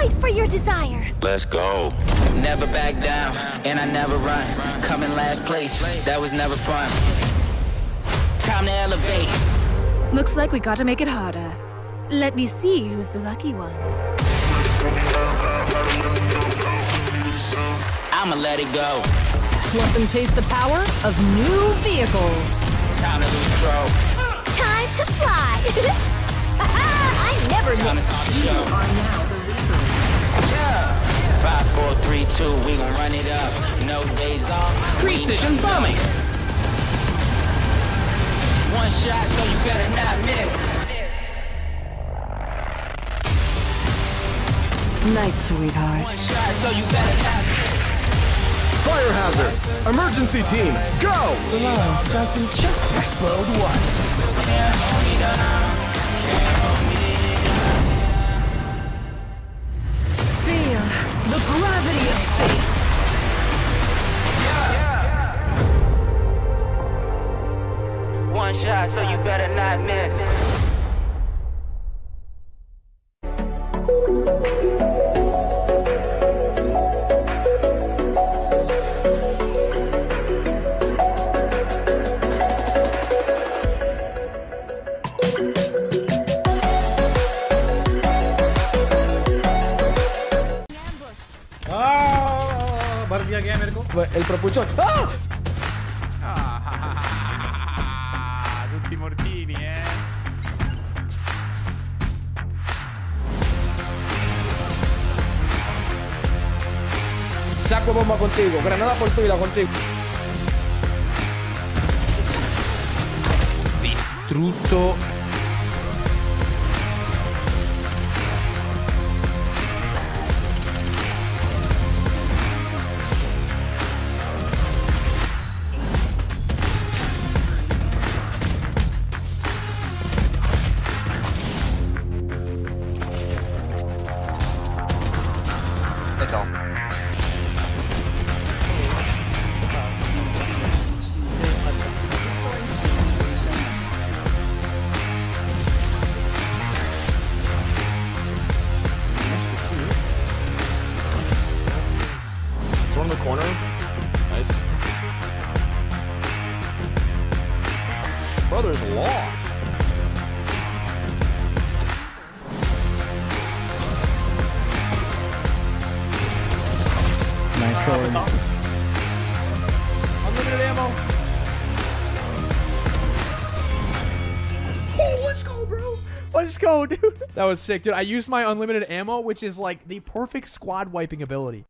Fight for your desire. Let's go. Never back down, and I never run. Coming last place, that was never fun. Time to elevate. Looks like we gotta make it harder. Let me see who's the lucky one. I'ma let it go. Let them taste the power of new vehicles. Time to lose control. Time to fly. I never Time to miss. start the show. Yeah. 5, 4, 3, 2, we gon' run it up. No days off. Precision bombing. One shot, so you better not miss. Night, sweetheart. One shot, so you better not miss. Fire hazard! Emergency team, go! Love doesn't just explode once. Feel the gravity of fate. One shot, so you better not miss. भर दिया गया मेरे को el propulsor. Tutti mortini, Saco bomba contigo, granada por tu vida contigo. Distrutto. That's all. It's one in the corner. Nice. Brother's lost. Nice going. Unlimited ammo. Oh, let's go, bro. Let's go, dude. That was sick, dude. I used my unlimited ammo, which is like the perfect squad wiping ability.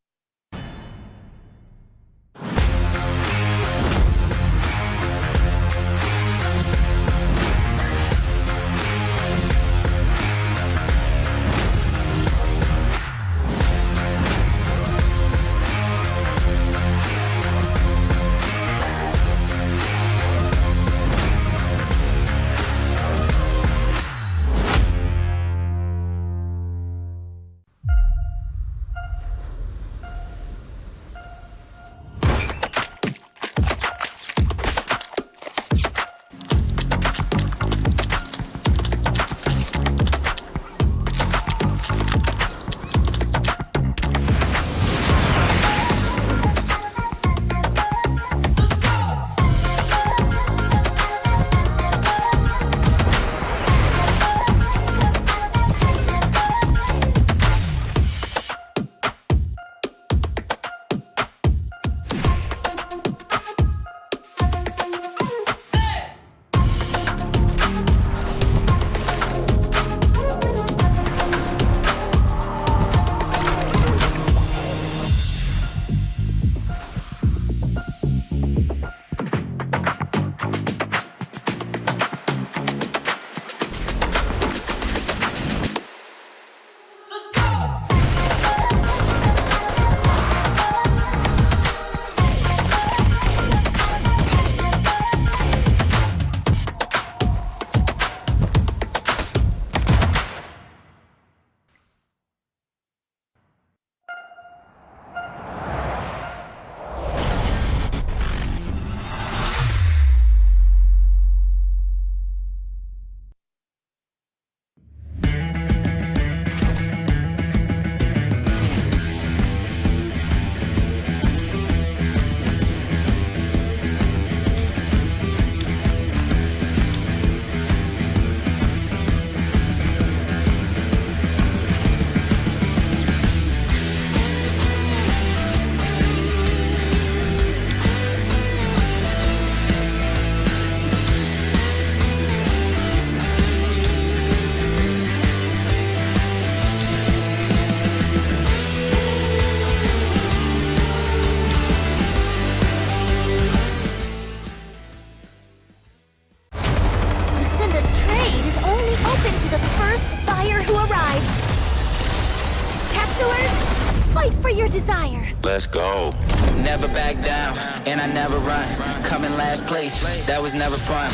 Fight for your desire. Let's go. Never back down, and I never run. Coming last place, that was never fun.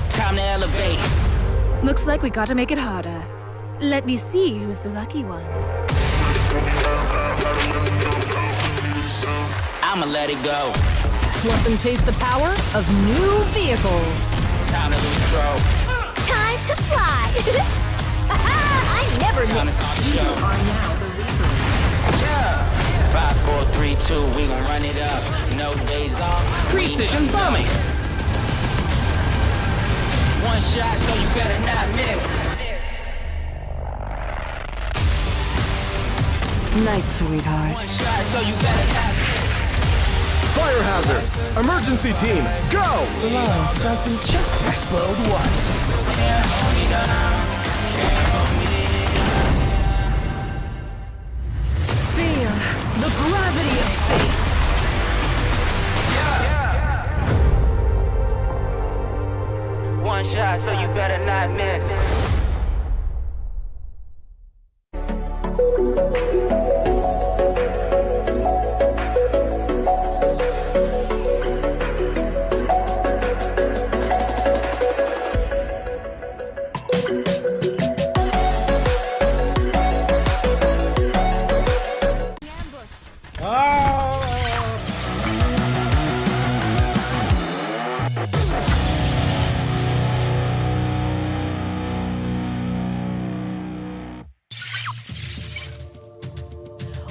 Time to elevate. Looks like we gotta make it harder. Let me see who's the lucky one. I'ma let it go. Let them taste the power of new vehicles. Time to lose control. Time to fly! I never Time to miss. start the show. Yeah. 5, 4, 3, 2, we gon' run it up. No days off. Precision bombing. One shot, so you better not miss. Night, sweetheart. One shot, so you better not miss. Fire hazard. Emergency team, go! Love doesn't just explode once. Feel the gravity of fate. One shot, so you better not miss.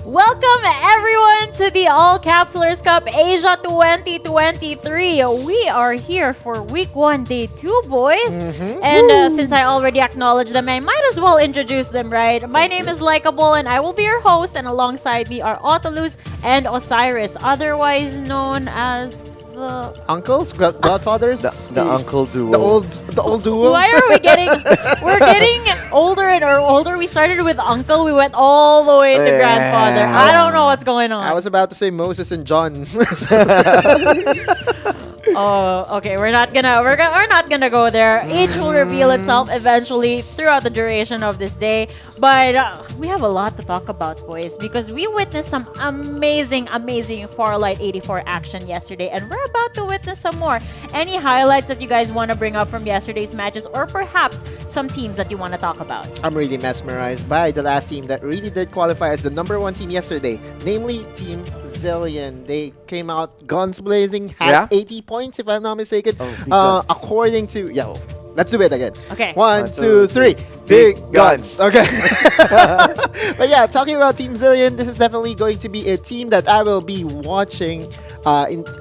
Welcome everyone to the All-Capsulers Cup Asia 2023. We are here for week 1, day 2, boys. And since I already acknowledged them, I might as well introduce them, right? My name is Likeable and I will be your host, and alongside me are Autolus and Osiris, otherwise known as the... Uncles, godfathers, The uncle duo. the old duo. Why are we getting... We're getting older and older. We started with uncle, we went all the way to grandfather. I don't know what's going on. I was about to say Moses and John. Oh, okay. We're not gonna go there. Each will reveal itself eventually throughout the duration of this day. But we have a lot to talk about, boys, because we witnessed some amazing Farlight 84 action yesterday, and we're about to witness some more. Any highlights that you guys want to bring up from yesterday's matches, or perhaps some teams that you want to talk about? I'm really mesmerized by the last team that really did qualify as the #1 team yesterday, namely Team Zillion. They came out guns blazing, had 80 points if I'm not mistaken. According to let's do it again. Okay. 1, 2, 3. Big guns. Okay. But yeah, talking about Team Zillion, this is definitely going to be a team that I will be watching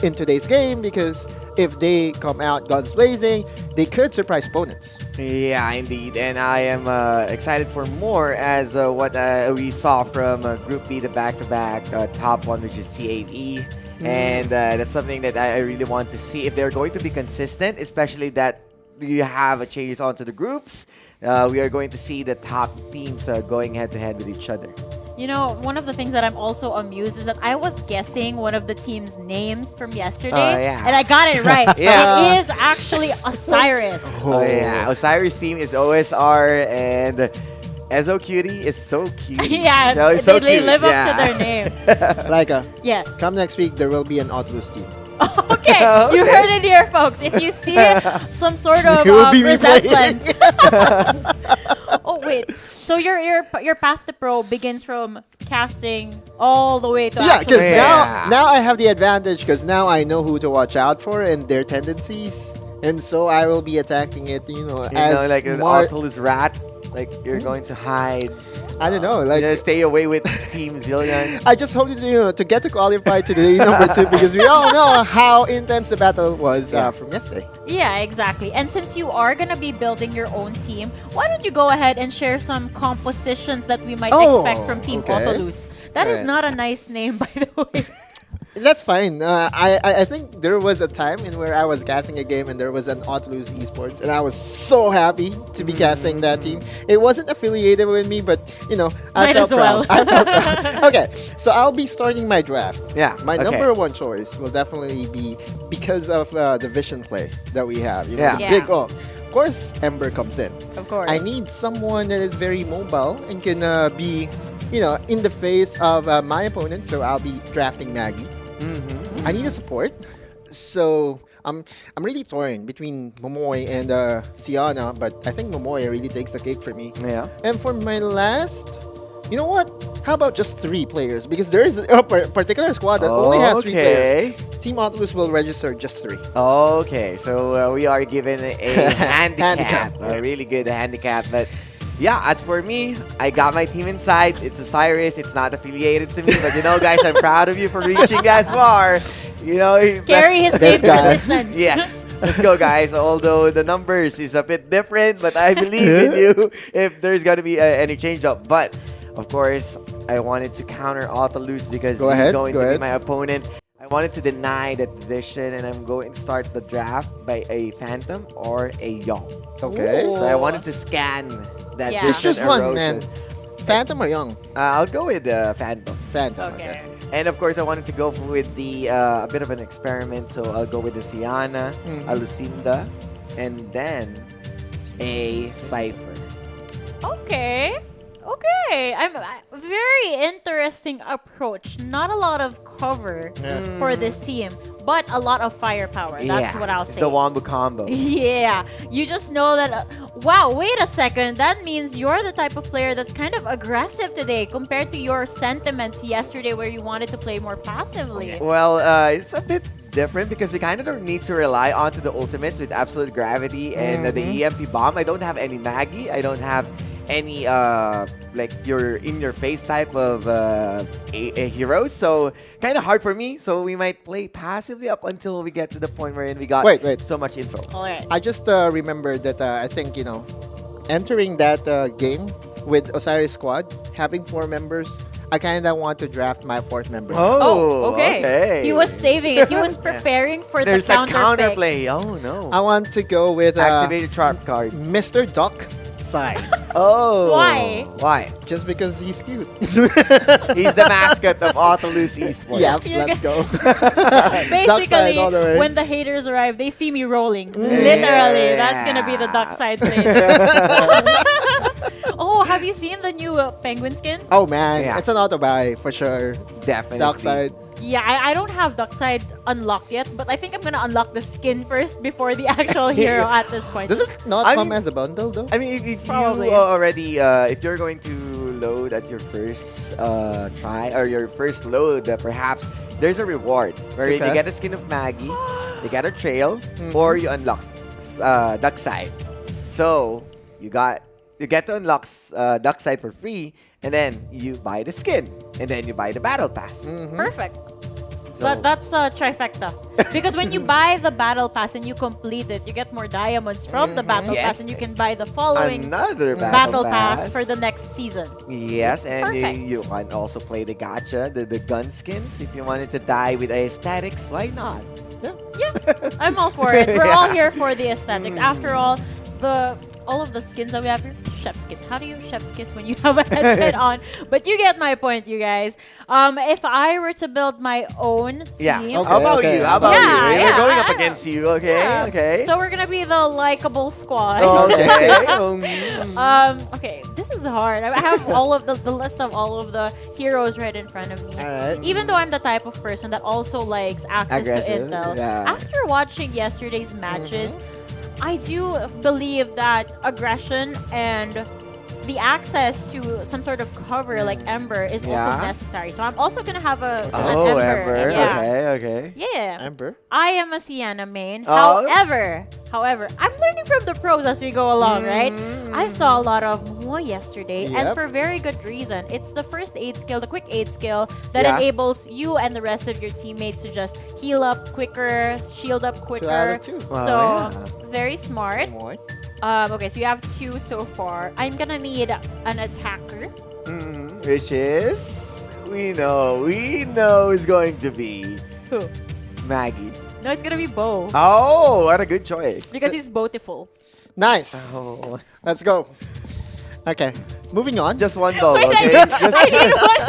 in today's game, because if they come out guns blazing, they could surprise opponents. Yeah, indeed. And I am excited for more, as what we saw from Group B, the back-to-back top one, which is C8E. And that's something that I really want to see if they're going to be consistent, especially that you have a changes onto the groups. We are going to see the top teams going head-to-head with each other. You know, one of the things that I'm also amused is that I was guessing one of the team's names from yesterday, and I got it right. It is actually Osiris. Oh yeah, Osiris team is OSR, and Ezo Cutie is so cute. Yeah, no, it's so they cute. live up to their name. Laika, Yes. come next week, there will be an Autolus team. Okay, you heard it here, folks. If you see some sort of You will be resemblance. Oh wait, so your path to pro begins from casting all the way to Yeah, because actual- now I have the advantage, because now I know who to watch out for and their tendencies, and so I will be attacking it. As like an Autolus rat. Like, you're going to hide. I don't know, like stay away with Team Zillion. I just hope to get to qualify to the #2, because we all know how intense the battle was from yesterday. Yeah, exactly. And since you are gonna be building your own team, why don't you go ahead and share some compositions that we might expect from Team Autolus? That is not a nice name, by the way. That's fine. I think there was a time in where I was casting a game and there was an Autolus Esports, and I was so happy to be casting that team. It wasn't affiliated with me, but I Might felt as well. proud. I felt proud. Okay, so I'll be starting my draft. Yeah, My okay. #1 choice will definitely be because of the vision play that we have. The Yeah. big ult. Of course, Ember comes in. Of course. I need someone that is very mobile and can be in the face of my opponent, so I'll be drafting Maggie. I need a support, so I'm really torn between Momoy and Siana, but I think Momoy really takes the cake for me. Yeah. And for my last, you know what? How about just 3 players? Because there is a particular squad that only has 3 players. Team Oculus will register just 3. Okay, so we are given a handicap, Handicap, a really good handicap. But yeah, as for me, I got my team inside. It's Osiris. It's not affiliated to me, but guys, I'm proud of you for reaching as far. Carry his name to the distance. Yes, let's go, guys. Although the numbers is a bit different, but I believe in you if there's gonna be any change up. But of course, I wanted to counter Autolus because he's going to be my opponent. I wanted to deny that division, and I'm going to start the draft by a Phantom or a Young. Okay. Ooh. So I wanted to scan that Yeah. It's vision just one, erosion. man. Phantom or Young? I'll go with the Phantom. Phantom. Okay. And of course, I wanted to go with the a bit of an experiment. So I'll go with the Siana, a Lucinda, and then a Cypher. Okay. I'm a very interesting approach. Not a lot of cover for this team, but a lot of firepower. That's what I'll it's say. the Wombo combo. Yeah, you just know that. Wow, wait a second. That means you're the type of player that's kind of aggressive today compared to your sentiments yesterday, where you wanted to play more passively. Well, it's a bit different because we kind of don't need to rely onto the ultimates with absolute gravity and the EMP bomb. I don't have any Maggie. I don't have any like your in-your-face type of a hero, so kind of hard for me. So we might play passively up until we get to the point wherein we got Wait. so much info. All right. I just remembered that I think, entering that game with Osiris squad, having 4 members, I kind of want to draft my 4th member. Oh, okay. He was saving it. He was preparing for There's the a counter pick. counterplay. Oh no. I want to go with Activated trap card. Mr. Duck side. Oh. Why? Why? Just because he's cute. He's the mascot of Autolus Esports. Yeah, You're let's go. Basically, all the way. when the haters arrive, they see me rolling. Literally, that's gonna be the duck side play. Oh, have you seen the new penguin skin? Oh man, Yeah. it's an auto buy for sure. Definitely. Dark side. Yeah, I don't have duck side unlocked yet, but I think I'm gonna unlock the skin first before the actual hero at this point. Does it not I come mean- as a bundle though? I mean, if Probably. you already, if you're going to load at your first try or your first load, perhaps there's a reward where you Okay. get a skin of Maggie, you get a trail, or you unlock duck side. So you get to unlock duck side for free, and then you buy the skin, and then you buy the battle pass. Perfect. So- That's a trifecta. Because when you buy the battle pass and you complete it, you get more diamonds from the battle Yes. pass, and you can buy the following Another battle pass for the next season. Yes, and Perfect. you can also play the gacha, the gun skins. If you wanted to die with aesthetics, why not? Yeah, I'm all for it. We're all here for the aesthetics. After all of the skins that we have here, chef's kiss. How do you chef's kiss when you have a headset on? But you get my point, you guys. If I were to build my own team, Yeah. Okay, How about okay. you? How about Yeah, you? yeah, We're going I- up against you. Okay. yeah. Okay. So we're gonna be the likable squad. Okay. Okay, this is hard. I have all of the list of all of the heroes right in front of me. Alright. Even though I'm the type of person that also likes access Aggressive, to intel, yeah. after watching yesterday's matches, I do believe that aggression and the access to some sort of cover like Ember is also Yeah. necessary. So I'm also gonna have an Oh, Ember. Ember. Yeah. Okay. Okay. Yeah. Ember. I am a Sienna main. Oh. However, I'm learning from the pros as we go along, right? I saw a lot of Moa yesterday, and Yep. for very good reason. It's the first aid skill, the quick aid skill, that Yeah. enables you and the rest of your teammates to just heal up quicker, shield up quicker. 2 out of 2. Wow, So, yeah. very smart. Momoy. Okay, so you have 2 so far. I'm gonna need an attacker. Which is we know is going to be Who? Maggie. No, it's gonna be Bo. Oh, what a good choice. Because he's beautiful. Nice. Oh. Let's go. Okay, moving on. Just one bow, Wait, okay? I need one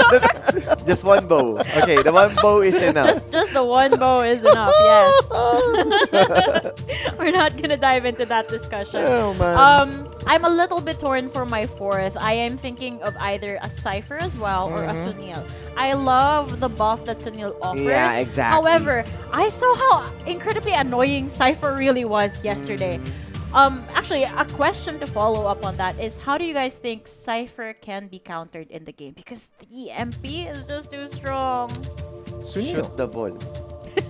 more. Just one bow. Okay, the one bow is enough. Just the one bow is enough, yes. we're not gonna dive into that discussion. Oh, man. I'm a little bit torn for my fourth. I am thinking of either a Cypher as well or a Sunil. I love the buff that Sunil offers. Yeah, exactly. However, I saw how incredibly annoying Cypher really was yesterday. Actually, a question to follow up on that is, how do you guys think Cypher can be countered in the game? Because the EMP is just too strong. Sunil. Shoot the ball.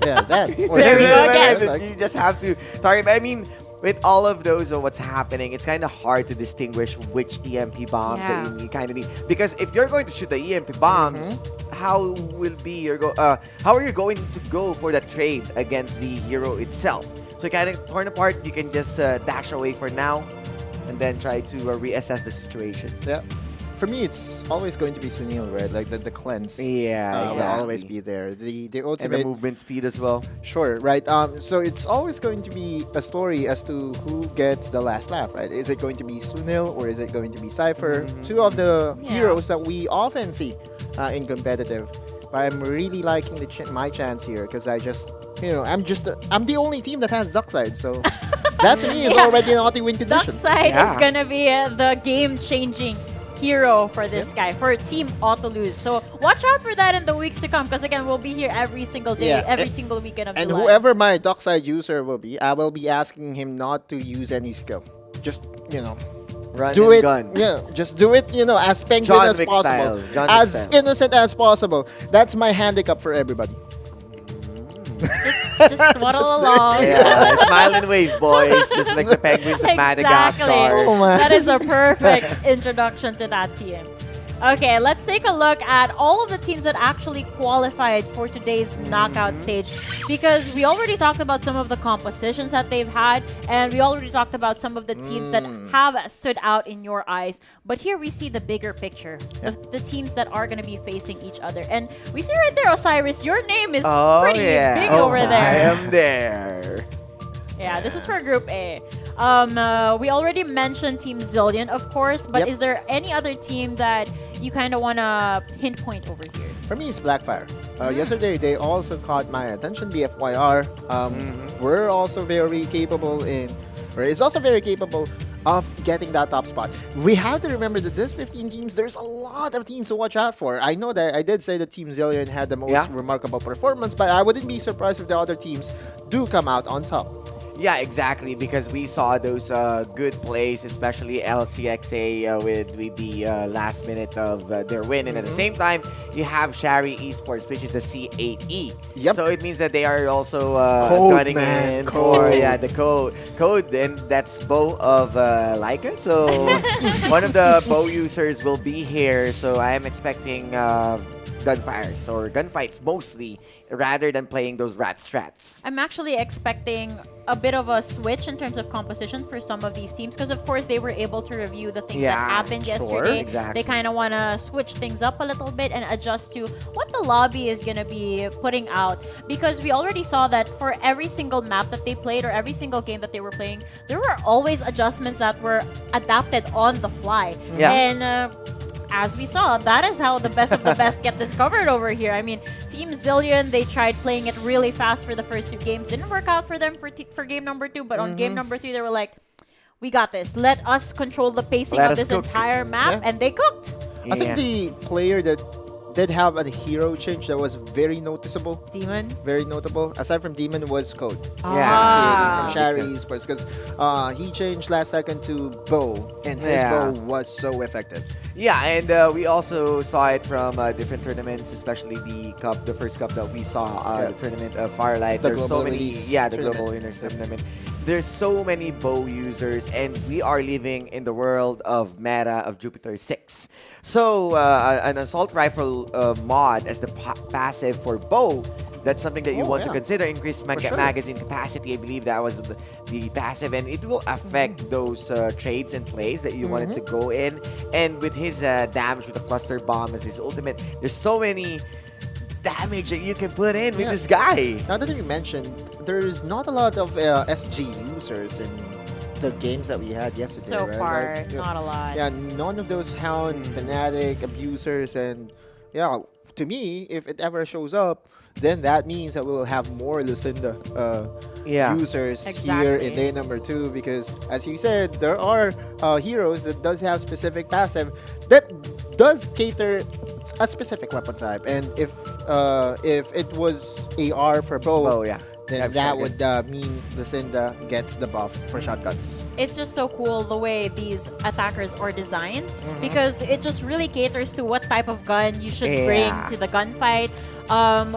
Yeah, that. Or There we go again. Like, You just have to target. I mean, with all of those of what's happening, it's kind of hard to distinguish which EMP bombs Yeah. that you kind of need. Because if you're going to shoot the EMP bombs, how will be your how are you going to go for that trade against the hero itself? So kind of torn apart. You can just dash away for now, and then try to reassess the situation. yeah. For me, it's always going to be Sunil, right? Like the cleanse. Yeah, Will always be there. The And the ultimate. movement speed as well. Sure, right. So it's always going to be a story as to who gets the last laugh, right? Is it going to be Sunil or is it going to be Cypher? Two of the Yeah. heroes that we often see in competitive. But I'm really liking my chance here because I just, I'm the only team that has Duckside, so that to me is Yeah. already an auto-win condition. Darkside Yeah. is gonna be the game-changing hero for this guy, for Team Auto Lose. So watch out for that in the weeks to come, because again, we'll be here every single day, Yeah. every single weekend of And July. whoever my Duckside user will be, I will be asking him not to use any skill. Just, Run do and it. gun. Yeah, just do it, as penguin John as Wick possible. style. John Wick As style. innocent as possible. That's my handicap for everybody. just waddle along. Yeah, smile and wave, boys. Just like the penguins of Madagascar. Oh, man. That is a perfect introduction to that team. Okay, let's take a look at all of the teams that actually qualified for today's knockout stage, because we already talked about some of the compositions that they've had, and we already talked about some of the teams that have stood out in your eyes. But here we see the bigger picture, the teams that are going to be facing each other. And we see right there, Osiris, your name is pretty big over I there. am there. Yeah, this is for Group A. We already mentioned Team Zillion, of course, but Yep. is there any other team that you kind of want to hint point over here? For me, it's Blackfire. Yesterday, they also caught my attention, the FYR. We're also very capable is also very capable of getting that top spot. We have to remember that this 15 teams, there's a lot of teams to watch out for. I know that I did say that Team Zillion had the most remarkable performance, but I wouldn't be surprised if the other teams do come out on top. Yeah, exactly, because we saw those good plays, especially LCXA with the last minute of their win. And at the same time, you have Shari Esports, which is the C8E. Yep. So it means that they are also Code, gunning man, in code. for the code, and that's Bo of Laika. So one of the Bo users will be here. So I am expecting gunfires or gunfights mostly, rather than playing those rat strats. I'm actually expecting a bit of a switch in terms of composition for some of these teams, because of course they were able to review the things that happened yesterday. Exactly. They kind of want to switch things up a little bit and adjust to what the lobby is going to be putting out, because we already saw that for every single map that they played or every single game that they were playing, there were always adjustments that were adapted on the fly. Yeah. And as we saw, that is how the best of the best get discovered over here. I mean, Team Zillion, they tried playing it really fast for the first two games. Didn't work out for them for game number 2, but on game number 3, they were like, we got this. Let us control the pacing Let of us this cook. entire map. Yeah. And they cooked. I think the player that did have a hero change that was very noticeable, Demon. very notable, aside from Demon, was Code. Ah. From Shari Esports, because he changed last second to Bow, and his bow was so effective. Yeah, and we also saw it from different tournaments, especially the first cup that we saw, the tournament of Farlight. The There's so global many, release the tournament. global winners tournament. There's so many bow users, and we are living in the world of meta of Jupiter 6. So an assault rifle mod as the passive for bow. That's something that you want to consider. Increase sure. magazine capacity. I believe that was the passive, and it will affect those trades and plays that you wanted to go in. And with his damage with the cluster bomb as his ultimate, there's so many damage that you can put in with this guy. Now that you mentioned, there's not a lot of SG users in the games that we had yesterday. So right? far, Like, not a lot. Yeah, none of those Hound, Fnatic, abusers, and to me, if it ever shows up, then that means that we'll have more Lucinda users here in Exactly. day number 2, because as you said, there are heroes that does have specific passive that does cater a specific weapon type, and if it was AR for bow, Oh, yeah. then Have that would shotguns. mean Lucinda gets the buff for shotguns. It's just so cool the way these attackers are designed, because it just really caters to what type of gun you should bring Yeah. to the gunfight.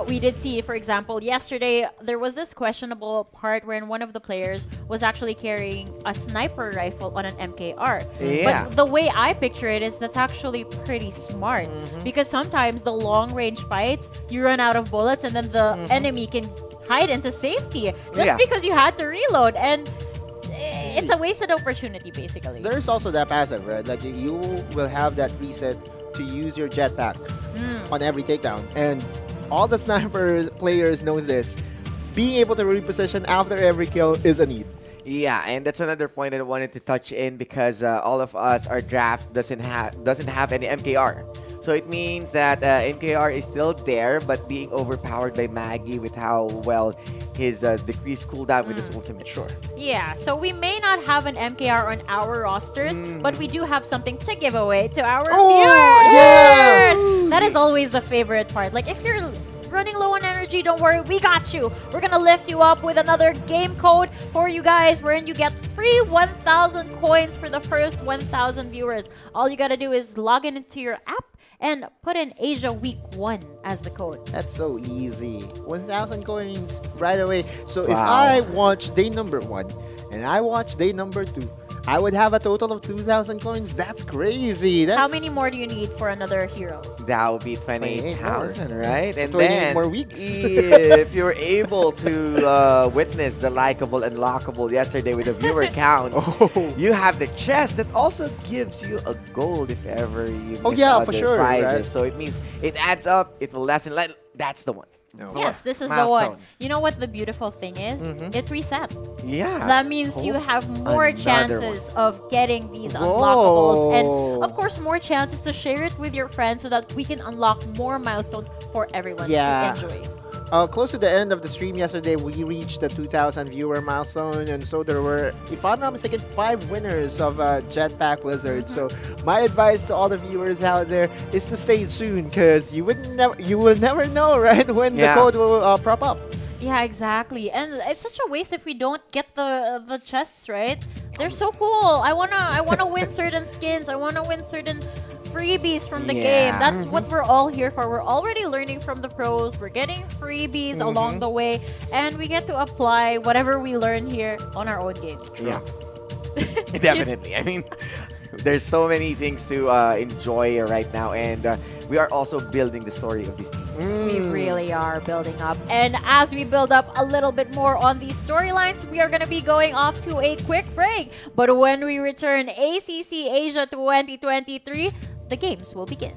We did see, for example, yesterday there was this questionable part wherein one of the players was actually carrying a sniper rifle on an MKR. Yeah. But the way I picture it is that's actually pretty smart, because sometimes the long range fights, you run out of bullets and then the enemy can hide into safety just Yeah. because you had to reload, and it's a wasted opportunity basically. There's also that passive, right? Like you will have that reset to use your jetpack on every takedown, and all the sniper players knows this. Being able to reposition after every kill is a need. Yeah, and that's another point that I wanted to touch in, because all of us, our draft doesn't have any MKR. So it means that MKR is still there, but being overpowered by Maggie with how well his decreased cooldown with his ultimate. Sure. Yeah, so we may not have an MKR on our rosters, but we do have something to give away to our viewers. That is always the favorite part. Like, if you're running low on energy, don't worry, we got you. We're gonna lift you up with another game code for you guys, wherein you get free 1,000 coins for the first 1,000 viewers. All you gotta do is log in into your app and put in Asia Week 1 as the code. That's so easy. 1,000 coins right away. So if Wow. I watch day number 1 and I watch day number 2, I would have a total of 2,000 coins. That's crazy. That's How many more do you need for another hero? That would be 28,000, right? So And 28 then more weeks. if you're able to witness the likable and lockable yesterday with a viewer count, you have the chest that also gives you a gold if ever you Oh, miss yeah, out for the sure, prizes. right? So it means it adds up. It will lessen. That's the one. Yes, this is the Milestone. one. You know what the beautiful thing is? It reset. Yeah. That means you have more Another chances of getting these Whoa. unlockables, and of course more chances to share it with your friends so that we can unlock more milestones for everyone Yeah. to enjoy. Close to the end of the stream yesterday, we reached the 2,000 viewer milestone, and so there were, if I'm not mistaken, 5 winners of Jetpack Blizzard. So my advice to all the viewers out there is to stay tuned, because you will never know, right, when the Yeah. code will prop up. Yeah, exactly. And it's such a waste if we don't get the chests, right? They're so cool. I wanna win certain skins. I wanna win certain freebies from the game. That's what we're all here for. We're already learning from the pros. We're getting freebies along the way, and we get to apply whatever we learn here on our own games. Yeah. Definitely. I mean, there's so many things to enjoy right now, and we are also building the story of this team. We really are building up. And as we build up a little bit more on these storylines, we are going to be going off to a quick break. But when we return, ACC Asia 2023, the games will begin.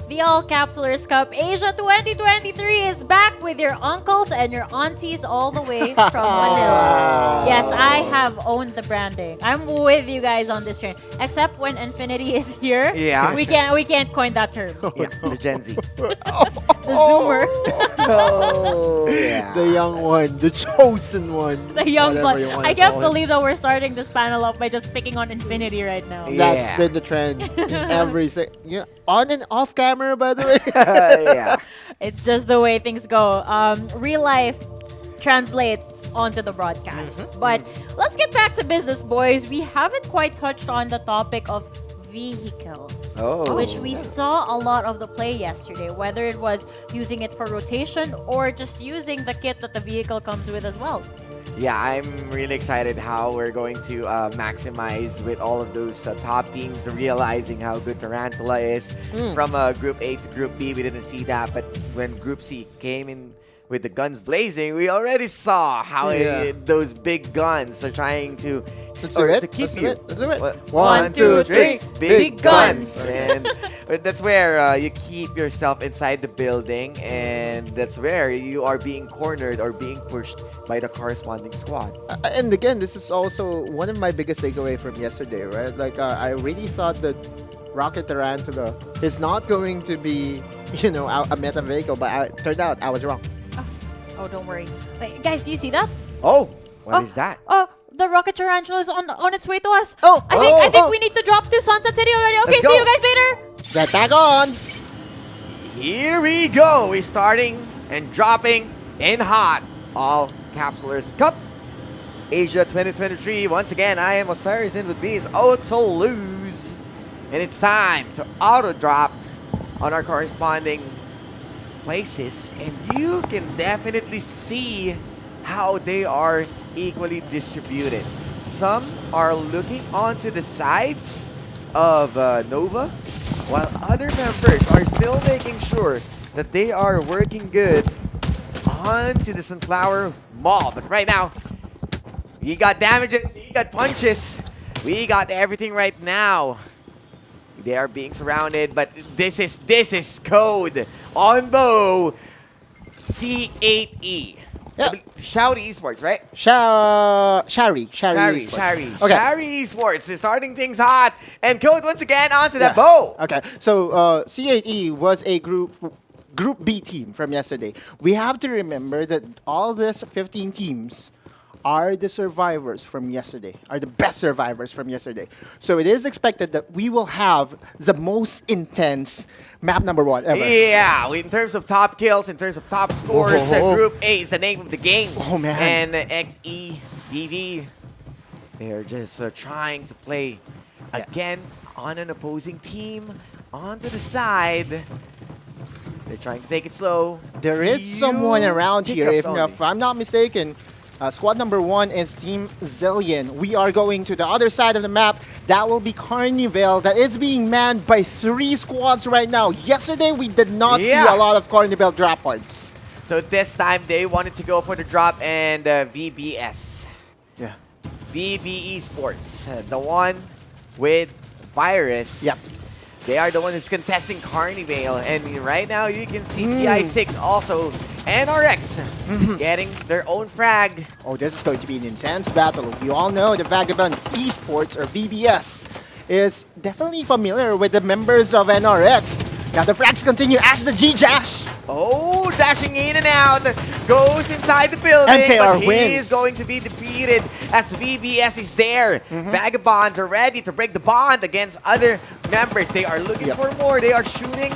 The All-Capsulers Cup Asia 2023 is back with your uncles and your aunties all the way from Manila. Yes, I have owned the branding. I'm with you guys on this train. Except when Infinity is here. Yeah. We can't coin that term. Yeah, the Gen Z. The Zoomer. Oh, yeah. The young one, the chosen one. The young whatever blood. you wanna I can't call him. believe that we're starting this panel off by just picking on Infinity right now. Yeah. That's been the trend in every yeah, on and off camera, by the way. Yeah. It's just the way things go. Real life translates onto the broadcast. But let's get back to business, boys. We haven't quite touched on the topic of vehicles, which we saw a lot of the play yesterday, whether it was using it for rotation or just using the kit that the vehicle comes with as well. Yeah, I'm really excited how we're going to maximize with all of those top teams realizing how good Tarantula is. From Group A to Group B, we didn't see that, but when Group C came in with the guns blazing, we already saw how those big guns are trying to keep you. Let's do it. What? 1, 2, 3. Big guns. And that's where you keep yourself inside the building, and that's where you are being cornered or being pushed by the corresponding squad. And again, this is also one of my biggest takeaway from yesterday, right? Like, I really thought that Rocket Tarantula is not going to be, a meta vehicle, but it turned out I was wrong. Oh, don't worry. Wait, guys, do you see that? Oh, what is that? Oh, the Rocket Tarantula is on its way to us. Oh, I think we need to drop to Sunset City already. Okay, Let's see go. you guys later. Get back on! Here we go. We're starting and dropping in hot. All-Capsulers Cup Asia 2023. Once again, I am Osiris in with B's Auto Lose. And it's time to auto drop on our corresponding places. And you can definitely see how they are equally distributed. Some are looking onto the sides of Nova, while other members are still making sure that they are working good onto the Sunflower Mall. But right now, we got damages, we got punches, we got everything right now. They are being surrounded, but this is code on bow C8E. Yeah. Shouty Esports, right? Shari Shari. Esports. Shari Esports is starting things hot. And code once again onto that Yeah. bow. Okay, so C8E was a Group B team from yesterday. We have to remember that all these 15 teams are the survivors from yesterday, are the best survivors from yesterday. So it is expected that we will have the most intense map number 1 ever. Yeah, in terms of top kills, in terms of top scores, Group A is the name of the game. Oh, man. And XEDV, they're just trying to play again on an opposing team onto the side. They're trying to take it slow. There is someone around here, Hiccups if I'm not mistaken. Squad number 1 is Team Zillion. We are going to the other side of the map. That will be Carnival. That is being manned by 3 squads right now. Yesterday, we did not see a lot of Carnival drop points. So this time, they wanted to go for the drop and VBS. Yeah. VB Esports, the one with Virus. Yep. They are the one who's contesting Carnival. And right now, you can see PI6 also NRX getting their own frag. Oh, this is going to be an intense battle. You all know the Vagabond Esports, or VBS, is definitely familiar with the members of NRX. Now the frags continue. Ash the G-Jash. Oh, dashing in and out. Goes inside the building. NKR but he wins. is going to be defeated as VBS is there. Vagabonds are ready to break the bond against other members. They are looking for more. They are shooting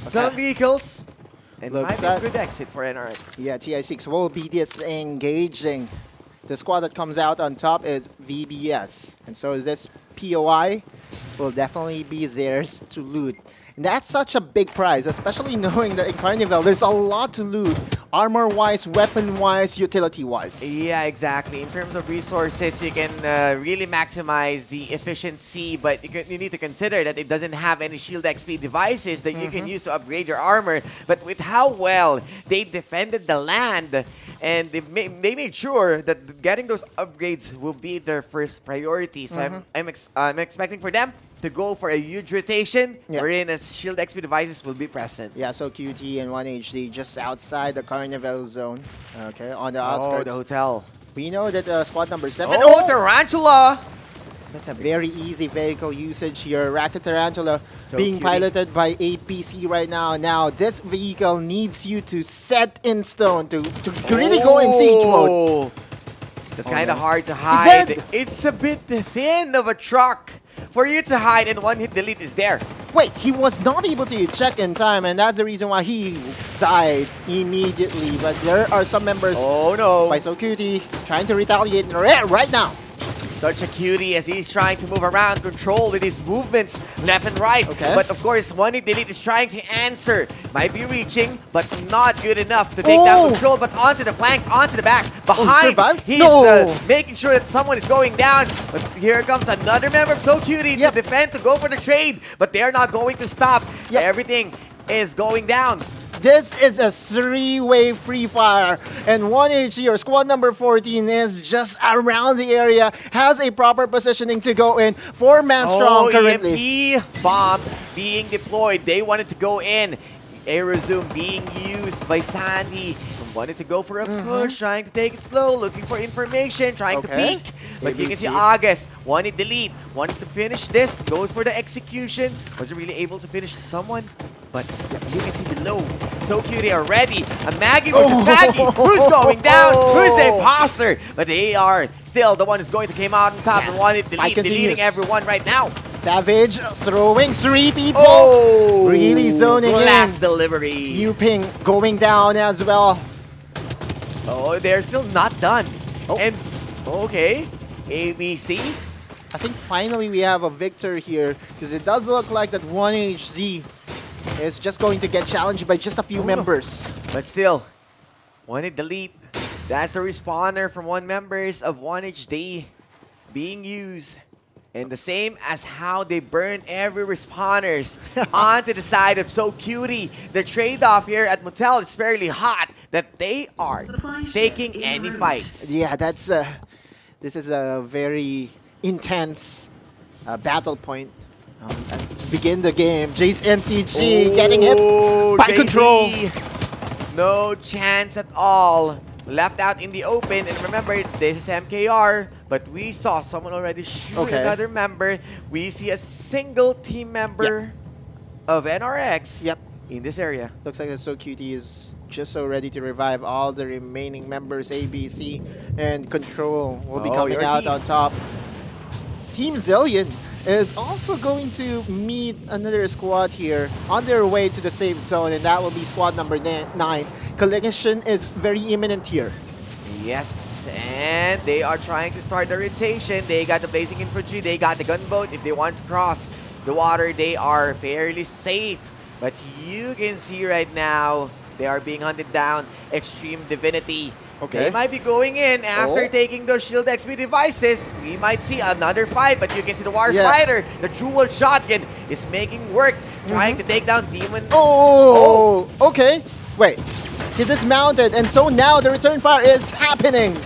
some vehicles. And Looks might be a at- good exit for NRX. Yeah, TI6 will be disengaging. The squad that comes out on top is VBS. And so this POI will definitely be theirs to loot. And that's such a big prize, especially knowing that in Carnival, there's a lot to loot. Armor-wise, weapon-wise, utility-wise. Yeah, exactly. In terms of resources, you can really maximize the efficiency, but you need to consider that it doesn't have any shield XP devices that you can use to upgrade your armor. But with how well they defended the land, and they made sure that getting those upgrades will be their first priority. So I'm expecting for them to go for a huge rotation, Yeah. wherein a shield XP devices will be present. Yeah, so QT and 1HD just outside the Carnival zone. Okay, on the Oh, outskirts. the hotel. We know that squad number 7. Oh, Tarantula! That's a very easy vehicle usage here. Rocket Tarantula So being cutie. piloted by APC right now. Now, this vehicle needs you to set in stone to really go in siege mode. Oh, that's kind of no. hard to hide. that- It's a bit thin of a truck for you to hide, and one hit delete is there. Wait, he was not able to check in time, and that's the reason why he died immediately. But there are some members Oh no. by So Cutie trying to retaliate right now. Such a cutie as he's trying to move around, control with his movements left and right. Okay. But of course, one hit delete is trying to answer. Might be reaching, but not good enough to take down Oh. control. But onto the flank, onto the back, behind. survives? He's No. making sure that someone is going down. But here comes another member of So Cutie Yep. to defend, to go for the trade. But they're not going to stop. Yep. Everything is going down. This is a 3-way free fire, and 1HG or squad number 14 is just around the area, has a proper positioning to go in. 4-man strong currently. EMP bomb being deployed. They wanted to go in. Aerozoom being used by Sandy. Wanted to go for a push, trying to take it slow, looking for information, trying to Okay. peek. But you can see ABC. August wanted delete, wants to finish this, goes for the execution. Wasn't really able to finish someone, but you can see below. So Cutie already. A Maggie versus Maggie. Who's going down? Who's the imposter? But they are still the one who's going to come out on top Yeah. and wanted Fight delete, deleting continues. everyone right now. Savage throwing 3 people. Oh! Really zoning Last in. delivery. Yuping going down as well. Oh, they're still not done. Oh. And, okay, ABC. I think finally we have a victor here, because it does look like that 1HD is just going to get challenged by just a few members. But still, wanted delete. That's the respawner from one members of 1HD being used. And the same as how they burn every respawners onto the side of So Cutie. The trade-off here at Motel is fairly hot that they are taking any fights. Yeah, that's this is a very intense battle point. To begin the game, Jace NCG getting hit by JC. control. No chance at all. Left out in the open. And remember, this is MKR. But we saw someone already shoot Okay. another member. We see a single team member of NRX Yep. in this area. Looks like the So Cutie is just so ready to revive all the remaining members. ABC and Control will be Oh, coming your out team. on top. Team Zillion is also going to meet another squad here on their way to the safe zone, and that will be squad number 9. Collision is very imminent here. Yes, and they are trying to start the rotation. They got the Blazing Infantry, they got the gunboat. If they want to cross the water, they are fairly safe. But you can see right now, they are being hunted down. Extreme Divinity. Okay. They might be going in after Oh. taking those shield XP devices. We might see another fight, but you can see the War Yeah. Spider, the dual shotgun, is making work, trying to take down Demon. Oh, okay. Wait, he dismounted, and so now the return fire is happening.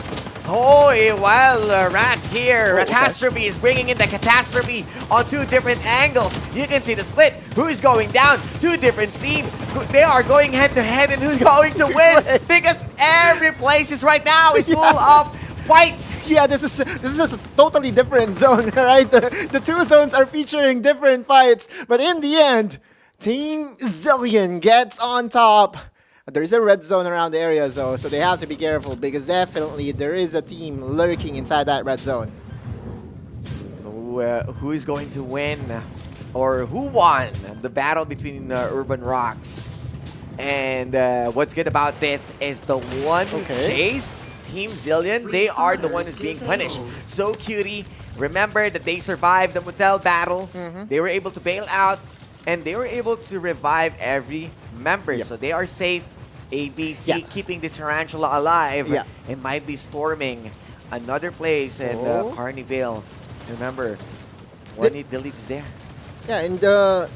Oh, while Rat here, Oh, okay. Catastrophe is bringing in the Catastrophe on 2 different angles. You can see the split. Who's going down? 2 different teams. They are going head to head, and who's going to win? Because every place is right now is full of fights. Yeah, this is a totally different zone, right? The 2 zones are featuring different fights, but in the end, Team Zillion gets on top. There is a red zone around the area, though, so they have to be careful because definitely there is a team lurking inside that red zone. Who is going to win? Or who won the battle between Urban Rocks? And what's good about this is the one who chased Team Zillion, they are the one who's being punished. So Cutie, remember that they survived the Motel battle. They were able to bail out, and they were able to revive every member. So they are safe. ABC keeping this tarantula alive and might be storming another place in Carnivale. Remember, one hit delete is there. Yeah, and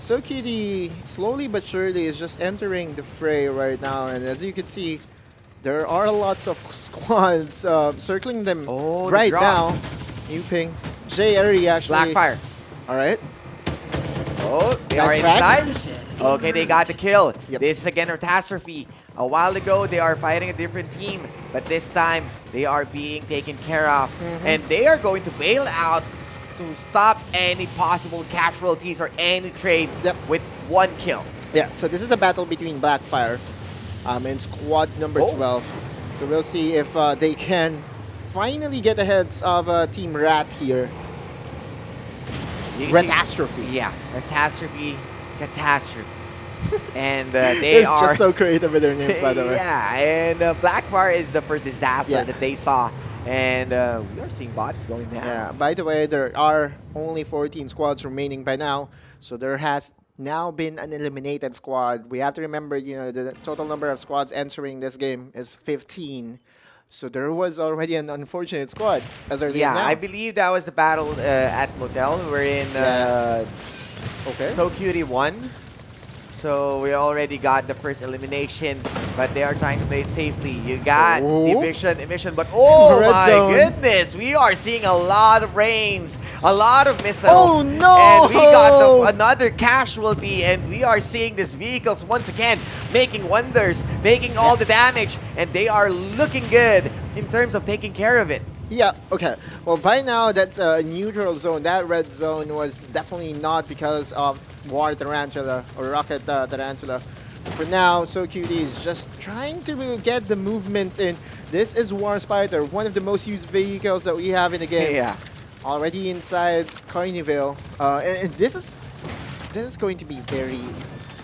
So Cutie slowly but surely is just entering the fray right now, and as you can see, there are lots of squads circling them Oh, the right drop. now. Yuping, J area actually. Blackfire. All right. Oh, they Nice are frag. inside. Okay, they got the kill. Yep. This is again Catastrophe. A while ago, they are fighting a different team, but this time they are being taken care of, and they are going to bail out to stop any possible casualties or any trade Yep. with one kill. Yeah, so this is a battle between Blackfire and squad number Oh. 12. So we'll see if they can finally get the heads of Team Rat here. You can see- Catastrophe. Yeah, Catastrophe. And they They're are just so creative with their names, by the way. Yeah, and Blackfire is the first disaster Yeah. that they saw, and we are seeing bodies going down. Yeah, by the way, there are only 14 squads remaining by now, so there has now been an eliminated squad. We have to remember, the total number of squads entering this game is 15. So there was already an unfortunate squad as early Yeah, as now. I believe that was the battle at Motel wherein Okay. So Cutie won. So we already got the first elimination, but they are trying to play it safely. You got Oh. eviction, but oh Red my zone. goodness, we are seeing a lot of rains, a lot of missiles. Oh, no! And we got another casualty, and we are seeing these vehicles once again making wonders, making all the damage, and they are looking good in terms of taking care of it. Yeah, okay. Well, by now, that's a neutral zone. That red zone was definitely not because of War Tarantula or Rocket Tarantula. For now, So Cutie is just trying to get the movements in. This is War Spider, one of the most used vehicles that we have in the game. Yeah. Already inside Carnival. And this is going to be very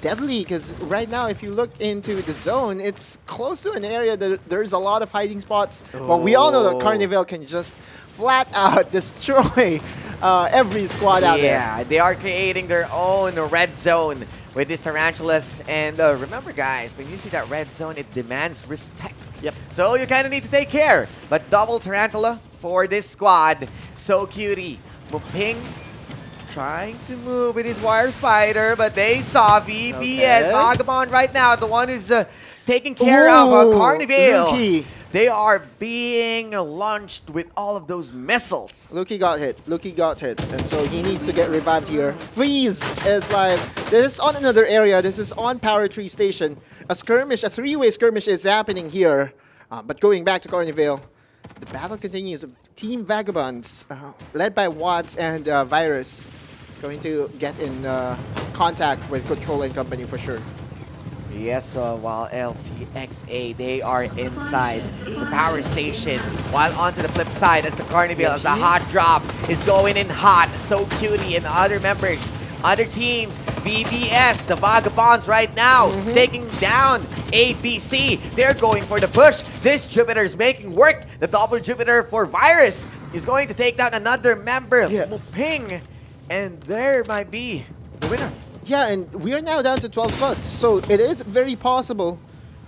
deadly because right now, if you look into the zone, it's close to an area that there's a lot of hiding spots. But we all know that Carnival can just flat out destroy every squad out there. Yeah, they are creating their own red zone with these tarantulas. And remember, guys, when you see that red zone, it demands respect. Yep. So you kind of need to take care. But double tarantula for this squad. So Cutie. Muping trying to move with his wire spider, but they saw VBS Okay. Vagabond right now, the one who's taking care of Ooh, Carnival. Luki. They are being launched with all of those missiles. Luki got hit. And so he needs to get revived here. Freeze is live. This is on another area. This is on Power Tree Station. A skirmish, a three-way skirmish is happening here. But going back to Carnival, the battle continues. Team Vagabonds, led by Watts and Virus, is going to get in contact with Control and Company for sure. Yes, while LCXA, they are inside the power station. While onto the flip side, as the Carnival, as the hot drop is going in hot. So Cutie and other members, other teams, VBS, the Vagabonds right now, taking down ABC. They're going for the push. This Jupiter is making work. The double Jupiter for Virus is going to take down another member, Muping. And there might be the winner. Yeah, and we are now down to 12 spots, so it is very possible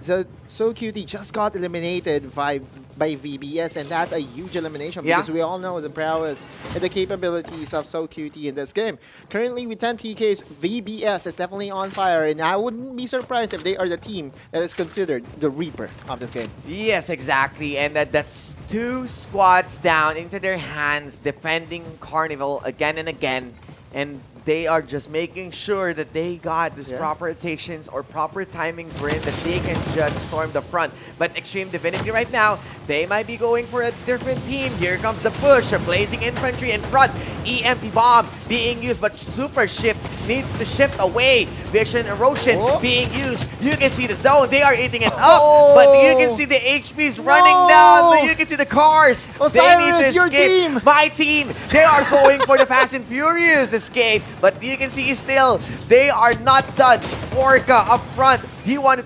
that So Cutie just got eliminated by VBS, and that's a huge elimination because we all know the prowess and the capabilities of So Cutie in this game. Currently, with 10 PKs, VBS is definitely on fire, and I wouldn't be surprised if they are the team that is considered the Reaper of this game. Yes, exactly. And that's two squads down into their hands, defending Carnival again and again. And they are just making sure that they got these proper rotations or proper timings wherein that they can just storm the front. But Extreme Divinity right now, they might be going for a different team. Here comes the push, blazing infantry in front. EMP bomb being used, but Super Shift needs to shift away. Vision Erosion being used. You can see the zone. They are eating it up, but you can see the HPs running down. But you can see the cars. They need to your escape. team. My team, they are going for the Fast and Furious escape. But you can see still, they are not done. Orca up front. He wanted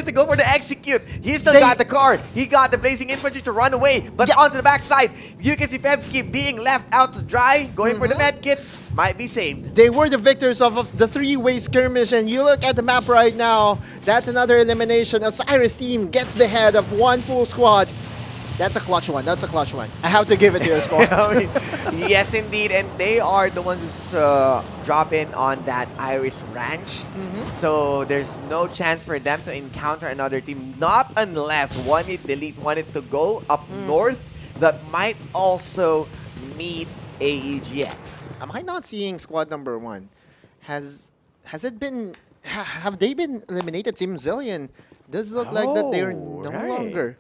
to go for the execute. He still got the car. He got the blazing infantry to run away. But onto the backside, you can see Pepski being left out to dry. Going for the med kits. Might be saved. They were the victors of the three-way skirmish, and you look at the map right now, that's another elimination. Osiris team gets the head of one full squad. That's a clutch one. I have to give it to your squad. Yes, indeed. And they are the ones who drop in on that Iris Ranch. So there's no chance for them to encounter another team. Not unless one Delete wanted to go up north that might also meet AEGX. Am I not seeing squad number 1 has it been have they been eliminated? Team Zillion does look like that they're no longer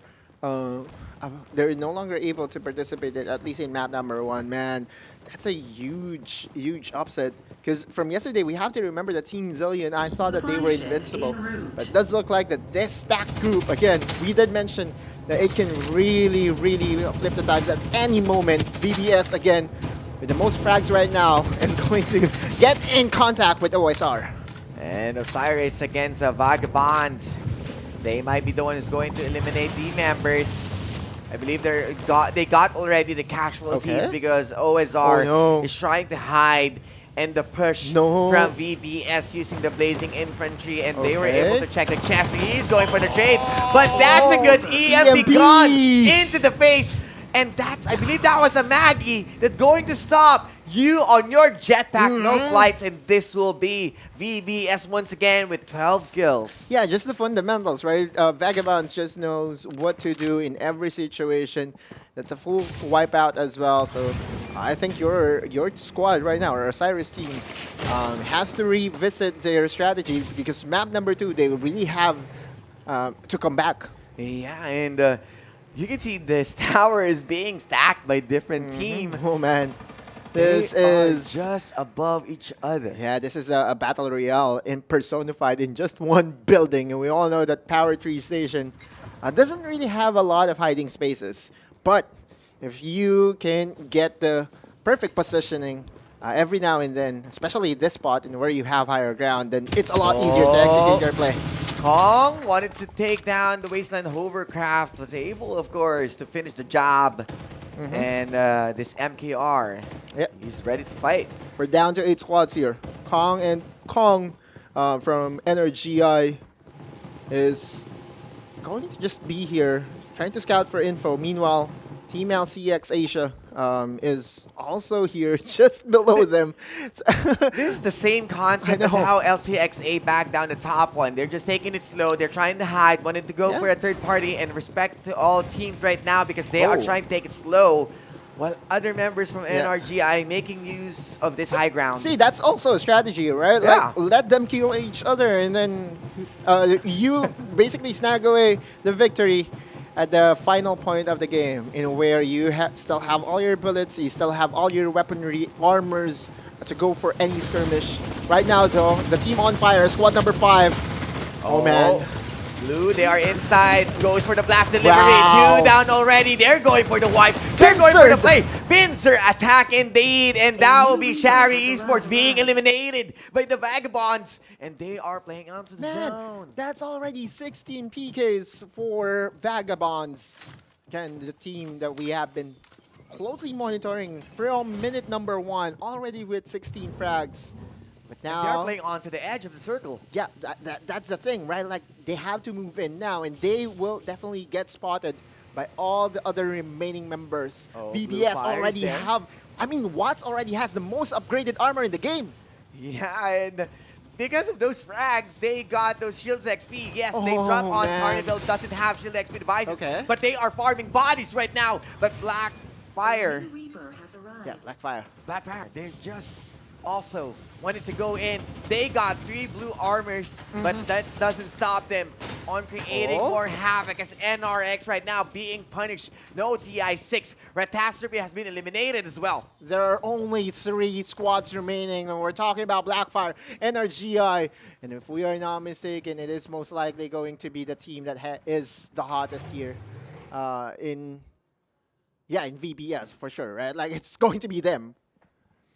they're no longer able to participate at least in map number 1. Man, that's a huge upset. Because from yesterday, we have to remember that Team Zillion, I thought that they were invincible. But it does look like that this stacked group, again, we did mention that it can really flip the times at any moment. VBS, again, with the most frags right now, is going to get in contact with OSR. And Osiris against Vagabonds. They might be the one who's going to eliminate the members. I believe they got already the casualties because OSR is trying to hide and the push from VBS using the Blazing Infantry, and they were able to check the chassis. He's going for the trade, but that's a good EMP gun into the face. And that's, I believe that was a Maggie that's going to stop you on your jetpack, no flights, and this will be VBS once again with 12 kills. Yeah, just the fundamentals, right? Vagabonds just knows what to do in every situation. That's a full wipeout as well. So I think your squad right now, or Osiris team, has to revisit their strategy because map number 2, they really have to come back. Yeah, and you can see this tower is being stacked by different team. Oh man, this is just above each other. Yeah, this is a battle royale personified in just one building, and we all know that Power Tree Station doesn't really have a lot of hiding spaces. But if you can get the perfect positioning every now and then, especially this spot and where you have higher ground, then it's a lot easier to execute your play. Kong wanted to take down the Wasteland Hovercraft, was able, of course, to finish the job. And this MKR, he's ready to fight. We're down to 8 squads here. Kong from NRGI is going to just be here, trying to scout for info. Meanwhile, Team LCX Asia is also here, just below them. This is the same concept as how LCXA backed down the top one. They're just taking it slow. They're trying to hide, wanted to go for a third party, and respect to all teams right now because they are trying to take it slow, while other members from NRGI making use of this high ground. See, that's also a strategy, right? Yeah. Like, let them kill each other, and then you basically snag away the victory at the final point of the game, in where you still have all your bullets, you still have all your weaponry, armors to go for any skirmish. Right now, though, the team on fire, squad number 5. Oh man. Blue, they are inside, goes for the blast delivery. 2 down already. They're going for the wipe. They're going for the play. Pincer attack indeed, and that will be Shari Esports being eliminated by the Vagabonds. And they are playing onto the zone. That's already 16 PKs for Vagabonds. Again, the team that we have been closely monitoring from minute number 1, already with 16 frags. But now they're playing onto the edge of the circle. Yeah, that's the thing, right? Like, they have to move in now, and they will definitely get spotted by all the other remaining members. VBS already have, I mean, Watts already has the most upgraded armor in the game. Yeah, and because of those frags, they got those shields XP. Yes, they drop on Carnival, doesn't have shield XP devices, but they are farming bodies right now. But Blackfire, Blackfire, they're just also wanted to go in. They got 3 blue armors, but that doesn't stop them on creating more havoc as NRX right now being punished. No TI6. Retastrophe has been eliminated as well. There are only 3 squads remaining, and we're talking about Blackfire, NRGI, and if we are not mistaken, it is most likely going to be the team that is the hottest here in VBS for sure, right? Like, it's going to be them.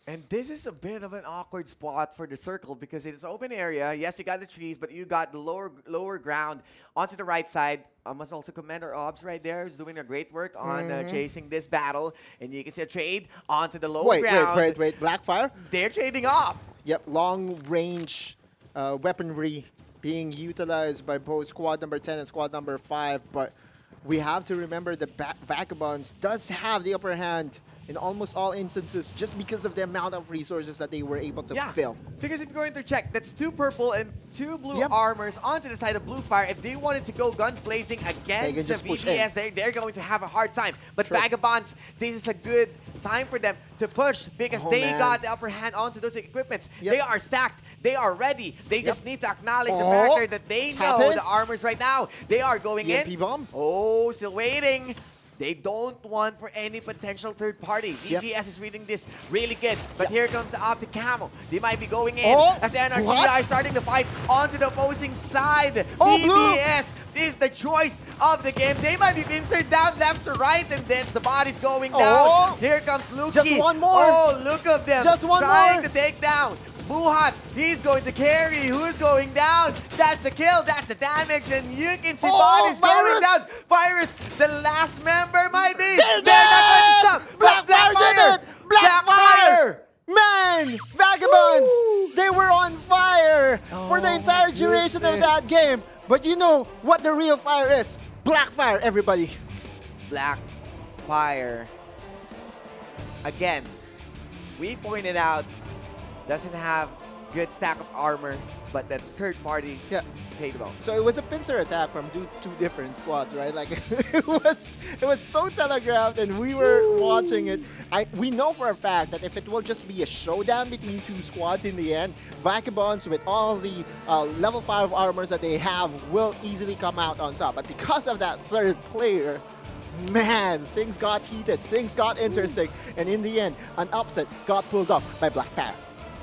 And this is a bit of an awkward spot for the circle because it is open area. Yes, you got the trees, but you got the lower ground onto the right side. I must also commend our Obs right there, who's doing a great work on chasing this battle. And you can see a trade onto the low ground. Wait. Blackfire? They're trading off. Yep, long-range weaponry being utilized by both squad number 10 and squad number 5. But we have to remember the Vagabonds does have the upper hand in almost all instances, just because of the amount of resources that they were able to fill. Because if you're going to check, that's 2 purple and 2 blue armors onto the side of Blue Fire. If they wanted to go guns blazing against the VBS, they're going to have a hard time. But Vagabonds, this is a good time for them to push because they man. got the upper hand onto those equipments. Yep. They are stacked. They are ready. They just need to acknowledge the Oh, factor that they know happen. the armors right now. They are going in. EMP bomb. Oh, still waiting. They don't want for any potential third party. Yep. VPS is reading this really good. But here comes the optic camo. They might be going in Oh, as NRGI what? starting to fight onto the opposing side. Oh, VPS is the choice of the game. They might be pincered down left to right, and then somebody's going down. Oh. Here comes Luki. Just one more. Oh, look at them. Just one trying more. to take down. Buhat, he's going to carry. Who's going down? That's the kill. That's the damage. And you can see Oh, bodies going Virus. down. Virus, the last member might be. They're They're not going to dead. stop. Blackfire did it. Blackfire. Man, Vagabonds, they were on fire for the Oh entire my duration of goodness. that game. But you know what the real fire is? Blackfire, everybody. Blackfire. Again, we pointed out doesn't have good stack of armor, but the third party Yeah. paid well. So it was a pincer attack from two different squads, right? Like it was so telegraphed, and we were watching it. We know for a fact that if it will just be a showdown between two squads in the end, Vagabonds with all the level 5 armors that they have will easily come out on top. But because of that third player, man, things got heated, things got interesting, and in the end, an upset got pulled off by Blackfire.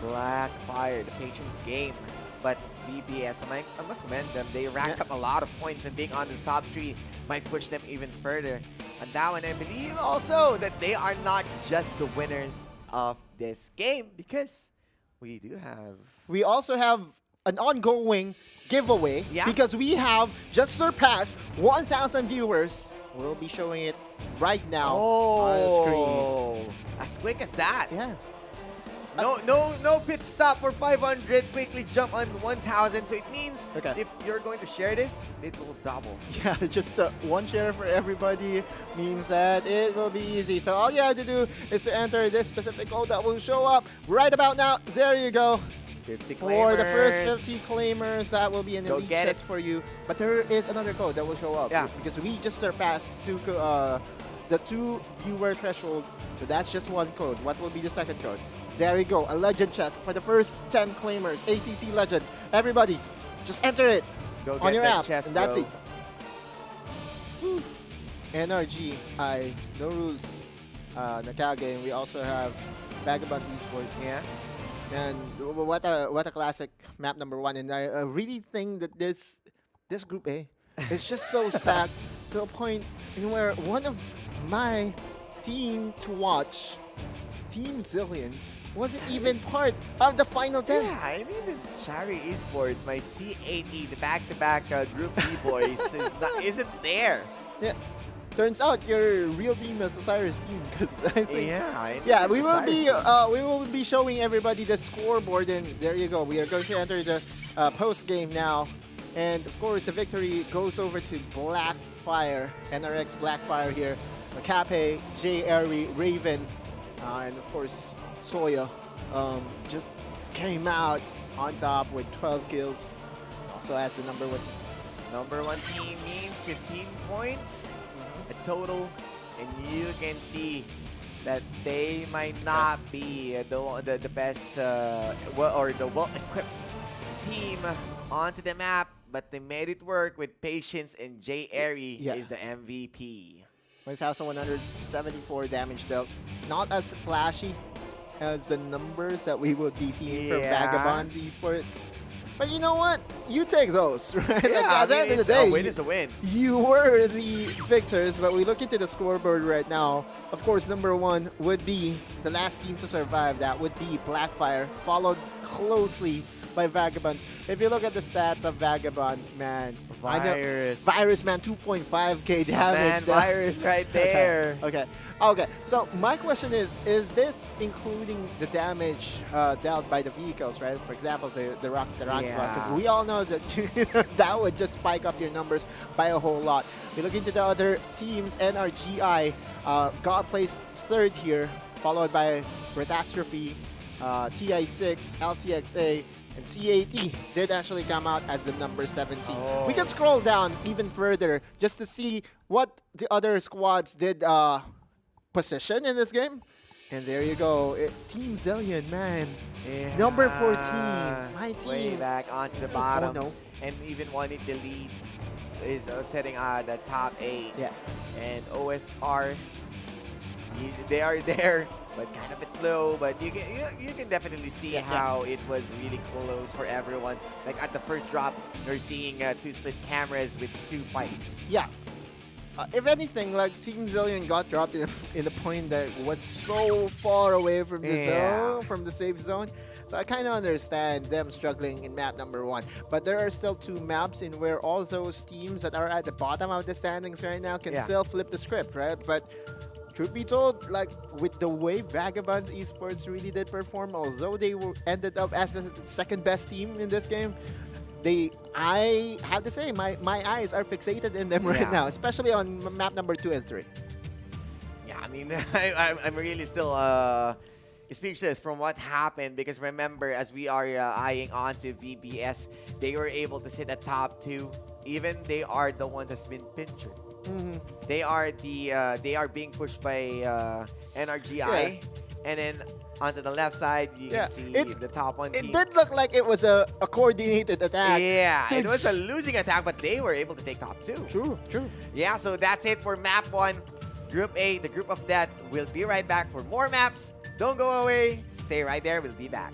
Blackfire, the patience game. But VPS, I must commend them. They racked up a lot of points, and being on the top 3 might push them even further. And that one, I believe also that they are not just the winners of this game, because we do have... We also have an ongoing giveaway Yeah. because we have just surpassed 1,000 viewers. We'll be showing it right now on the screen. As quick as that. Yeah. No pit stop for 500. Quickly jump on 1,000. So it means Okay. if you're going to share this, it will double. Yeah, just one share for everybody means that it will be easy. So all you have to do is to enter this specific code that will show up right about now. There you go. 50 For the first claimers. 50 claimers, that will be an Go elite get chest it. for you. But there is another code that will show up. Yeah. Because we just surpassed the 2 viewer threshold. So that's just one code. What will be the second code? There you go. A legend chest for the first 10 claimers. ACC legend. Everybody, just enter it Go on get your that app. chest, and that's bro. it. Whew. NRG, no rules. Nakage, and we also have Vagabond Esports. Yeah. And what a classic map number 1. And I really think that this group A is just so stacked to a point in where one of my team to watch, Team Zillion, wasn't even part of the final 10. Yeah, I mean, the Shari Esports, my C8E, the back-to-back Group B boys, isn't there. Yeah. Turns out your real team is Osiris team, because I think Yeah, we will be showing everybody the scoreboard, and there you go. We are going to enter the post game now, and of course the victory goes over to Blackfire, NRX Blackfire here. Cape, J. Airy, Raven, and of course Soya just came out on top with 12 kills. Also as the number 1 team. Number 1 team means 15 points a total, and you can see that they might not be the best or the well-equipped team onto the map, but they made it work with patience, and J. Airy is the MVP. 1,174 damage dealt. Not as flashy as the numbers that we would be seeing from Vagabond Esports. But you know what? You take those, right? Yeah, Like, at the end of the day, a win is a win. you were the victors, but we look into the scoreboard right now. Of course, number 1 would be the last team to survive. That would be Blackfire, followed closely by Vagabonds. If you look at the stats of Vagabonds, man. Virus, man, 2.5k damage. Man, Virus right there. Okay. So my question is this including the damage dealt by the vehicles, right? For example, the Rocket Tarantula, because we all know that that would just spike up your numbers by a whole lot. We look into the other teams. NRGI got placed 3rd here, followed by Catastrophe, TI6, LCXA, and C8E did actually come out as the number 17. We can scroll down even further just to see what the other squads did position in this game. And there you go. Team Zillion, man. Yeah. Number 14. My Way team. back onto the bottom. Oh, no. And even wanting the lead is setting the top 8. Yeah. And OSR, they are there, but kind of a bit low. But you can definitely see how it was really close for everyone. Like at the first drop, you're seeing 2 split cameras with 2 fights. Yeah. If anything, like Team Zillion got dropped in a point that was so far away from the zone, from the safe zone. So I kind of understand them struggling in map number 1. But there are still 2 maps in where all those teams that are at the bottom of the standings right now can still flip the script, right? But truth be told, like with the way Vagabonds Esports really did perform, although they ended up as the second best team in this game, I have to say, my eyes are fixated in them right now, especially on map number 2 and 3. Yeah, I mean, I'm really still speechless from what happened, because remember, as we are eyeing on to VBS, they were able to sit at top 2. Even they are the ones that's been pinchered. They are being pushed by NRGI, and then onto the left side, you can see the top 1 team. It did look like it was a coordinated attack. Yeah, it was a losing attack, but they were able to take top 2. True. Yeah, so that's it for map 1. Group A, the group of death. We'll be right back for more maps. Don't go away. Stay right there. We'll be back.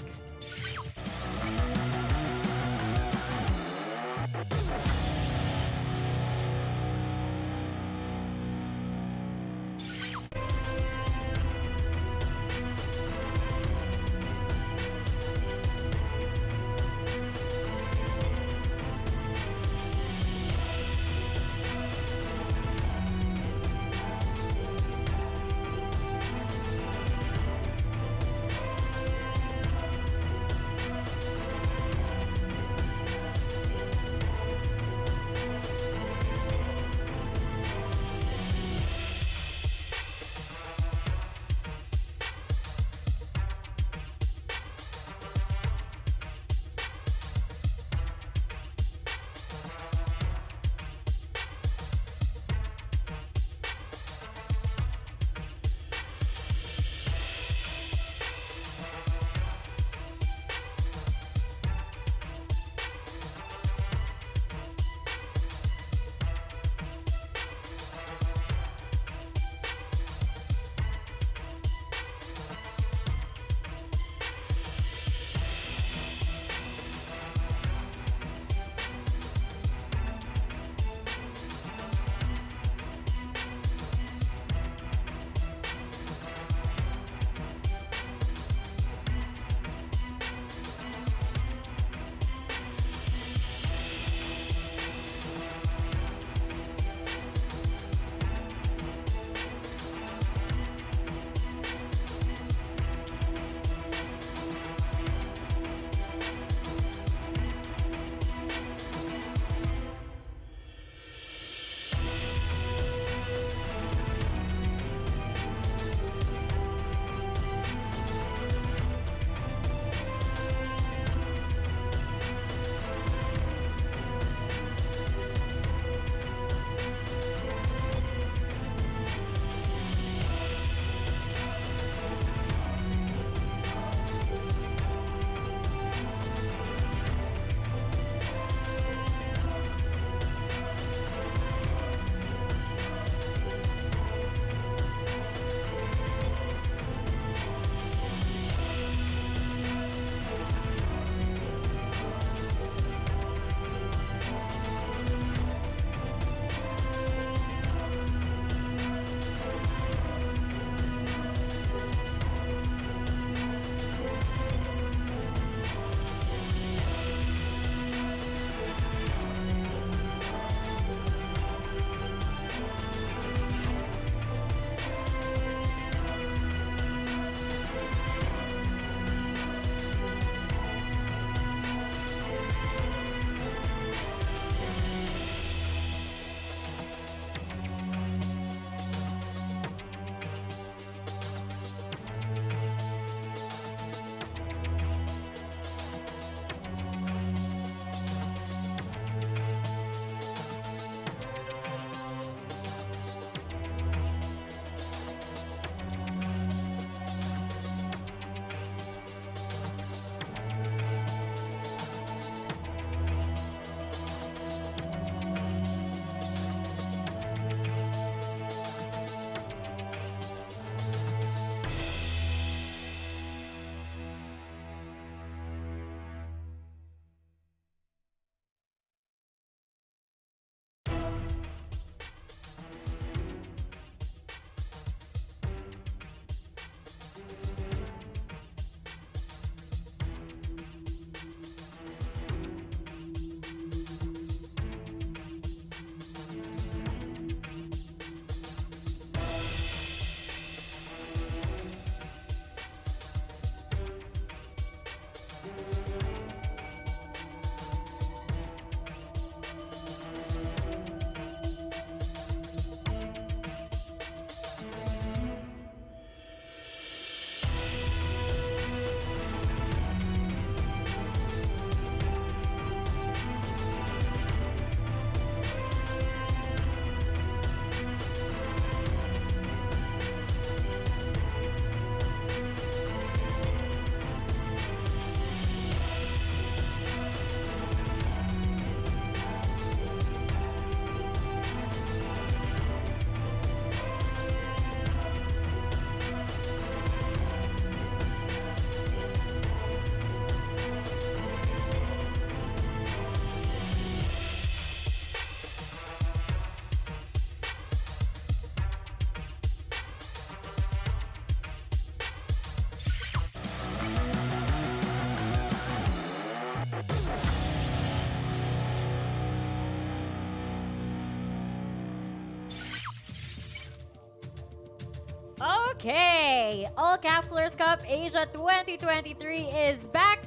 Okay, All-Capsulers Cup Asia 2023 is back.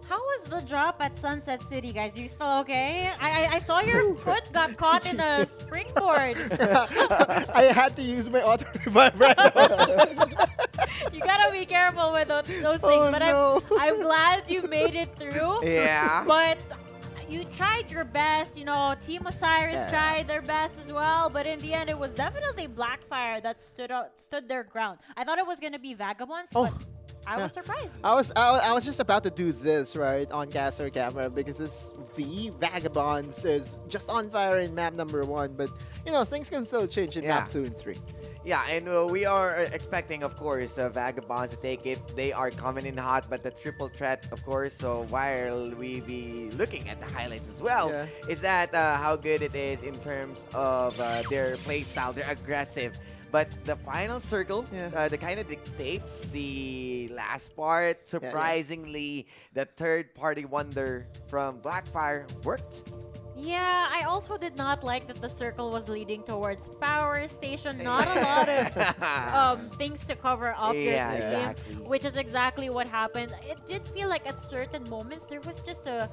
How was the drop at Sunset City, guys? You still okay? I saw your foot got caught in a springboard. I had to use my auto revive right now. You gotta be careful with those things. Oh, But no. I'm glad you made it through. Yeah. But you tried your best. You know, Team Osiris Yeah. tried their best as well. But in the end, it was definitely Blackfire that stood their ground. I thought it was gonna be Vagabonds, Oh. but I was surprised. I was just about to do this right on caster camera because this Vagabonds is just on fire in map number 1, but you know things can still change in Yeah. map 2 and 3. Yeah, and we are expecting, of course, Vagabonds to take it. They are coming in hot, but the triple threat, of course. So while we be looking at the highlights as well, Yeah. is that how good it is in terms of their play style. They're aggressive. But the final circle, Yeah. the kind of dictates the last part. Surprisingly, the third-party wonder from Blackfire worked. Yeah, I also did not like that the circle was leading towards power station. Not a lot of things to cover up your Yeah, team, exactly. which is exactly what happened. It did feel like at certain moments there was just a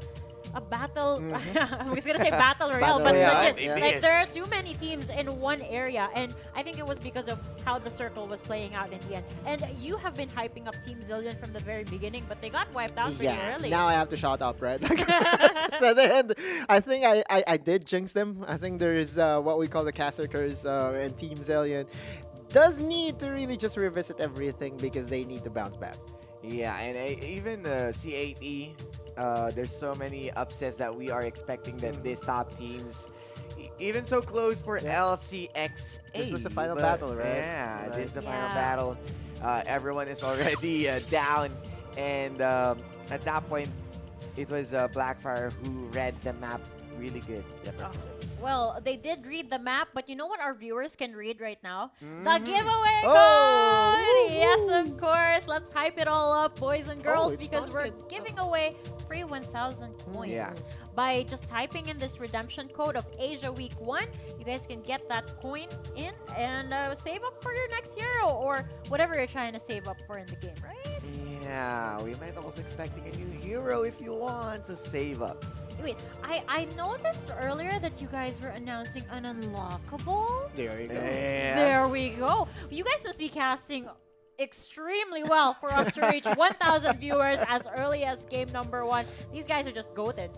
battle. I was gonna say battle royale, Battle but royale, legit, it like is. there are too many teams in one area, and I think it was because of how the circle was playing out in the end. And you have been hyping up Team Zillion from the very beginning, but they got wiped out pretty Yeah, early. now I have to shout out, right? So then, I think I did jinx them. I think there's what we call the caster curse, and Team Zillion does need to really just revisit everything because they need to bounce back. Yeah, and even the C8E, there's so many upsets that we are expecting that these top teams, even so close for LCX8. This was the final but battle, right? Yeah, Right. this is the final Yeah. battle. Everyone is already down, and at that point, it was Blackfire who read the map really good. Oh, well, they did read the map, but you know what our viewers can read right now? The Mm-hmm. giveaway Oh! code! Yes, of course. Let's hype it all up, boys and girls, it's because not we're yet. giving away free 1,000 coins. Yeah. By just typing in this redemption code of Asia Week 1, you guys can get that coin in and save up for your next hero or whatever you're trying to save up for in the game, right? Yeah, we might also expecting a new hero if you want, so save up. Wait, I noticed earlier that you guys were announcing an unlockable. There you go. There we go. You guys must be casting extremely well for us to reach 1,000 viewers as early as game number 1. These guys are just goated.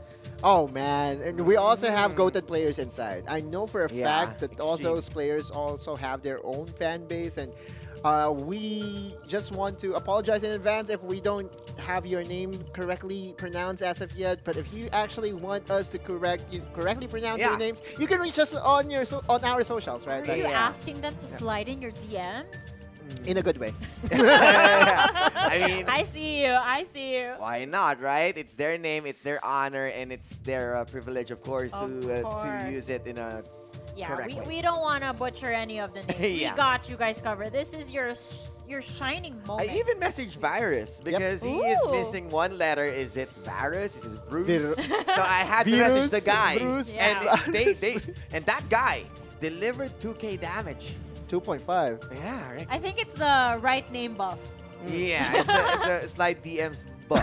Oh man, and we also have goated players inside. I know for a Yeah, fact that all extreme. those players also have their own fan base, and we just want to apologize in advance if we don't have your name correctly pronounced as of yet. But if you actually want us to correctly pronounce Yeah. your names, you can reach us on on our socials, right? Are you yeah. asking them to slide in your DMs? In a good way. I mean, I see you. I see you. why not, right? It's their name, it's their honor, and it's their privilege, of course, Of to course. use it in a Yeah, correct way. we don't want to butcher any of the names. Yeah. We got you guys covered. This is your shining I moment. even messaged Virus because he is Ooh. missing one letter. Is it Virus? Is it Bruce? Vir- So I had to message the guy, Bruce, Yeah. and and that guy delivered 2K damage. 2.5. Yeah, right. I think it's the right name buff. Yeah, it's the slide DMs buff.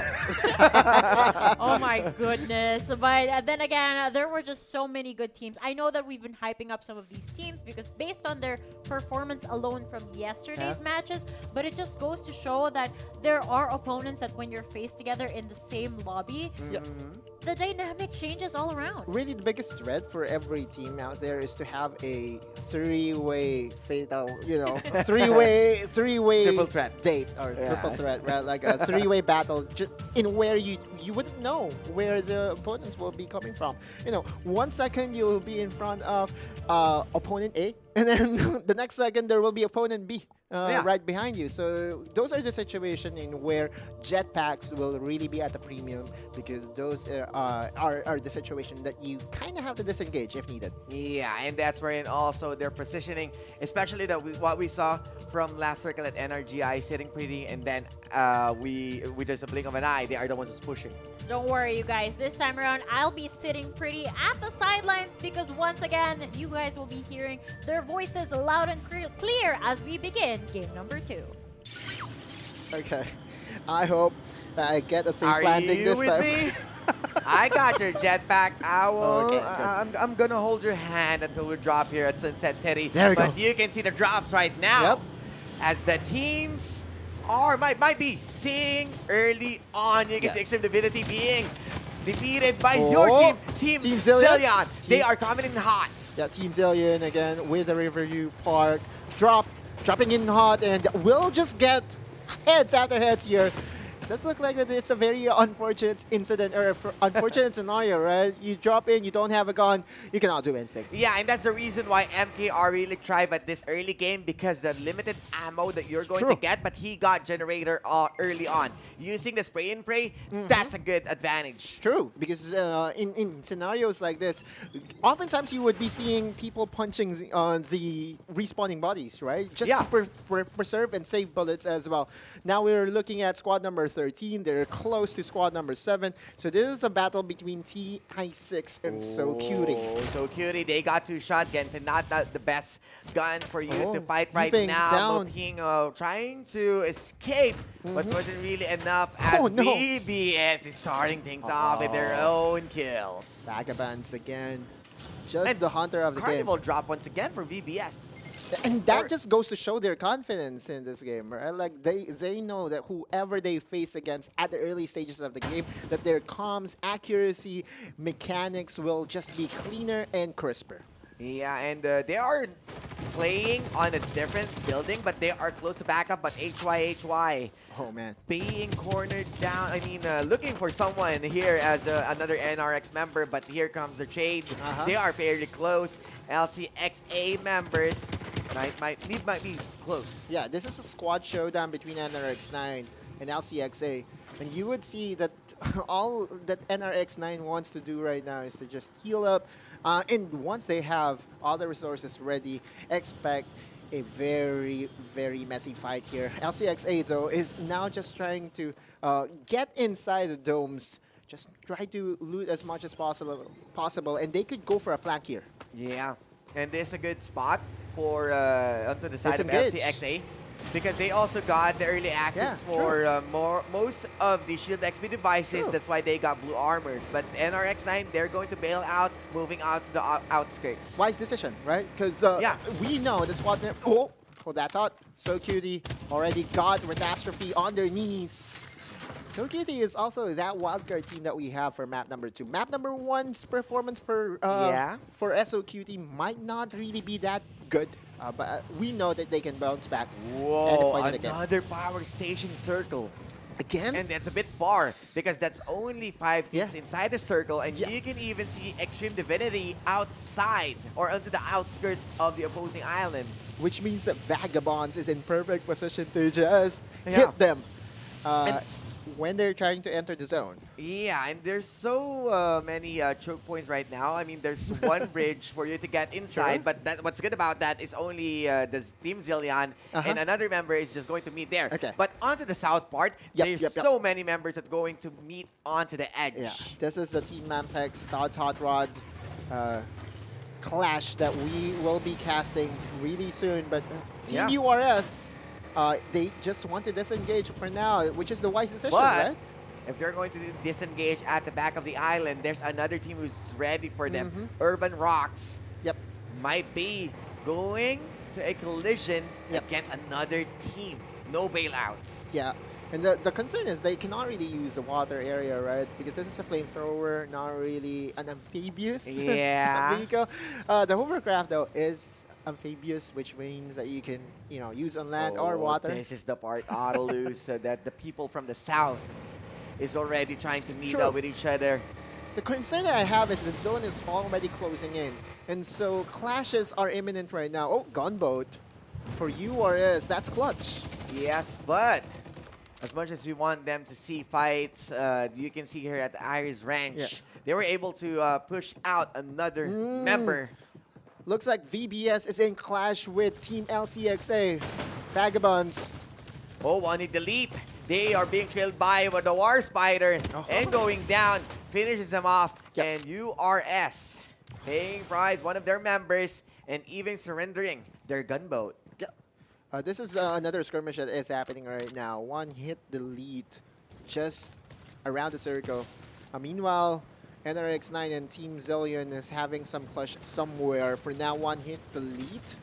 Oh my goodness. But then again, there were just so many good teams. I know that we've been hyping up some of these teams because based on their performance alone from yesterday's matches, but it just goes to show that there are opponents that when you're faced together in the same lobby, Yeah. the dynamic changes all around. Really, the biggest threat for every team out there is to have a three-way fatal, three-way Triple threat. date or Yeah. triple threat, right? Like a three-way battle, just in where you wouldn't know where the opponents will be coming from. 1 second you will be in front of opponent A, and then the next second there will be opponent B. Yeah. Right behind you. So those are the situation in where jetpacks will really be at a premium because those are the situation that you kind of have to disengage if needed. Yeah, and that's wherein also their positioning, especially what we saw from last circle at NRGI sitting pretty, and then we with just a blink of an eye, they are the ones who's pushing. Don't worry, you guys. This time around, I'll be sitting pretty at the sidelines because once again, you guys will be hearing their voices loud and clear as we begin game number 2. Okay. I hope that I get a safe Are landing you this with time. me? I got your jetpack. Okay, I'm gonna hold your hand until we drop here at Sunset City. There we but go. you can see the drops right now. Yep. As the teams might be seeing early on. You can see Extreme Divinity being defeated by your team, Team Zillion. Zillion. They are coming in hot. Yeah, Team Zillion again with the Riverview Park. Dropping in hot, and we'll just get heads after heads here. Does look like that it's a very unfortunate incident or unfortunate scenario, right? You drop in, you don't have a gun, you cannot do anything. Yeah, and that's the reason why MKR really thrive at this early game because the limited ammo that you're going to get, but he got generator early on. Using the spray and pray, that's a good advantage. True, because in scenarios like this, oftentimes you would be seeing people punching the respawning bodies, right? Just to preserve and save bullets as well. Now we're looking at squad number 13. They're close to squad number 7. So this is a battle between TI6 and So Cutie. So Cutie, they got 2 shotguns and not the best gun for you to fight right keeping now. down. Moking, trying to escape, but wasn't really enough as BBS is starting things off with their own kills. Vagabonds again. Just the hunter of the Carnival game. drop once again for VBS. And that just goes to show their confidence in this game, right? Like they know that whoever they face against at the early stages of the game, that their comms, accuracy, mechanics will just be cleaner and crisper. Yeah, and they are playing on a different building, but they are close to backup. But HY, oh man, being cornered down. I mean, looking for someone here as another NRX member, but here comes the trade. They are fairly close. LCXA members might be close. Yeah, this is a squad showdown between NRX9 and LCXA. And you would see that all that NRX9 wants to do right now is to just heal up. And once they have all the resources ready, expect a very, very messy fight here. LCXA, though, is now just trying to get inside the domes. Just try to loot as much as possible, and they could go for a flank here. Yeah, and this is a good spot for onto the side of Disengage. LCXA. Because they also got the early access for most of the Shield XP devices. That's why they got blue armors. But NRX9, they're going to bail out, moving out to the outskirts. Wise decision, right? Because we know the squad... that thought. So Cutie already got Catastrophe on their knees. So Cutie is also that wildcard team that we have for map number 2. Map number 1's performance for SO Cutie might not really be that good. But we know that they can bounce back. Whoa, another power station circle. Again? And that's a bit far because that's only 5 teams inside the circle. And you can even see Extreme Divinity outside or onto the outskirts of the opposing island. Which means that Vagabonds is in perfect position to just hit them when they're trying to enter the zone. Yeah, and there's so many choke points right now. I mean, there's one bridge for you to get inside, but what's good about that is only the Team Zillion and another member is just going to meet there. But onto the south part, there's so many members that are going to meet onto the edge. Yeah, this is the Team Mampex, Todd's Hot Rod clash that we will be casting really soon. But Team URS, they just want to disengage for now, which is the wise decision, right? If they're going to disengage at the back of the island, there's another team who's ready for them. Urban Rocks might be going to a collision against another team. No bailouts. Yeah. And the concern is they cannot really use the water area, right? Because this is a flamethrower, not really an amphibious vehicle. The hovercraft, though, is amphibious, which means that you can, use on land or water. This is the part, Autolus, that the people from the south is already trying to meet up with each other. The concern that I have is the zone is already closing in. And so clashes are imminent right now. Oh, gunboat for URS. That's clutch. Yes, but as much as we want them to see fights, you can see here at the Iris Ranch, they were able to push out another member. Looks like VBS is in clash with Team LCXA. Vagabonds. Oh, wanted the leap. They are being trailed by the War Spider and going down, finishes them off. Yep. And URS paying prize, one of their members, and even surrendering their gunboat. This is another skirmish that is happening right now. One hit delete just around the circle. Meanwhile, NRX9 and Team Zillion is having some clash somewhere. For now, one hit delete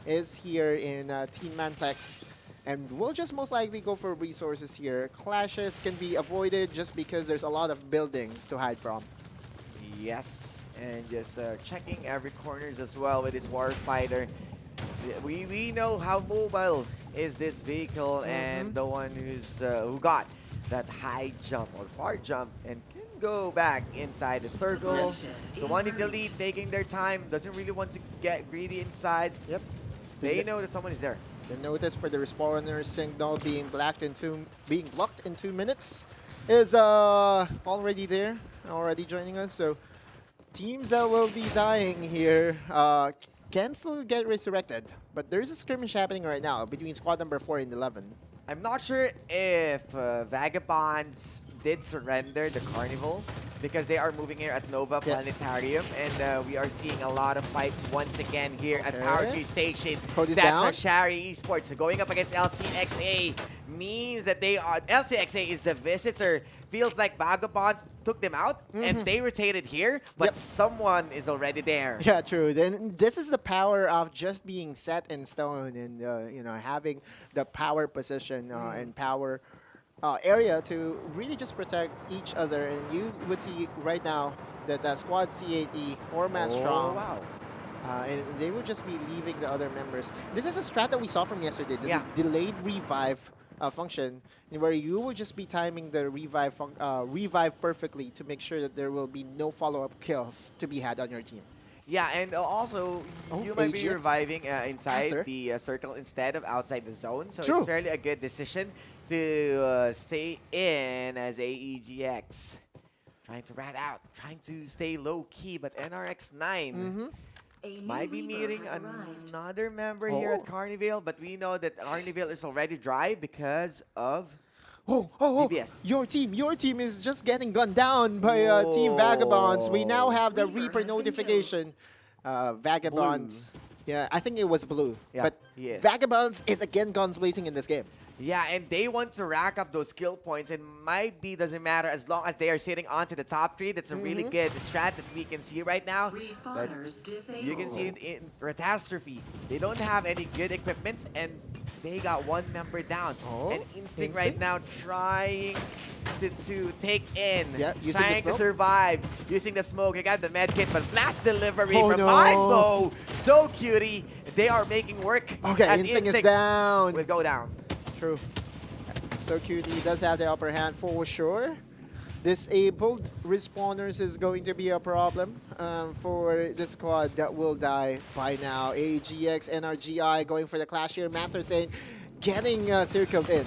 is here in Team Manplex. And we'll just most likely go for resources here. Clashes can be avoided just because there's a lot of buildings to hide from. Yes, and just checking every corners as well with this War Spider. We know how mobile is this vehicle, and the one who got that high jump or far jump and can go back inside the circle. So one hit delete, taking their time, doesn't really want to get greedy inside. Yep. They know that someone is there. The notice for the respawner signal being blocked in 2 minutes is already there, already joining us. So teams that will be dying here can still get resurrected, but there's a skirmish happening right now between squad number 4 and 11. I'm not sure if Vagabonds did surrender the Carnival because they are moving here at Nova Planetarium, and we are seeing a lot of fights once again here at Power Tree Station. Cody's That's down. a Shari Esports. So going up against LCXA means that they are LCXA is the visitor. Feels like Vagabonds took them out and they rotated here, but someone is already there. Yeah, true. Then this is the power of just being set in stone and you know, having the power position and power area to really just protect each other. And you would see right now that squad C8E 4-man strong. Wow. And they will just be leaving the other members. This is a strat that we saw from yesterday, the Yeah. delayed revive function, where you will just be timing the revive perfectly to make sure that there will be no follow-up kills to be had on your team. Yeah, and also you might be AGX. reviving inside Faster. the circle instead of outside the zone. So True. it's fairly a good decision to stay in as AEGX. Trying to rat out, trying to stay low-key, but NRX9 might be meeting another member here at Carnival, but we know that Carnival is already dry because of DBS. Your team is just getting gunned down by Team Vagabonds. We now have the Reaper notification. Vagabonds. Yeah, I think it was blue. Yeah, But he is. Vagabonds is again guns blazing in this game. Yeah, and they want to rack up those skill points, and might be doesn't matter as long as they are sitting onto the top 3. That's a really good strat that we can see right now. But you can see it in Catastrophe. They don't have any good equipments, and they got one member down. And Instinct right now trying to take in, using the trying to smoke. survive, using the smoke. You got the med kit, but blast delivery Oh, from no. Mo. So cutie. They are making work. Okay, as Instinct is down. will go down. True. So QT does have the upper hand for sure. Disabled respawners is going to be a problem for the squad that will die by now. AGX, NRGI going for the clash here. Master saying getting circled in.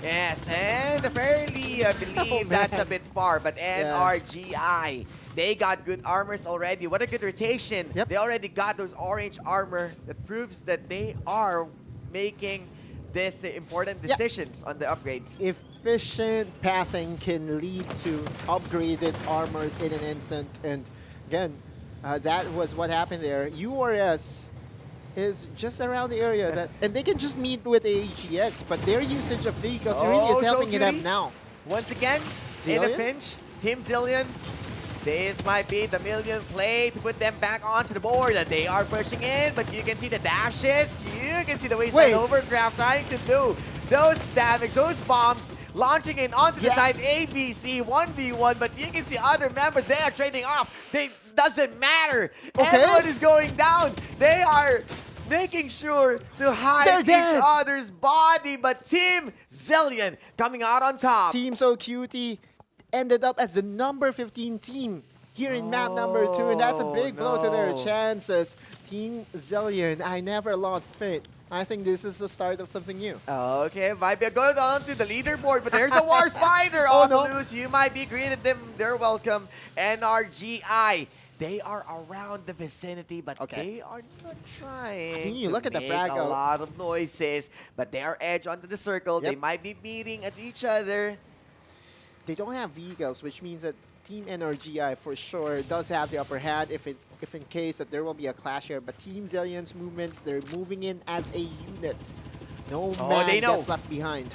Yes, and apparently I believe that's a bit far, but NRGI, they got good armors already. What a good rotation. Yep. They already got those orange armor that proves that they are making this important decisions on the upgrades. Efficient pathing can lead to upgraded armors in an instant. And again, that was what happened there. URS is just around the area that, and they can just meet with AGX, but their usage of vehicles really is helping them now. Once again, in a Zillion? pinch, Team Zillion. This might be the million play to put them back onto the board. And they are pushing in, but you can see the dashes. You can see the wasteland overcraft trying to do those damage, those bombs, launching in onto the side ABC 1v1. But you can see other members, they are trading off. They doesn't matter. Everyone is going down. They are making sure to hide each other's body. But Team Zillion coming out on top. Team So Cutie ended up as the number 15 team here in map number 2, and that's a big blow to their chances. Team Zillion, I never lost faith. I think this is the start of something new. Okay, might be a good on to the leaderboard, but there's a War Spider on the loose. You might be greeted them. They're welcome. NRGI They are around the vicinity, but they are not trying you to look at the make frag a out. lot of noises. But they are edge onto the circle. Yep. They might be beating at each other. They don't have vehicles, which means that Team NRGI for sure does have the upper hand if in case that there will be a clash here. But Team Zillion's movements, they're moving in as a unit. No man they know. gets left behind.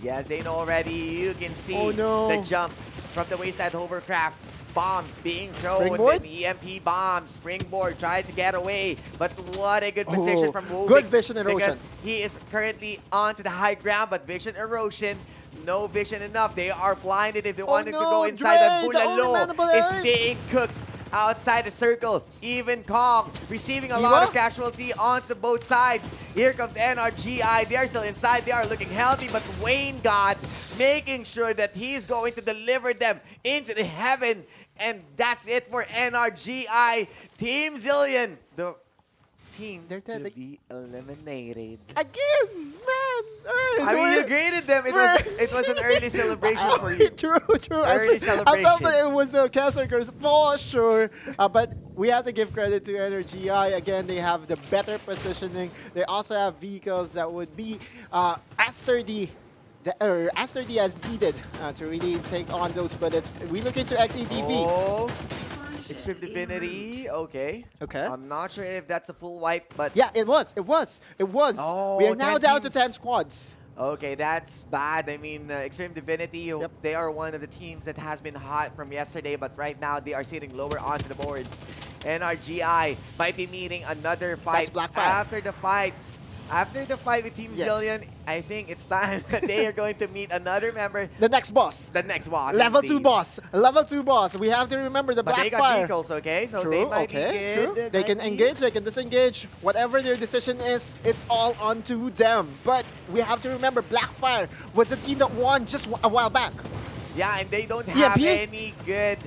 Yes, they know already. You can see Oh, no. the jump from the wasteland hovercraft. Bombs being thrown. Springboard? Then EMP bombs. Springboard tries to get away. But what a good position from Wovik. Good vision erosion. Because he is currently onto the high ground, but vision erosion. No vision enough. They are blinded if they wanted to go inside. Dre, the only man The to Bulalo is blame. being cooked outside the circle. Even Kong receiving a lot of casualty onto both sides. Here comes NRGI. They are still inside. They are looking healthy, but Wayne God making sure that he's going to deliver them into the heaven. And that's it for NRGI. Team Zillion, the team They're to dead. be eliminated. Again, man. I mean, you graded them. It was an early celebration for you. True. Early I felt celebration. that it was a Castle Curse for sure. But we have to give credit to NRGI. Again, they have the better positioning. They also have vehicles that would be as sturdy as needed to really take on those bullets. We look into XEDV. Oh, Extreme Divinity. Okay. Okay. I'm not sure if that's a full wipe, but Yeah, it was. Oh, we are now 10 down to teams. 10 squads. okay, that's bad. I mean, Extreme Divinity, they are one of the teams that has been hot from yesterday, but right now they are sitting lower onto the boards. NRGI might be meeting another fight Blackfire. After the fight with Team Yeah. Zillion, I think it's time that they are going to meet another member. The next boss. The next boss. Level 2 indeed. boss. Level 2 boss. We have to remember the But they got Blackfire. vehicles, okay? So True, they might okay, be good. true. They can engage, they can disengage. Whatever their decision is, it's all onto them. But we have to remember Blackfire was the team that won just a while back. Yeah, and they don't have EMP? any good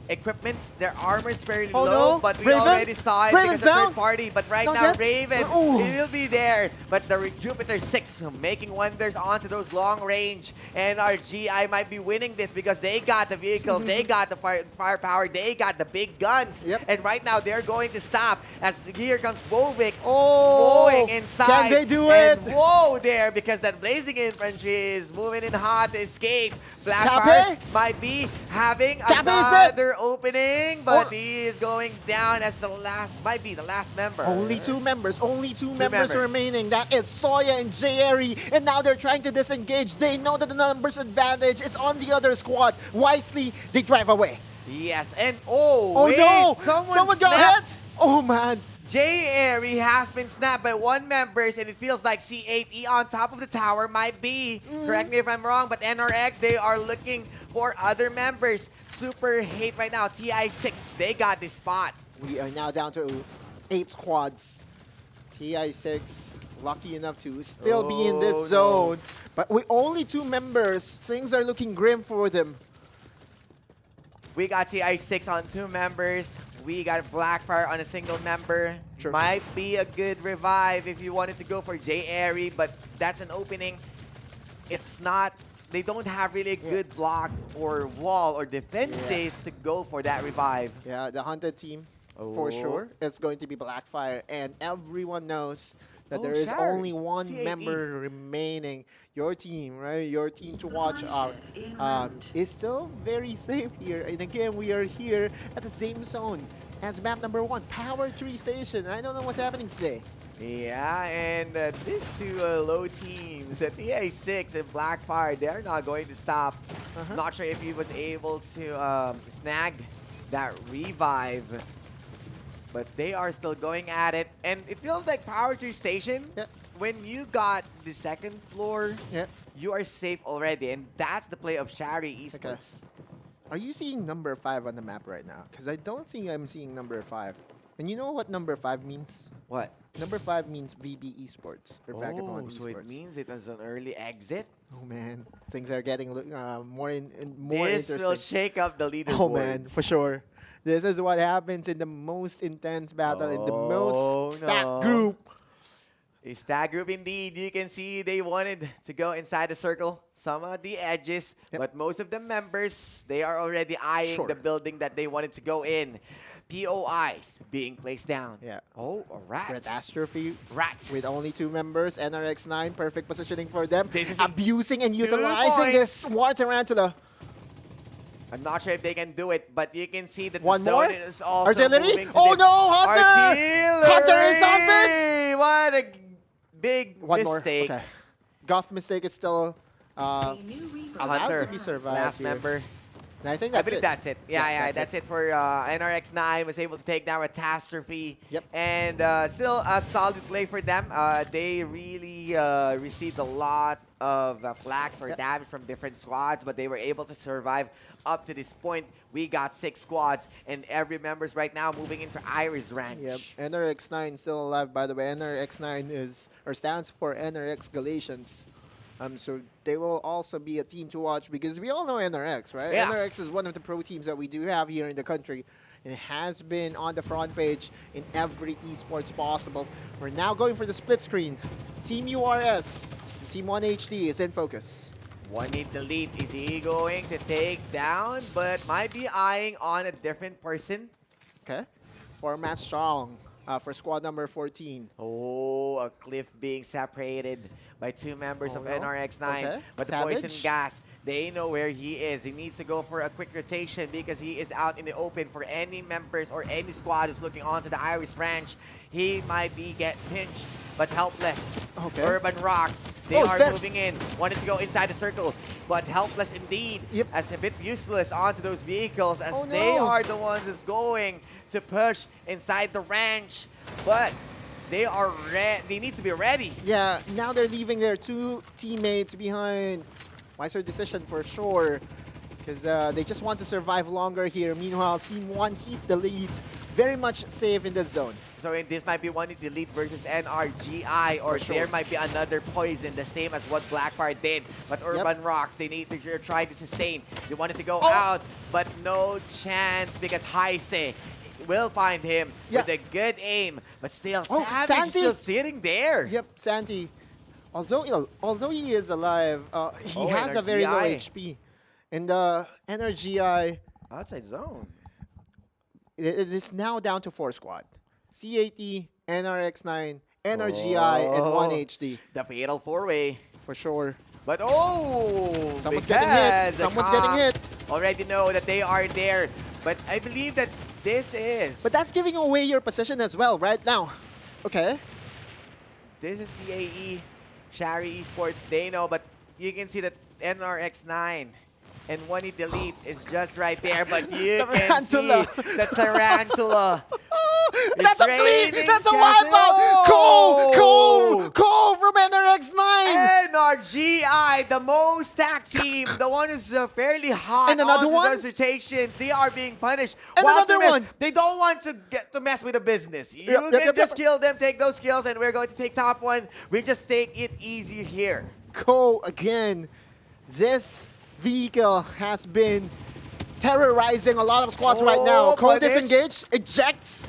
equipments. Their armor is fairly Oh, low, no. but we Raven? already saw it Raven's because of down? third party. But right Not now, yet. Raven, Oh. he will be there. But the Jupiter 6 making wonders onto those long range. And our GI might be winning this because they got the vehicles, they got the firepower, they got the big guns. Yep. And right now, they're going to stop as here comes Wovik Oh, going inside. can they do and it? whoa there, because that blazing infantry is moving in hot to escape. Blackfire Cape? might be having Cape is it? another opening, but Oh. he is going down as might be the last member. Only two members members. remaining. That is Soya and Jerry. And now they're trying to disengage. They know that the numbers advantage is on the other squad. Wisely, they drive away. Yes, and Oh wait, no! someone got snapped. hit! Oh man! J. Airy has been snapped by one member, and it feels like C8E on top of the tower might be. Correct me if I'm wrong, but NRX, they are looking for other members. Super hate right now. TI6, they got this spot. We are now down to 8 squads. TI6 lucky enough to still be in this Oh, zone. But with only 2 members, things are looking grim for them. We got TI6 on 2 members. We got Blackfire on a single member. Sure. Might be a good revive if you wanted to go for J. Airy, but that's an opening. It's not. They don't have really a good block or wall or defenses to go for that revive. Yeah, the hunted team, for Oh. sure, it's going to be Blackfire. And everyone knows that Oh, there is Sharon, only one C8E. member remaining. Your team, right? Your team to watch out is still very safe here. And again, we are here at the same zone as map number 1, Power Tree Station. I don't know what's happening today. Yeah, and these two low teams, TI6 and Blackfire, they're not going to stop. Not sure if he was able to snag that revive. But they are still going at it. And it feels like Power Tree Station, when you got the second floor, you are safe already. And that's the play of Shari Esports. Are you seeing number 5 on the map right now? Because I don't think I'm seeing number 5. And you know what number 5 means? What? Number 5 means VB Esports or Vagabond Oh, so Esports. it means it was an early exit? Oh man, things are getting more interesting. This will shake up the leaderboards. Oh man, for sure. This is what happens in the most intense battle, in the most stacked group. A stack group indeed. You can see they wanted to go inside the circle, some of the edges, but most of the members, they are already eyeing the building that they wanted to go in. POIs being placed down. Yeah. Oh, a rat. Catastrophe Rat. with only 2 members. NRX9, perfect positioning for them. This is abusing and 2 utilizing points. this War Tarantula. I'm not sure if they can do it, but you can see that One the more? zone is also Artillery? moving to Oh the no, Hunter! Artillery! Hunter is hunted! What a big One more. mistake. Okay. Goff mistake is still allowed Hunter, to be survived last here. member. And I think I that's believe it. that's it. Yeah, that's it for NRX9. Was able to take down Catastrophe. Yep. And still a solid play for them. They really received a lot of flags or Yep. damage from different squads, but they were able to survive up to this point. We got 6 squads, and every member's right now moving into Iris Ranch. Yep. NRX9 still alive, by the way. NRX9 stands for NRX Galatians. So they will also be a team to watch because we all know NRX, right? Yeah. NRX is one of the pro teams that we do have here in the country. It has been on the front page in every esports possible. We're now going for the split screen. Team URS and Team 1HD is in focus. One hit the lead. Is he going to take down? But might be eyeing on a different person. Okay. 4-man strong for squad number 14. Oh, a cliff being separated by 2 members of no. NRX9. Okay. But the Savage. poison gas, they know where he is. He needs to go for a quick rotation because he is out in the open for any members or any squad who's looking onto the Iris Ranch. He might be get pinched, but helpless. Okay. Urban Rocks, they Oh, are Steph. moving in. Wanted to go inside the circle, but helpless indeed. Yep. As a bit useless onto those vehicles as Oh, they no. are the ones who's going to push inside the ranch. But they are they need to be ready. Yeah, now they're leaving their 2 teammates behind. Wiser decision for sure, because they just want to survive longer here. Meanwhile, Team 1 keep the lead, very much safe in the zone. So this might be one in the lead versus NRGI, or For sure. there might be another poison, the same as what Blackfire did. But Urban Rocks, they need to try to sustain. They wanted to go out, but no chance because Heise will find him with a good aim. But still, Savage is Santi. still sitting there. Yep, Santi. Although he is alive, he Oh, has a very low NRGI. HP. And NRGI, Outside zone. it is now down to 4 squad. C80, NRX9, NRGI, and 1HD. The fatal 4-way. For sure. But oh, Someone's getting hit. because the Someone's getting hit. already know that they are there. But I believe that this is. But that's giving away your position as well right now. Okay. This is CAE, Shari Esports, they know, but you can see that NRX9 and One Hit Delete is just right there, but you can see Tarantula. the Tarantula. That's a raining clean! That's a cats. wipeout! Oh! Cole from NRX9! NRGI, the most tag team, the one who's fairly hot And another onto one? those rotations. They are being punished. And While another Smith, one. They don't want to get to mess with the business. You Yep, can yep, just yep. kill them, take those kills, and we're going to take top 1. We just take it easy here. Cole again. This vehicle has been terrorizing a lot of squads right now. Oh, Cole but it's- disengaged, ejects.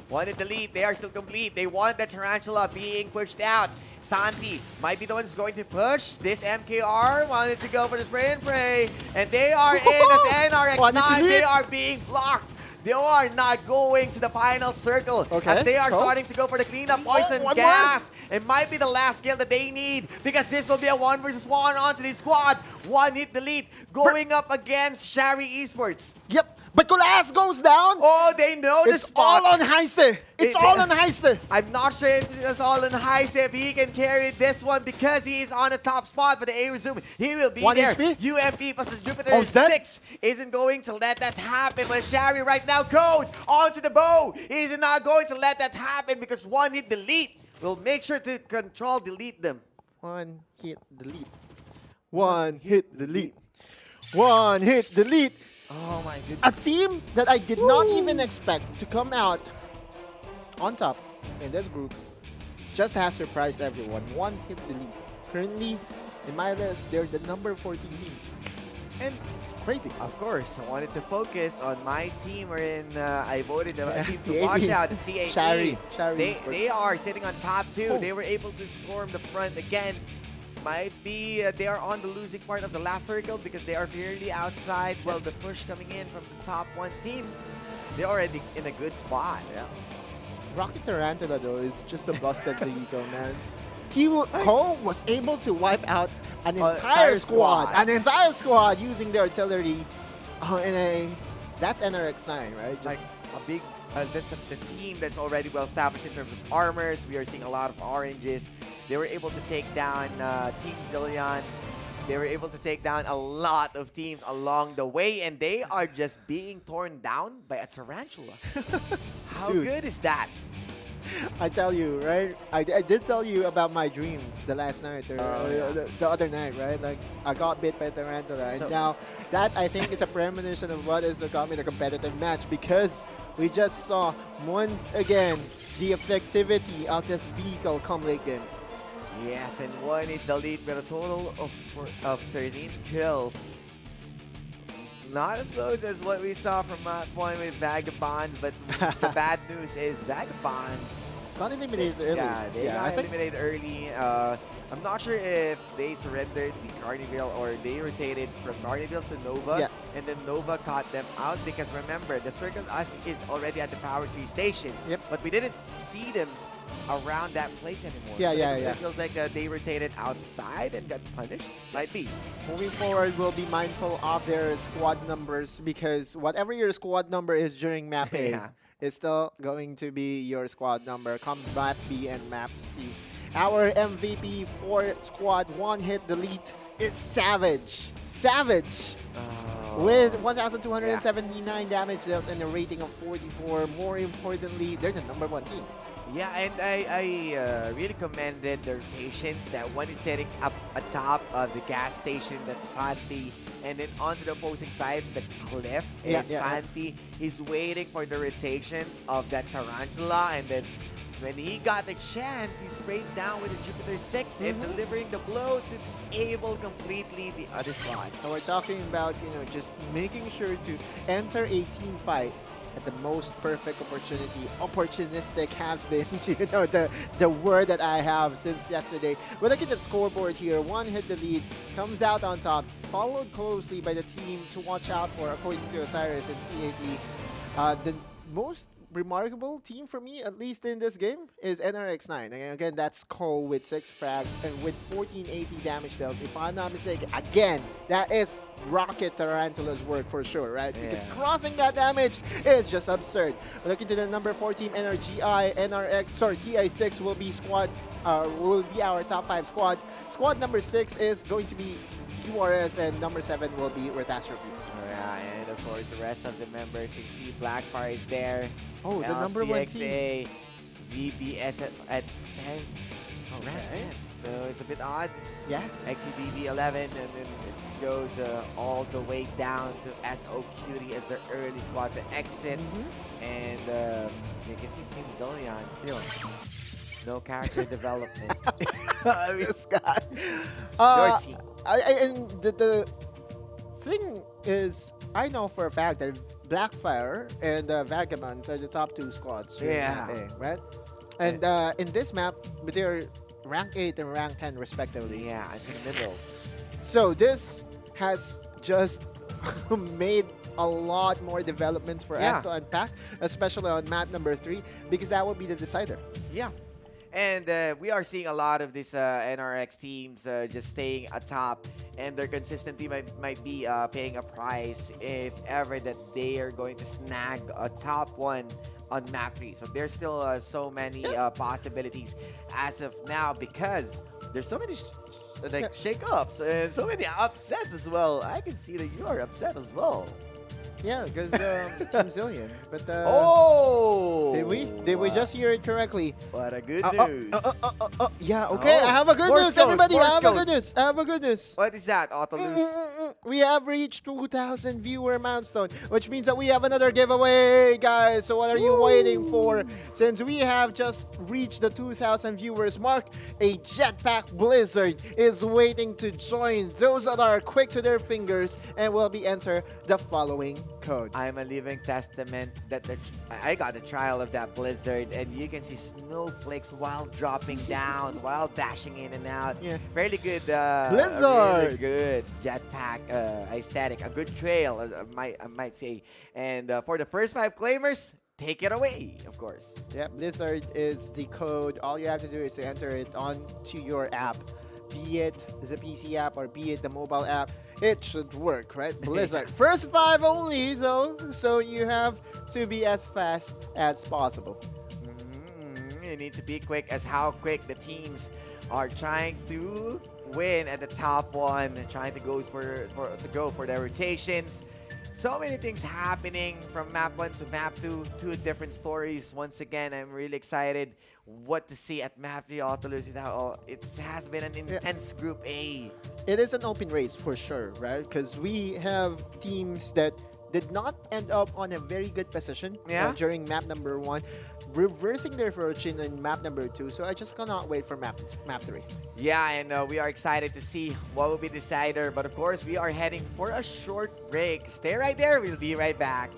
One in the lead, they are still complete. They want the Tarantula being pushed out. Santi might be the one who's going to push. This MKR wanted to go for the spray and pray. And they are in as One in the NRX9. lead. They are being blocked. They are not going to the final circle. Okay, As they are Cole. starting to go for the cleanup poison one gas. It might be the last kill that they need because this will be a 1 versus 1 onto the squad. One hit delete going up against Shari Esports. Yep, but Kulas goes down. Oh, they know the It's spot. all on Heise. It's all on Heise. I'm not sure if it's all in Heise if he can carry this one because he's on the top spot, but the A resume, he will be 1 there. HP? UMP plus the Jupiter Oh, is that- 6 isn't going to let that happen. But Shari right now goes onto the bow. He's not going to let that happen because one hit delete will make sure to control delete them. 1 hit delete. 1 hit delete. 1 hit delete. Oh my goodness. A team that I did not even expect to come out on top in this group just has surprised everyone. 1 hit delete. Currently, in my list, they're the number 14 team. And Crazy. of course, I wanted to focus on my team wherein I voted a Yeah, team to CAE. watch out, CAE. Shari They Esports. are sitting on top 2. Oh. They were able to storm the front again. Might be they are on the losing part of the last circle because they are fairly outside. Well, the push coming in from the top 1 team. they're already in a good spot. Yeah. Rocket Tarantula, though, is just a busted vehicle, man. Cole was able to wipe out an entire squad. An entire squad using the artillery. That's NRX9, right? Just Like a big, that's the team that's already well established in terms of armors. We are seeing a lot of oranges. They were able to take down Team Zillion. They were able to take down a lot of teams along the way, and they are just being torn down by a tarantula. How Dude. good is that? I tell you, right? I did tell you about my dream the last night, or the other night, right? Like, I got bit by a tarantula. So- And now, that I think is a premonition of what is going to be a competitive match, because we just saw, once again, the effectivity of this vehicle come late game. Yes, and one hit the lead with a total of 13 kills. Not as close as what we saw from Map 1 with Vagabonds, but the bad news is Vagabonds. Got eliminated early. Yeah, they got eliminated early. I'm not sure if they surrendered the Carnival or they rotated from Carnival to Nova, Yeah. and then Nova caught them out because remember, the Circle Us is already at the Power Tree Station, Yep. but we didn't see them around that place anymore. Yeah, So yeah, it yeah. feels like they rotated outside and got punished. Might be. Moving forward, we'll be mindful of their squad numbers, because whatever your squad number is during map A Yeah. is still going to be your squad number come map B and map C. Our MVP for squad 1 hit delete is Savage. Savage! With 1,279 damage dealt and a rating of 44. More importantly, they're the #1 team. Yeah, and I really commended their patience that one is setting up atop of the gas station, that's Santi, and then onto the opposing side, the cliff is Santi. He's waiting for the rotation of that Tarantula, and then when he got the chance, he sprayed down with the Jupiter 6 and delivering the blow to disable completely the other squad. So we're talking about, just making sure to enter a team fight at the most perfect opportunity. Opportunistic has been, the word that I have since yesterday. We're looking at the scoreboard here. One hit the lead, comes out on top, followed closely by the team to watch out for, according to Osiris and C8E. The most remarkable team for me, at least in this game, is NRX9. And again, that's Cole with 6 frags and with 1480 damage dealt. If I'm not mistaken, again, that is Rocket Tarantula's work for sure, right? Because crossing that damage is just absurd. Looking to the #4 team, TI6 will be will be our top 5 squad. Squad #6 is going to be URS, and #7 will be Retastrophe. Yeah, and of course the rest of the members, you see Blackfire is there. Oh, the #1 team. LCXA, VBS at 10. Oh, rank 10. So it's a bit odd. Yeah. XCDV 11, and then it goes all the way down to SO Cutie as their early squad to exit. And you can see Team Zillion still. No character development. I mean, This guy. your team. And the thing is, I know for a fact that Blackfire and Vagabonds are the top 2 squads. during Yeah. map A, right? And in this map, they're rank 8 and rank 10 respectively. Yeah, it's in the middle. So this has just made a lot more developments for us to unpack, especially on map #3, because that will be the decider. Yeah. And we are seeing a lot of these NRX teams just staying atop, and their consistency might be paying a price if ever that they are going to snag a top 1 on map 3. So there's still so many possibilities as of now, because there's so many shake-ups and so many upsets as well. I can see that you are upset as well. Yeah, because Team Zillion. But did we just hear it correctly? What a good news. Yeah, okay. I have a good Morse news, code, everybody. Morse I have a code. good news. I have a good news. What is that, Autolus? We have reached 2,000 viewer milestone, which means that we have another giveaway, guys. So what are you waiting for? Since we have just reached the 2,000 viewers mark, a Jetpack Blizzard is waiting to join those that are quick to their fingers and will be enter the following code. I'm a living testament that I got a trial of that Blizzard, and you can see snowflakes while dropping down, while dashing in and out. Yeah. Fairly good. Blizzard! Really good jetpack aesthetic, a good trail, I might say. And for the first 5 claimers, take it away, of course. Yep, Blizzard is the code. All you have to do is to enter it onto your app, be it the PC app or be it the mobile app. It should work, right? Blizzard. First 5 only, though, so you have to be as fast as possible. You need to be quick as how quick the teams are trying to win at the top one, trying to go for their rotations. So many things happening from map 1 to map 2, 2 different stories. Once again, I'm really excited what to see at map 3 Autolus. It has been an intense Group A. It is an open race for sure, right? Because we have teams that did not end up on a very good position during map number 1, reversing their fortune in map number 2. So I just cannot wait for map 3. Yeah, and we are excited to see what will be the decider. But of course, we are heading for a short break. Stay right there. We'll be right back.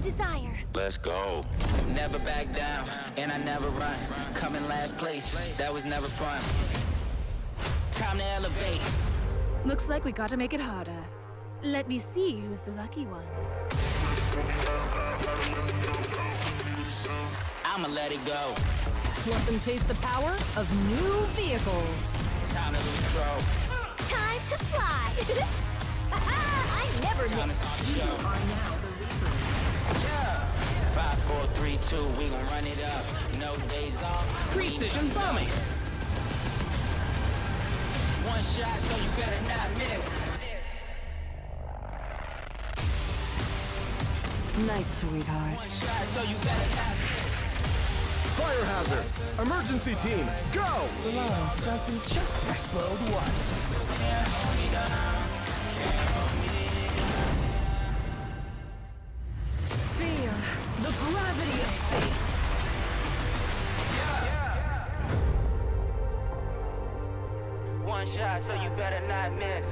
desire. Let's go. Never back down, and I never run. Coming last place, that was never fun. Time to elevate. Looks like we gotta make it harder. Let me see who's the lucky one. I'ma let it go. Let them taste the power of new vehicles. Time to lose control. Time to fly! I never Time to miss. start the show. Yeah. 5, 4, 3, 2, we gon' run it up. No days off. Precision bombing. One shot, so you better not miss. Night, sweetheart. One shot, so you better not miss. Fire hazard! Emergency team, go! Love doesn't just explode once. Feel the gravity of fate. spot, so you better not miss.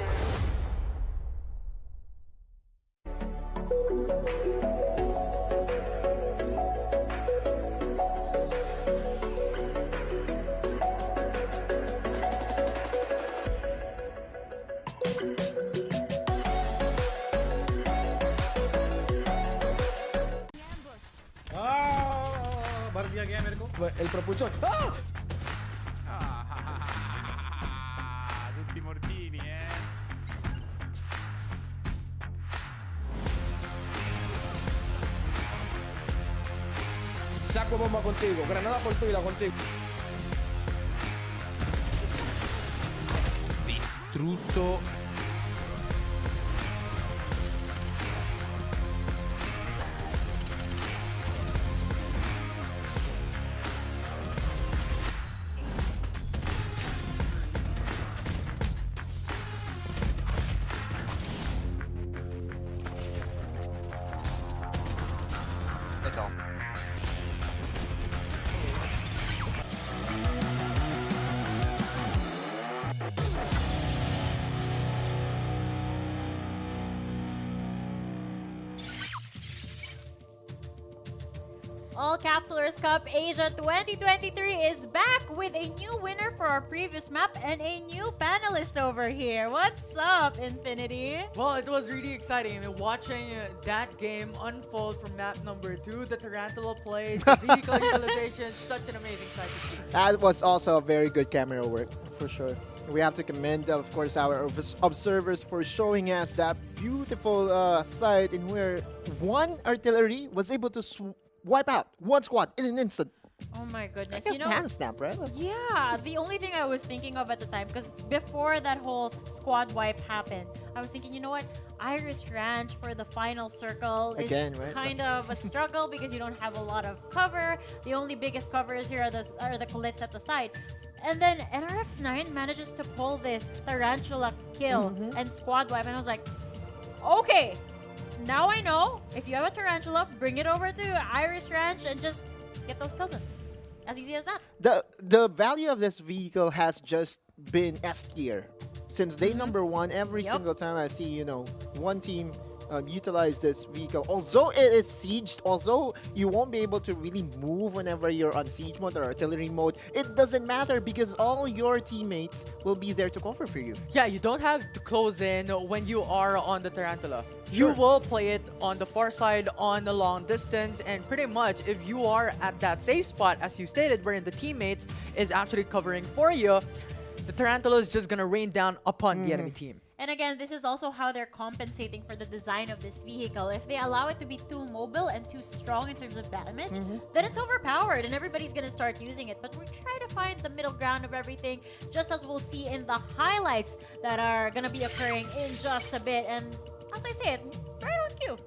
El propulsor. ¡Ah! Tutti mortini, Saco bomba contigo. Granada por tuya contigo. Distrutto. That's all. All-Capsulers Cup Asia 2023 is back with a new winner for our previous map and a new panelist over here. What's up, Infinity? Well, it was really exciting. I mean, watching that game unfold from map number 2, the Tarantula play, the vehicle utilization, such an amazing sight to see. That was also a very good camera work, for sure. We have to commend, of course, our observers for showing us that beautiful sight in where one artillery was able to wipe out one squad in an instant. Oh my goodness. Like a hand snap, right? Yeah, the only thing I was thinking of at the time, because before that whole squad wipe happened, I was thinking, you know what? Irish Ranch for the final circle Again, is right? kind of a struggle because you don't have a lot of cover. The only biggest covers here are the cliffs at the side. And then NRX9 manages to pull this tarantula kill and squad wipe, and I was like, okay, now I know if you have a tarantula, bring it over to Irish Ranch and just get those kills in. As easy as that. The value of this vehicle has just been S tier. Since day number 1, every single time I see, one team utilize this vehicle, although it is sieged, although you won't be able to really move whenever you're on siege mode or artillery mode, it doesn't matter because all your teammates will be there to cover for you. Yeah, you don't have to close in when you are on the Tarantula. You will play it on the far side, on the long distance, and pretty much if you are at that safe spot, as you stated, wherein the teammates is actually covering for you, the Tarantula is just gonna rain down upon the enemy team. And again, this is also how they're compensating for the design of this vehicle. If they allow it to be too mobile and too strong in terms of damage, then it's overpowered and everybody's gonna start using it. But we try to find the middle ground of everything, just as we'll see in the highlights that are gonna be occurring in just a bit. And as I say it, right on cue.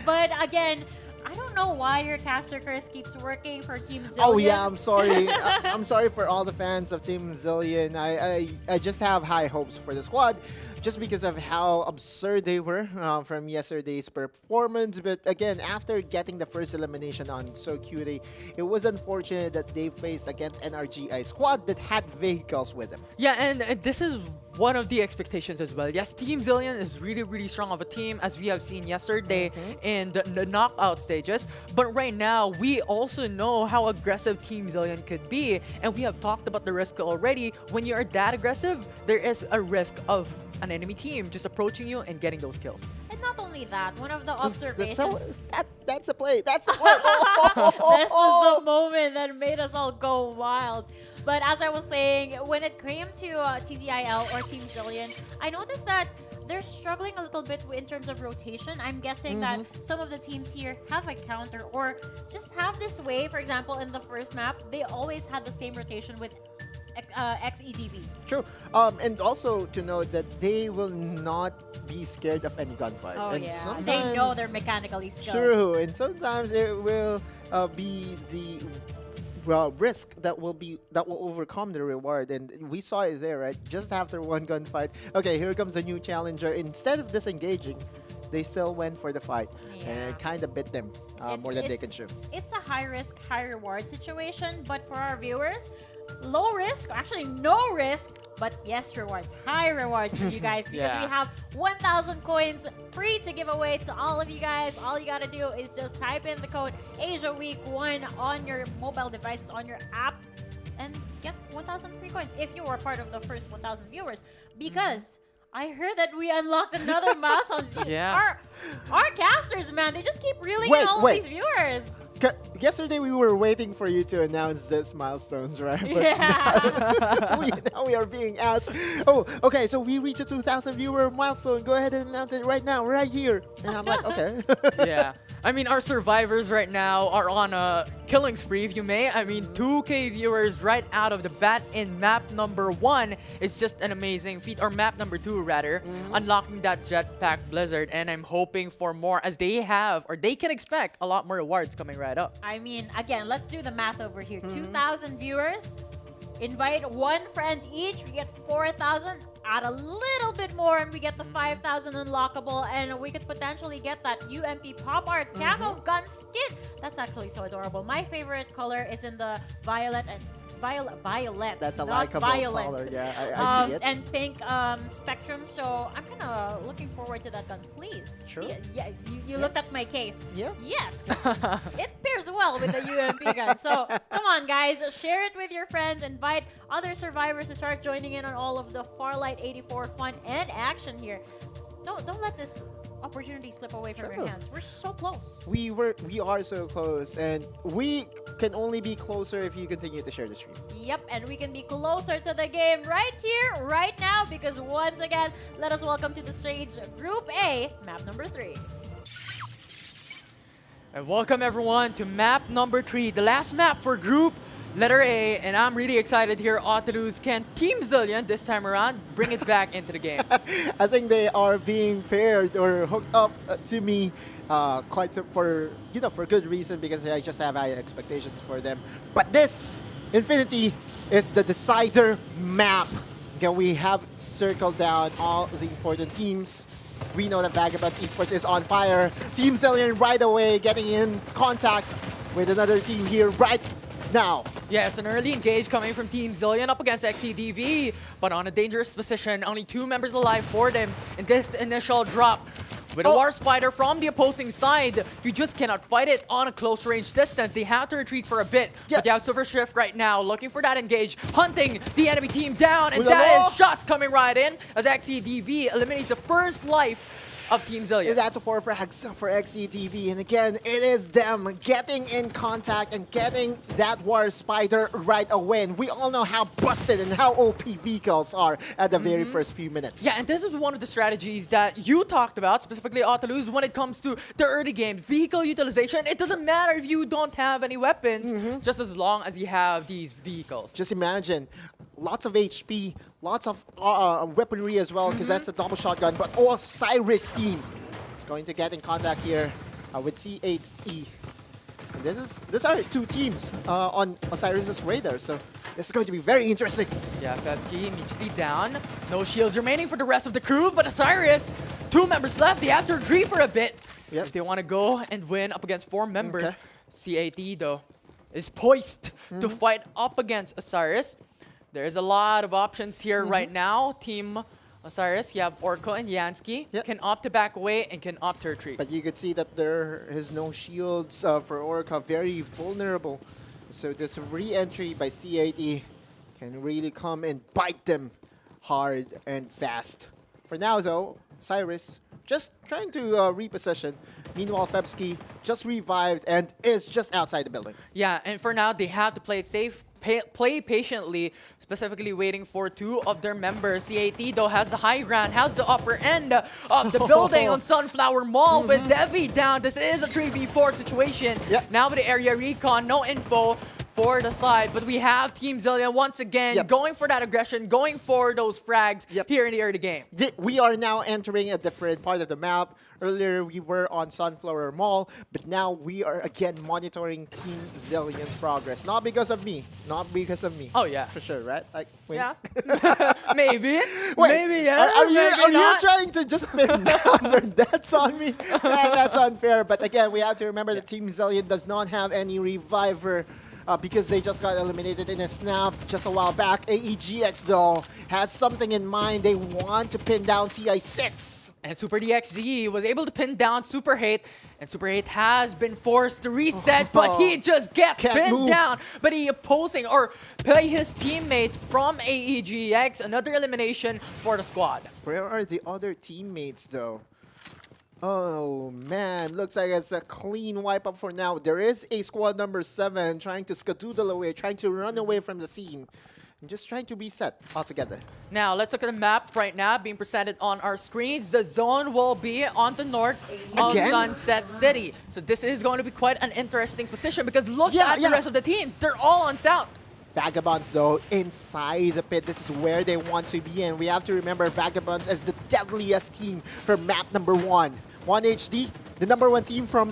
But again, I don't know why your caster curse keeps working for Team Zillion. Oh yeah, I'm sorry. I'm sorry for all the fans of Team Zillion. I just have high hopes for the squad, just because of how absurd they were from yesterday's performance. But again, after getting the first elimination on SoQt, it was unfortunate that they faced against NRGI squad that had vehicles with them. Yeah, and this is one of the expectations as well. Yes, Team Zillion is really, really strong of a team, as we have seen yesterday in the knockout stages. But right now, we also know how aggressive Team Zillion could be, and we have talked about the risk already. When you are that aggressive, there is a risk of an enemy team just approaching you and getting those kills. And not only that, one of the observations... That's the play. That's the play. This is the moment that made us all go wild. But as I was saying, when it came to TZIL or Team Zillion, I noticed that they're struggling a little bit in terms of rotation. I'm guessing that some of the teams here have a counter or just have this way. For example, in the first map, they always had the same rotation with XEDV. True. And also to note that they will not be scared of any gunfight. Oh, and yeah. They know they're mechanically skilled. True. And sometimes it will be the risk that will overcome the reward, and we saw it there, right? Just after one gunfight. Okay, here comes the new challenger. Instead of disengaging, they still went for the fight, and it kind of bit them more than they can chew. It's a high risk, high reward situation, but for our viewers, low risk, actually no risk, but yes, rewards. High rewards for you guys because we Yeah. have 1,000 coins free to give away to all of you guys. All you gotta do is just type in the code AsiaWeek1 on your mobile device, on your app, and get 1,000 free coins if you were part of the first 1,000 viewers. Because I heard that we unlocked another milestone. Yeah. Our casters, man, they just keep reeling Wait, in all wait. of these viewers. Yesterday we were waiting for you to announce this milestones, right? But Yeah. now we are being asked. Oh, okay. So we reached a 2,000 viewer milestone. Go ahead and announce it right now, right here. And I'm like, okay. Yeah. I mean, our survivors right now are on a killing spree, if you may. I mean, 2K viewers right out of the bat in map number 1 is just an amazing feat. Or map number 2, rather. Unlocking that jetpack blizzard. And I'm hoping for more as they have, or they can expect a lot more rewards coming right up. I mean, again, let's do the math over here. 2,000 viewers, invite one friend each, we get 4,000. Add a little bit more and we get the 5,000 unlockable, and we could potentially get that UMP pop art camo gun skin. That's actually so adorable. My favorite color is in the violet and violet. That's a not likable violet. color. Yeah, I see it. And pink spectrum. So I'm kind of looking forward to that gun. Please. Sure. See, yes, you looked at my case. Yeah. Yes. It pairs well with the UMP gun. So come on, guys, share it with your friends. Invite other survivors to start joining in on all of the Farlight 84 fun and action here. Don't let this opportunity slip away from your hands. We're so close. We are so close, and we can only be closer if you continue to share the stream. Yep, and we can be closer to the game right here, right now, because once again, let us welcome to the stage Group A, map number 3. And welcome everyone to map number 3, the last map for Group Letter A, and I'm really excited here. Ottalu's can Team Zillion this time around bring it back into the game. I think they are being paired or hooked up to me for good reason, because I just have high expectations for them. But this Infinity is the decider map. Okay, we have circled down all the important teams. We know that Vagabonds Esports is on fire. Team Zillion right away getting in contact with another team here right now. Yeah, it's an early engage coming from Team Zillion up against XCDV, but on a dangerous position. Only 2 members alive for them in this initial drop. With a War Spider from the opposing side, you just cannot fight it on a close range distance. They have to retreat for a bit. Yeah. But you have Silver Shift right now, looking for that engage, hunting the enemy team down, and that is shots coming right in as XCDV eliminates the first life of Team Zillion. That's a 4 frags for XCTV, and again, it is them getting in contact and getting that War Spider right away. And we all know how busted and how OP vehicles are at the very first few minutes. Yeah, and this is one of the strategies that you talked about, specifically Ottalu's, when it comes to the early game. Vehicle utilization, it doesn't matter if you don't have any weapons, just as long as you have these vehicles. Just imagine, lots of HP, lots of weaponry as well, because that's a double shotgun. But Osiris team is going to get in contact here with C8E. And these are 2 teams on Osiris's radar, so this is going to be very interesting. Yeah, Fevsky immediately down. No shields remaining for the rest of the crew, but Osiris, 2 members left. They have to retreat for a bit if they want to go and win up against 4 members. C8E, though, is poised to fight up against Osiris. There's a lot of options here right now. Team Osiris, you have Orko and Yansky. Can opt to back away and can opt to retreat. But you could see that there is no shields for Orca, very vulnerable. So this re-entry by C8E can really come and bite them hard and fast. For now though, Cyrus just trying to reposition. Meanwhile, Febsky just revived and is just outside the building. Yeah, and for now, they have to play it safe, play patiently, specifically waiting for 2 of their members. CAT, though, has the high ground, has the upper end of the building on Sunflower Mall with Devi down. This is a 3v4 situation. Now with the area recon, no info for the side, but we have Team Zillion once again going for that aggression, going for those frags here in the early game. We are now entering a different part of the map. Earlier we were on Sunflower Mall, but now we are again monitoring Team Zillion's progress. Not because of me. Not because of me. Oh yeah. For sure, right? Like, wait. Yeah. Maybe. Wait, maybe yes. Are you trying to just pin down their debts on me? That's unfair. But again, we have to remember that Team Zillion does not have any reviver because they just got eliminated in a snap just a while back. AEGX, though, has something in mind. They want to pin down TI6. And Super DXZ was able to pin down Super Hate, and Super Hate has been forced to reset, but he just gets Can't pinned move. down. But he opposing or play his teammates from AEGX. Another elimination for the squad. Where are the other teammates, though? Oh, man. Looks like it's a clean wipe up for now. There is a squad number 7 trying to skadoodle away, trying to run away from the scene. And just trying to reset altogether. Now, let's look at the map right now being presented on our screens. The zone will be on the north of Again? Sunset City. So this is going to be quite an interesting position because look Yeah, at yeah. the rest of the teams. They're all on south. Vagabonds, though, inside the pit. This is where they want to be. And we have to remember Vagabonds as the deadliest team for map number 1. 1HD, the number 1 team from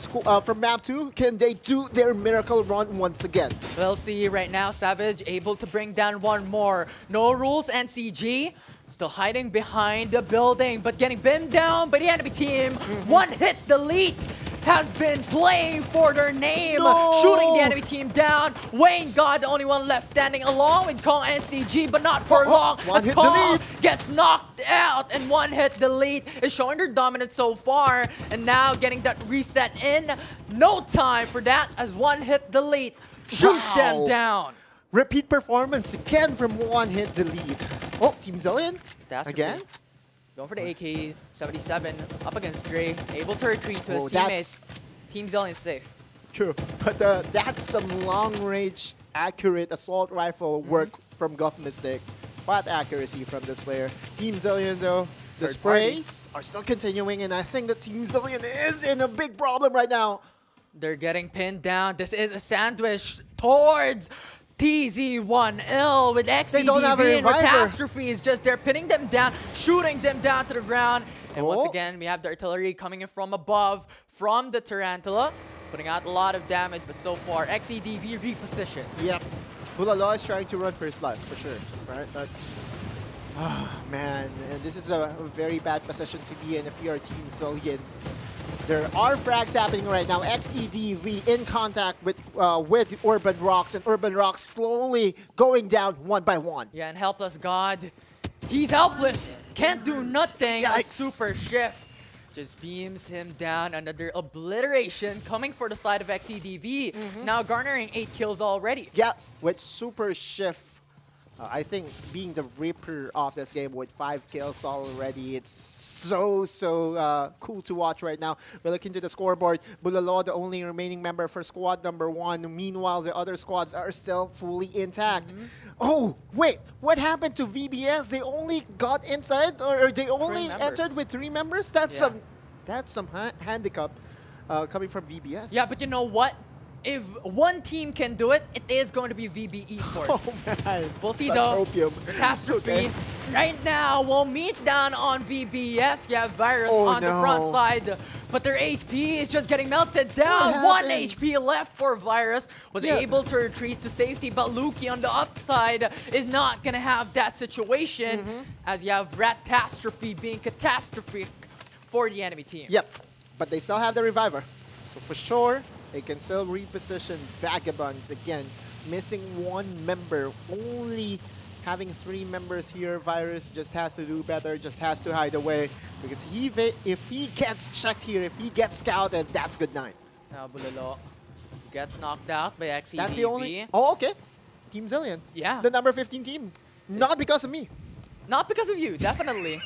map 2. Can they do their miracle run once again? We'll see right now. Savage able to bring down one more. No rules and CG still hiding behind the building, but getting beamed down by the enemy team. One hit delete has been playing for their name, No! shooting the enemy team down. Wayne God, the only one left standing along with Kong and CG, but not for long. One As hit Kong delete. gets knocked out, and one hit delete is showing their dominance so far, and now getting that reset in. No time for that, as one hit delete shoots them Wow. down. Repeat performance again from 1 hit delete. Oh, Team Zillion? That's Again? Going for the AK-77 up against Dre, able to retreat to his Oh, teammates. Team Zillion safe. True. But that's some long-range, accurate assault rifle work from Guff Mystic. But accuracy from this player. Team Zillion, though, the Third party. sprays are still continuing, and I think that Team Zillion is in a big problem right now. They're getting pinned down. This is a sandwich towards TZ1L with They don't have a XCDV and reviver. Catastrophe is just there, pinning them down, shooting them down to the ground. And once Oh. again, we have the artillery coming in from above, from the Tarantula, putting out a lot of damage, but so far, XCDV repositioned. Yep. Bulalo is trying to run for his life, for sure. Right? But, man. And this is a very bad position to be in if you are Team Zillion. There are frags happening right now. XEDV in contact with Urban Rocks, and Urban Rocks slowly going down one by one. Yeah, and Helpless God, he's helpless. Can't do nothing. A Yikes. super shift just beams him down. Another obliteration coming for the side of XEDV. Now garnering 8 kills already. Yeah, with Super Shift. I think being the Reaper of this game with 5 kills already, it's so cool to watch right now. We're looking to the scoreboard. Bulalo, the only remaining member for squad number 1. Meanwhile, the other squads are still fully intact. Oh, wait, what happened to VBS? They only got inside, or they only members. entered with 3 members? That's Yeah. some handicap coming from VBS. Yeah, but you know what? If one team can do it, it is going to be VB Esports. Oh, man. We'll see Such though. opium. Catastrophe. Okay. Right now, we'll meet down on VBS. You have Virus Oh, on the front no. side, but their HP is just getting melted down. 1 happened? HP left for Virus. Was Yeah. able to retreat to safety, but Lukey on the upside is not going to have that situation as you have Catastrophe being catastrophic for the enemy team. Yep, but they still have the reviver. So for sure, they can still reposition Vagabonds again. Missing 1 member, only having 3 members here. Virus just has to do better, just has to hide away. Because if he gets checked here, if he gets scouted, that's good night. Now Bulalo gets knocked out by XEDV. That's the only... Oh, okay. Team Zillion. Yeah. The number 15 team. Not because of me. Not because of you, definitely.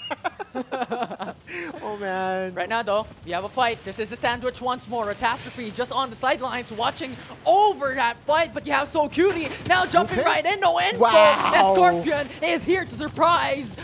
Oh, man. Right now, though, we have a fight. This is the sandwich once more. Catastrophe just on the sidelines watching over that fight, but you have So Cutie now jumping right in. No info. Wow. And Scorpion is here to surprise.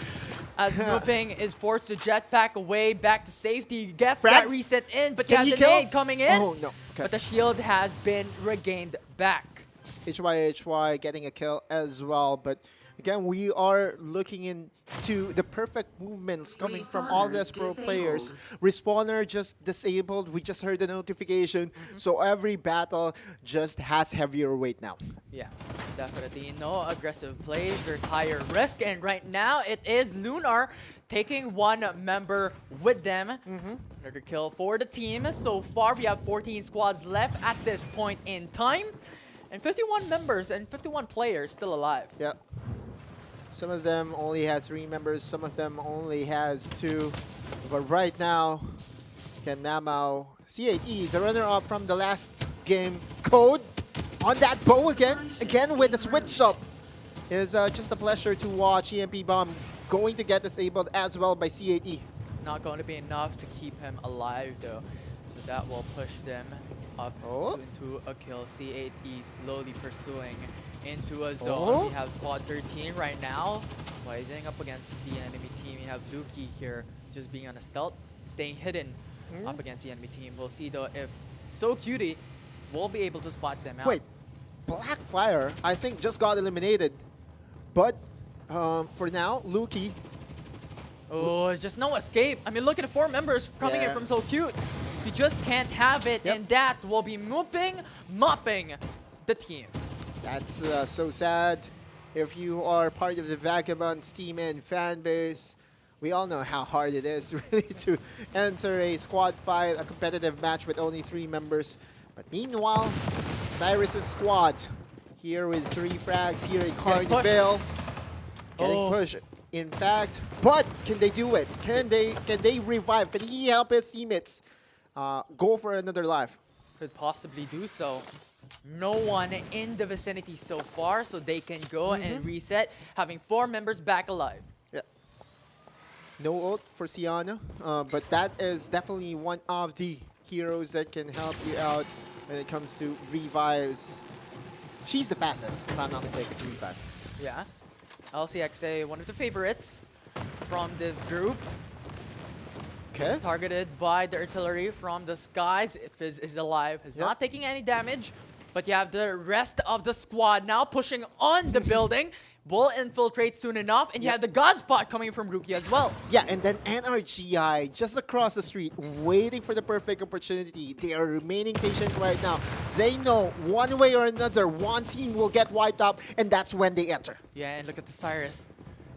As Nooping is forced to jetpack away back to safety. Gets that Frags? reset in, but you Can have he the kill? nade coming in. Oh, no. Okay. But the shield has been regained back. HY getting a kill as well, but again, we are looking into the perfect movements coming from all these pro players. Respawner just disabled. We just heard the notification. So every battle just has heavier weight now. Yeah, definitely no aggressive plays. There's higher risk, and right now it is Lunar taking 1 member with them. Another kill for the team. So far, we have 14 squads left at this point in time. and 51 members and 51 players still alive. Yeah. Some of them only has 3 members, some of them only has 2. But right now, Ken Namao, C8E, the runner-up from the last game, Code on that bow again with the switch up. It is just a pleasure to watch EMP Bomb going to get disabled as well by C8E. Not going to be enough to keep him alive though. So that will push them up into a kill. C8E slowly pursuing into a zone. We have squad 13 right now, fighting up against the enemy team. You have Luki here just being on a stealth, staying hidden up against the enemy team. We'll see though if So Cutie will be able to spot them out. Wait, Blackfire, I think, just got eliminated. But for now, Luki. Oh, it's just no escape. I mean, look at the 4 members coming in from So Cute. You just can't have it, and that will be mopping the team. That's so sad. If you are part of the Vagabonds team and fan base, we all know how hard it is really to enter a squad fight, a competitive match with only 3 members. But meanwhile, Cyrus's squad here with 3 frags, here in Carnival, getting pushed. In fact, but can they do it? Can they revive? Can he help his teammates go for another life? Could possibly do so. No one in the vicinity so far, so they can go and reset, having 4 members back alive. Yeah. No ult for Siana, but that is definitely one of the heroes that can help you out when it comes to revives. She's the fastest, if I'm not mistaken, to revive. Yeah. LCXA, one of the favorites from this group. Okay. Targeted by the artillery from the skies. Fizz is alive, is not taking any damage. But you have the rest of the squad now pushing on the building. Will infiltrate soon enough. And you have the God Spot coming from Rookie as well. Yeah, and then NRGI just across the street, waiting for the perfect opportunity. They are remaining patient right now. They know one way or another, one team will get wiped out, and that's when they enter. Yeah, and look at the Cyrus.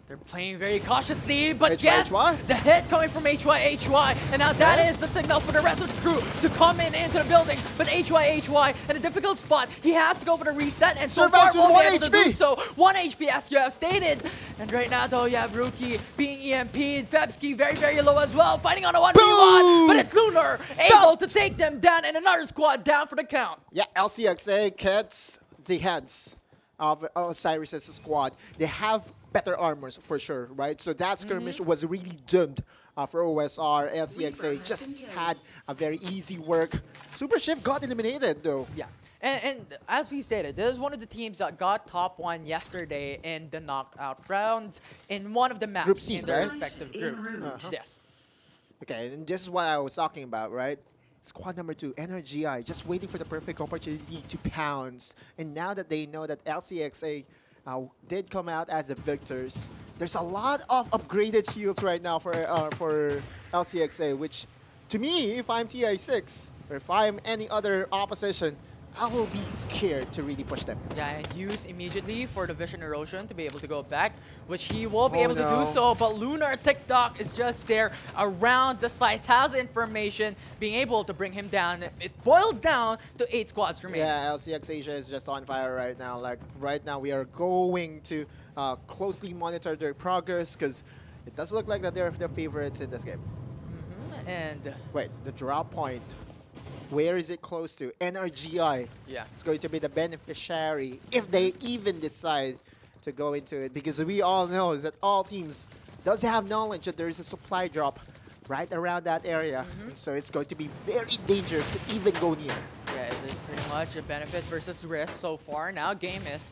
They're playing very cautiously, but HY, gets HY. the hit coming from HY. And now that is the signal for the rest of the crew to come into the building. But HY in a difficult spot. He has to go for the reset, and so far Survives with won't be 1 able to do HP. so. 1 HP as you have stated. And right now though, you have Rookie being EMP'd. Febsky very low as well, fighting on a 1v1. But it's Lunar able to take them down, and another squad down for the count. Yeah, LCXA gets the heads of Cyrus's squad. They have better armors for sure, right? So that skirmish was really doomed for OSR. LCXA just had a very easy work. Super Shift got eliminated though. Yeah. And as we stated, this is one of the teams that got top 1 yesterday in the knockout rounds in one of the maps Group C, in their right? respective groups. Yes. Okay, and this is what I was talking about, right? Squad number 2, NRGI, just waiting for the perfect opportunity to pounce. And now that they know that LCXA did come out as the victors, there's a lot of upgraded shields right now for LCXA, which to me, if I'm TI6, or if I'm any other opposition, I will be scared to really push them. Yeah, and use immediately for the vision erosion to be able to go back, which he will be able to do so. But Lunar TikTok is just there around the sites, has information, being able to bring him down. It boils down to 8 squads remaining. Yeah, LCX Asia is just on fire right now. Like right now, we are going to closely monitor their progress because it does look like that they're the favorites in this game. And wait, the drop point. Where is it close to? NRGI. Yeah. It's going to be the beneficiary if they even decide to go into it, because we all know that all teams does have knowledge that there is a supply drop right around that area. And so it's going to be very dangerous to even go near. yeah, it is pretty much a benefit versus risk so far. Now Game is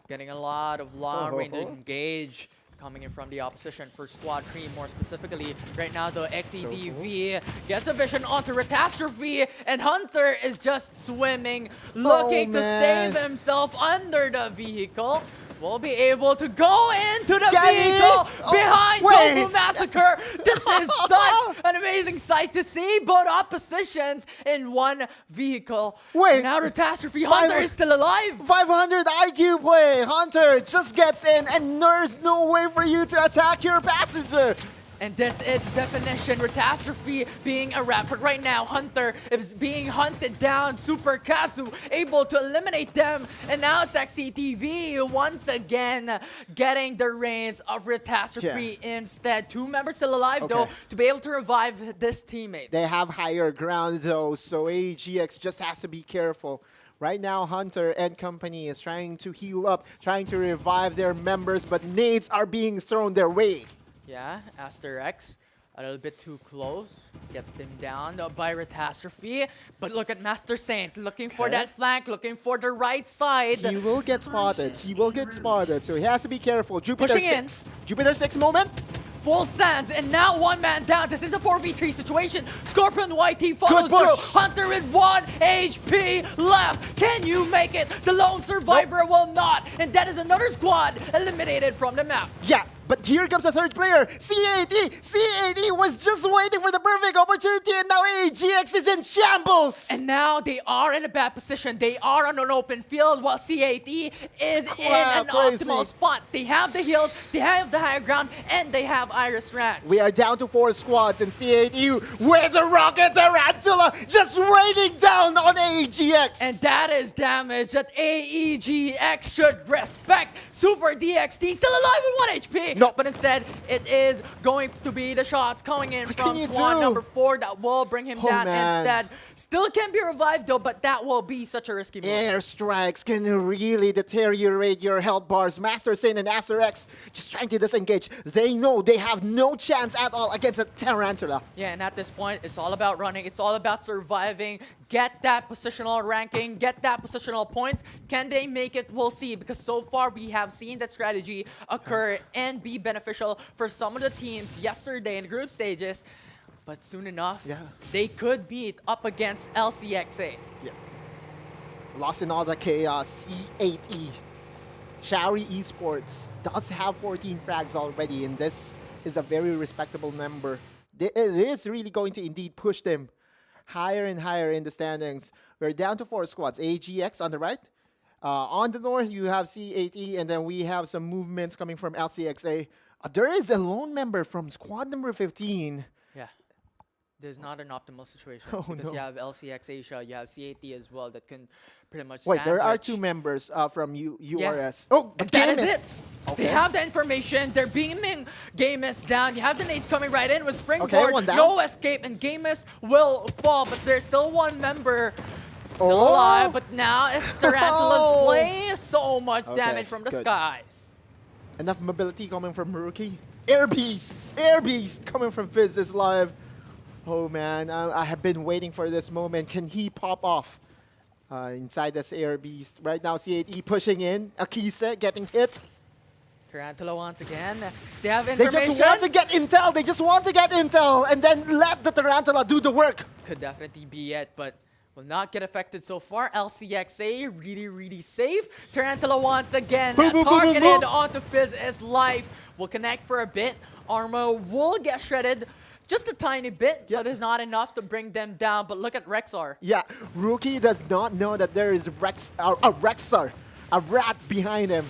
getting a lot of long range engage coming in from the opposition for Squad Cream more specifically. Right now, the XEDV gets the vision onto Retastrophe, and Hunter is just swimming, looking to save himself under the vehicle. Will be able to go into the vehicle behind Tofu Massacre. This is such an amazing sight to see both oppositions in one vehicle. Wait, now Retastrophe Hunter is still alive. 500 IQ play. Hunter just gets in, and there's no way for you to attack your passenger. And this is definition catastrophe being a wrap. But right now, Hunter is being hunted down. Super Kazu able to eliminate them. And now it's XCTV once again getting the reins of catastrophe instead. 2 members still alive though to be able to revive this teammate. They have higher ground though, so AGX just has to be careful. Right now, Hunter and company is trying to heal up, trying to revive their members, but nades are being thrown their way. Yeah, Aster X a little bit too close. Gets pinned down by Catastrophe. But look at Master Saint looking for that flank, looking for the right side. He will get spotted. He will get spotted, so he has to be careful. Jupiter Pushing 6. Jupiter 6 moment. Full sands, and now 1 man down. This is a 4v3 situation. Scorpion YT follows Good through. push. Hunter with 1 HP left. Can you make it? The lone survivor will not. And that is another squad eliminated from the map. Yeah, but here comes a third player. C80 was just waiting for the perfect opportunity, and now AGX is in shambles. And now they are in a bad position. They are on an open field while C80 is in an optimal spot. They have the heals, they have the higher ground, and they have Iris Ranch. We are down to 4 squads, and C80 with the Rocket Tarantula just raining down on AGX. And that is damage that AEGX should respect. Super DXT still alive with 1 HP. No. But instead, it is going to be the shots coming in from squad number 4 that will bring him down instead. Still can be revived though, but that will be such a risky move. Airstrikes can really deteriorate your health bars. Master Saint and Aster X just trying to disengage. They know they have no chance at all against a Tarantula. Yeah, and at this point, it's all about running. It's all about surviving. Get that positional ranking. Get that positional points. Can they make it? We'll see. Because so far, we have seen that strategy occur and be beneficial for some of the teams yesterday in the group stages. But soon enough, they could beat up against LCXA. Yeah. Lost in all the chaos, E8E. Shari Esports does have 14 frags already, and this is a very respectable number. It is really going to indeed push them higher and higher in the standings. We're down to 4 squads. AGX on the right. On the north, you have C8E, and then we have some movements coming from LCXA. There is a lone member from squad number 15. Yeah. There's not an optimal situation. Oh, because no. you have LCX Asia, you have C8E as well that can pretty much Wait, there are sandwich. 2 members from URS. Yeah. Oh, And but that is Gamus. it. They have the information. They're beaming Gamus down. You have the nades coming right in with Springboard. one down. No escape, and Gamus will fall. But there's still 1 member still alive. But now it's Tarantula's play. So much damage from the skies. Enough mobility coming from Rookie. Air Beast coming from Fizz is live. Oh man, I have been waiting for this moment. Can he pop off inside this Air Beast? Right now, C8E pushing in. Akise getting hit. Tarantula once again. They have They information. just want to get intel. They just want to get intel and then let the Tarantula do the work. Could definitely be it, but will not get affected so far. LCXA really safe. Tarantula once again targeted onto Fizz's life. Will connect for a bit. Armor will get shredded just a tiny bit, but it's not enough to bring them down. But look at Rexar. Yeah, Rookie does not know that there is a Rexar, a rat behind him.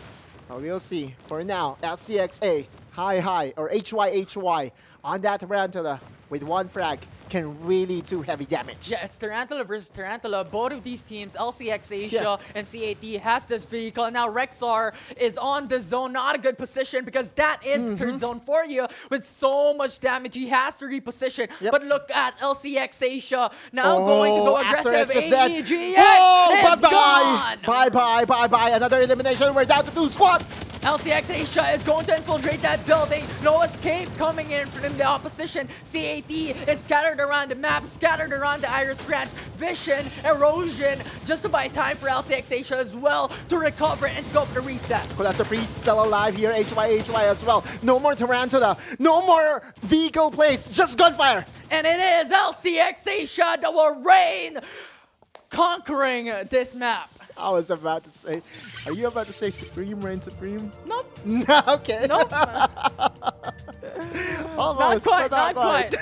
Well, we'll see. For now, LCXA, high, or HY on that Tarantula with 1 frag can really do heavy damage. Yeah, it's Tarantula versus Tarantula. Both of these teams, LCX Asia and C8E, has this vehicle. And now Rexar is on the zone. Not a good position because that is the third zone for you. With so much damage, he has to reposition. But look at LCX Asia now going to go aggressive. AEGX is gone. Bye. Another elimination. We're down to 2 squads. LCX Asia is going to infiltrate that building. No escape coming in from the opposition. C8E is scattered around the map, scattered around the Iris Ranch. Vision, erosion, just to buy time for LCX Asia as well to recover and to go for the reset. Kulasa Priest still alive here. HY as well. No more Tarantula. No more vehicle plays. Just gunfire. And it is LCX Asia that will reign, conquering this map. I was about to say, are you about to say Supreme reign supreme? Nope. Okay. Nope. Almost, not quite.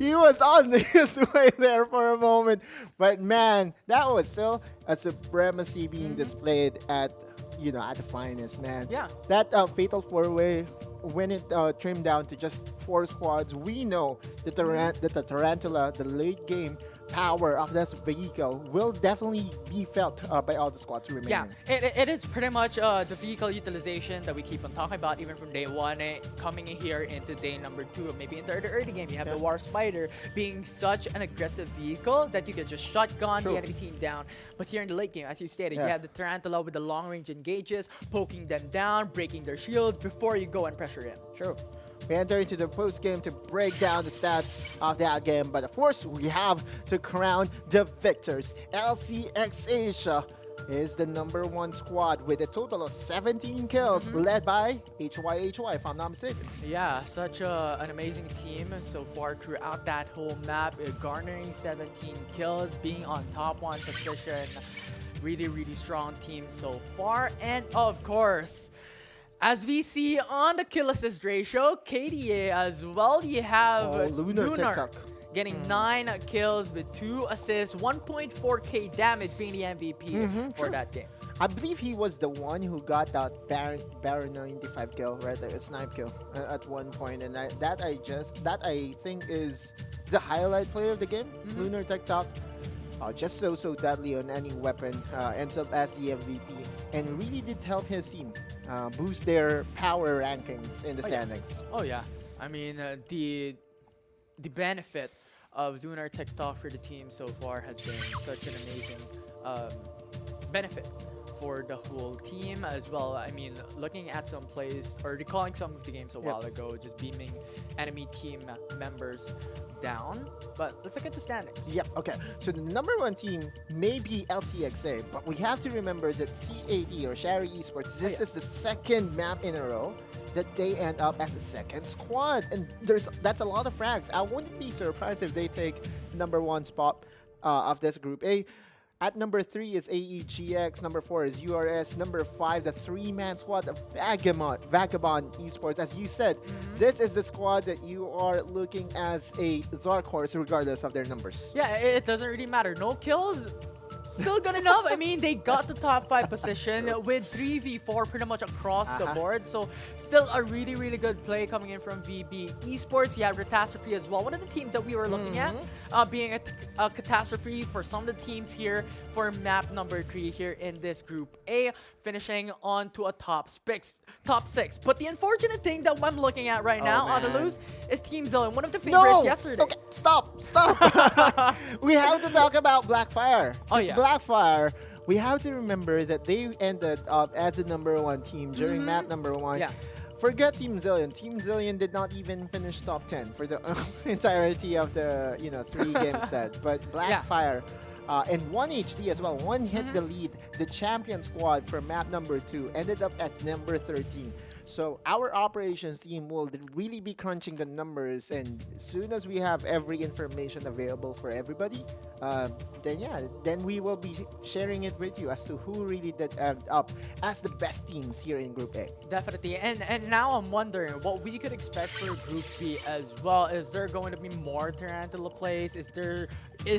He was on his way there for a moment. But man, that was still a supremacy being displayed at, at the finest, man. Yeah. That fatal 4-way when it trimmed down to just 4 squads, we know that the Tarantula, the late game power of this vehicle will definitely be felt by all the squads remaining. Yeah, it is pretty much the vehicle utilization that we keep on talking about even from day one, coming in here into day number 2, maybe into the early game. You have the War Spider being such an aggressive vehicle that you can just shotgun the enemy team down. But here in the late game, as you stated, you have the Tarantula with the long-range engages, poking them down, breaking their shields before you go and pressure in. True. We enter into the post game to break down the stats of that game, but of course we have to crown the victors. LCX Asia is the #1 squad with a total of 17 kills, led by HYHY, if I'm not mistaken. Yeah, such an amazing team so far throughout that whole map, garnering 17 kills, being on top 1 position. Really, really strong team so far. And of course, as we see on the kill assist ratio, KDA as well, you have Lunar TikTok. getting 9 kills with 2 assists, 1.4k damage, being the MVP for that game. I believe he was the one who got that Baron 95 kill, right? A snipe kill at one point, and that I think is the highlight play of the game. Lunar TikTok, just so deadly on any weapon, ends up as the MVP, and really did help his team boost their power rankings in the standings. Oh yeah, I mean the benefit of Lunar TikTok for the team so far has been such an amazing benefit for the whole team as well. I mean, looking at some plays or recalling some of the games a while ago, just beaming enemy team members down. But let's look at the standings. Yep, okay. So the #1 team may be LCXA, but we have to remember that C80 or Shari Esports, this is the second map in a row that they end up as a second squad. And that's a lot of frags. I wouldn't be surprised if they take #1 spot of this group A. At #3 is AEGX, #4 is URS, #5 the 3-man squad of Vagabond Esports. As you said, this is the squad that you are looking as a dark horse regardless of their numbers. Yeah, it doesn't really matter. No kills, still good enough. I mean, they got the top 5 position with 3v4 pretty much across the board. So still a really, really good play coming in from VB Esports. You have Catastrophe as well. One of the teams that we were looking at being a Catastrophe for some of the teams here for map #3 here in this group A, finishing on to a top 6. But the unfortunate thing that I'm looking at right now on the loose is Team Zillion, one of the favorites yesterday. Okay, stop. We have to talk about Blackfire. Blackfire, we have to remember that they ended up as the #1 team during map #1. Yeah. Forget Team Zillion. Team Zillion did not even finish top 10 for the entirety of the 3-game set. But Blackfire and 1HD as well, one hit the lead. The champion squad for map #2 ended up as #13. So our operations team will really be crunching the numbers, and as soon as we have every information available for everybody, then we will be sharing it with you as to who really did end up as the best teams here in Group A. Definitely, and now I'm wondering what we could expect for Group B as well. Is there going to be more Tarantula plays? Is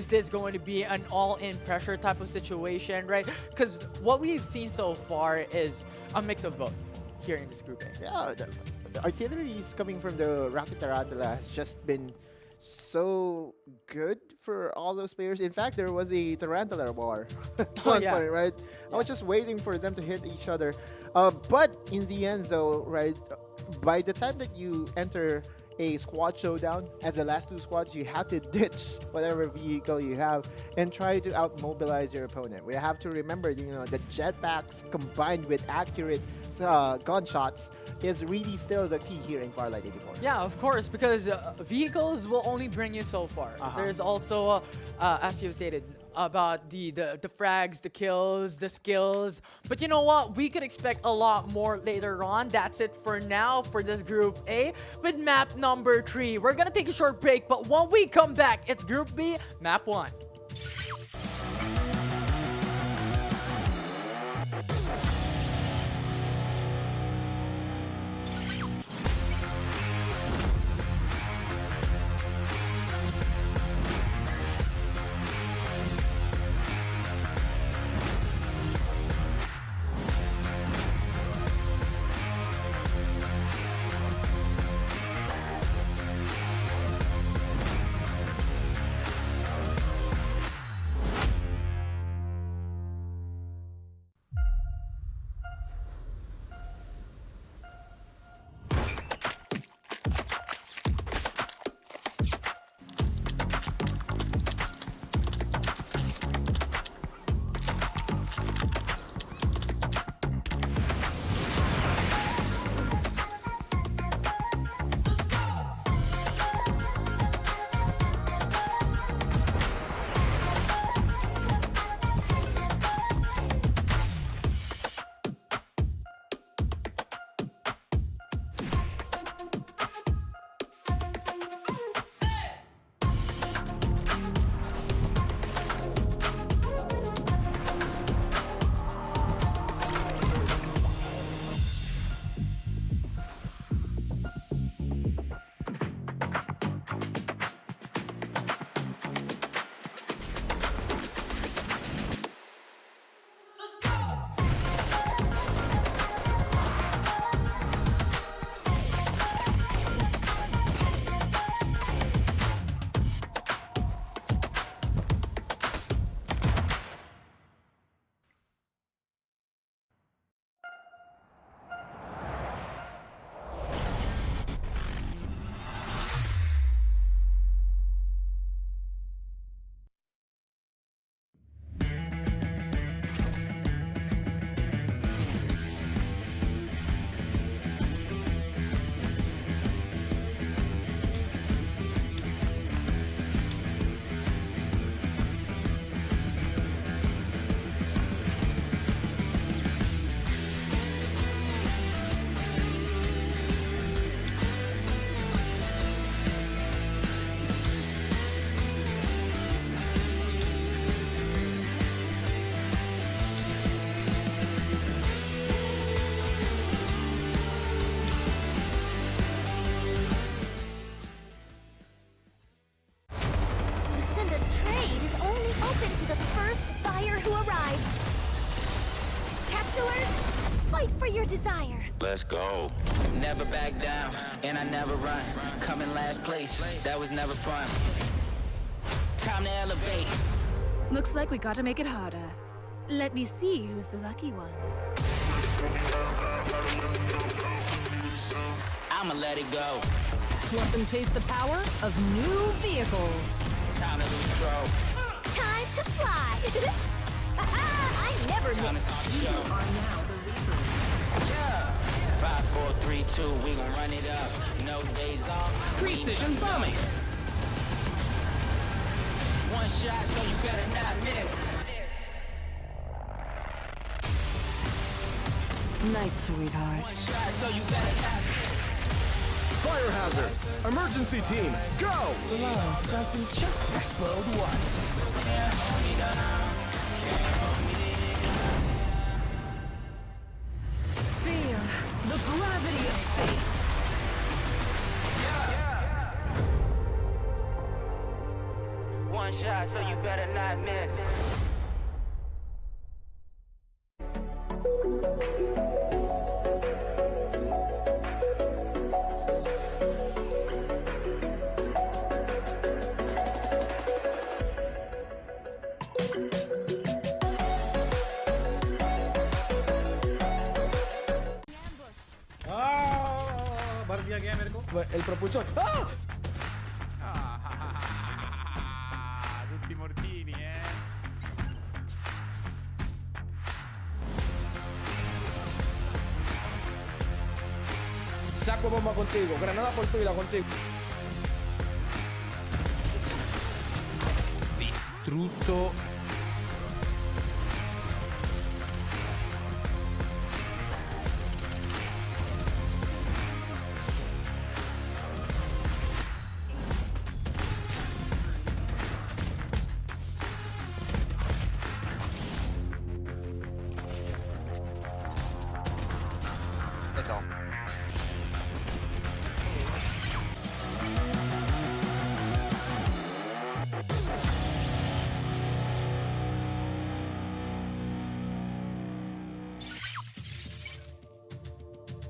this going to be an all-in pressure type of situation, right? Because what we've seen so far is a mix of both here in this Group A. Yeah, the artillery is coming from the Rocket Tarantula has just been so good for all those players. In fact, there was a Tarantula war at one point, right? I was just waiting for them to hit each other. But in the end, though, right, by the time that you enter a squad showdown, as the last 2 squads, you have to ditch whatever vehicle you have and try to outmobilize your opponent. We have to remember, the jetpacks combined with accurate gunshots is really still the key here in Farlight 84. Yeah, of course, because vehicles will only bring you so far. There's also, as you stated, about the frags, the kills, the skills. But you know what? We could expect a lot more later on. That's it for now for this Group A with map #3. We're gonna take a short break, but when we come back, it's Group B, map 1. Listen to the first buyer who arrives. Capsulers, fight for your desire. Let's go. Never back down, and I never run. Come in last place, that was never fun. Time to elevate. Looks like we gotta make it harder. Let me see who's the lucky one. I'ma let it go. Let them taste the power of new vehicles. Time to control. Time to fly. I never Time to miss. start the show. Yeah. 5, 4, 3, 2, we gon' run it up. No days off. Precision bombing. One shot, so you better not miss. Night, sweetheart. One shot, so you better not miss. Fire hazard. Emergency team, go! Love doesn't just explode once. Feel the gravity of fate. One shot, so you better not miss. El propulsor. ¡Ah! Tutti mortini, Saco bomba contigo. Granada por tuya contigo. Distrutto. That's all.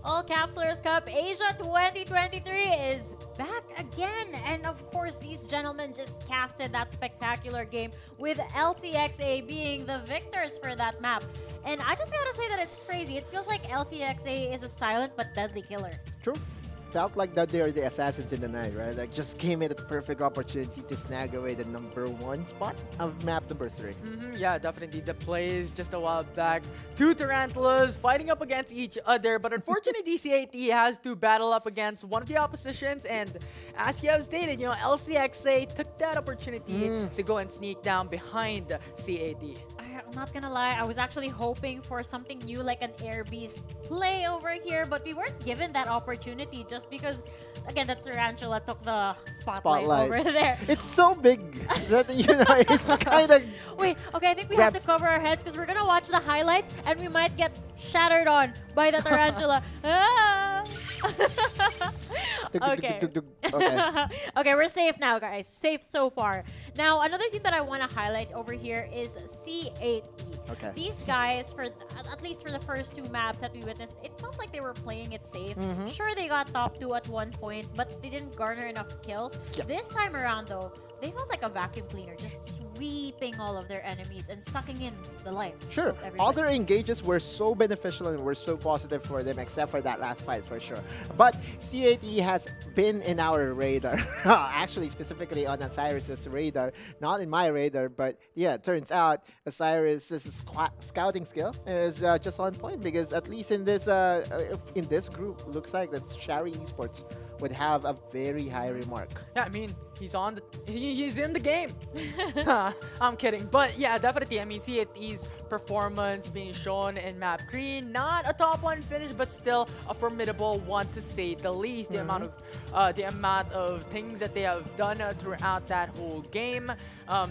All-Capsulers Cup Asia 2023 is back again. And of course, these gentlemen just casted that spectacular game with LCXA being the victors for that map. And I just gotta say that it's crazy. It feels like LCXA is a silent but deadly killer. True. Felt like that they are the assassins in the night, right? Like just came at the perfect opportunity to snag away the #1 spot of map number 3. Yeah, definitely. The plays just a while back. Two Tarantulas fighting up against each other, but unfortunately, CAT has to battle up against one of the oppositions. And as you have stated, you know, LCXA took that opportunity to go and sneak down behind CAT. I'm not gonna lie, I was actually hoping for something new like an Air Beast play over here, but we weren't given that opportunity just because, again, the Tarantula took the spotlight over there. It's so big that, you know, it kind of... Wait, okay, I think we have to cover our heads because we're gonna watch the highlights and we might get shattered on by the Tarantula. Ah! Okay. Okay, we're safe now, guys. Safe so far. Now, another thing that I want to highlight over here is C8E. Okay. These guys, for at least for the first two maps that we witnessed, it felt like they were playing it safe. Sure, they got top 2 at one point, but they didn't garner enough kills. Yep. This time around, though, they felt like a vacuum cleaner, just sweeping all of their enemies and sucking in the life. Sure, of everybody. all their engages were so beneficial and were so positive for them, except for that last fight for sure. But C8E has been in our radar, actually specifically on Osiris's radar, not in my radar, but yeah, it turns out Osiris's scouting skill is just on point, because at least in this group, looks like that Shari Esports would have a very high remark. Yeah, I mean, he's in the game. I'm kidding. But yeah, definitely, I mean, CAT's performance being shown in map 3, not a top 1 finish, but still a formidable one to say the least. The amount of things that they have done throughout that whole game.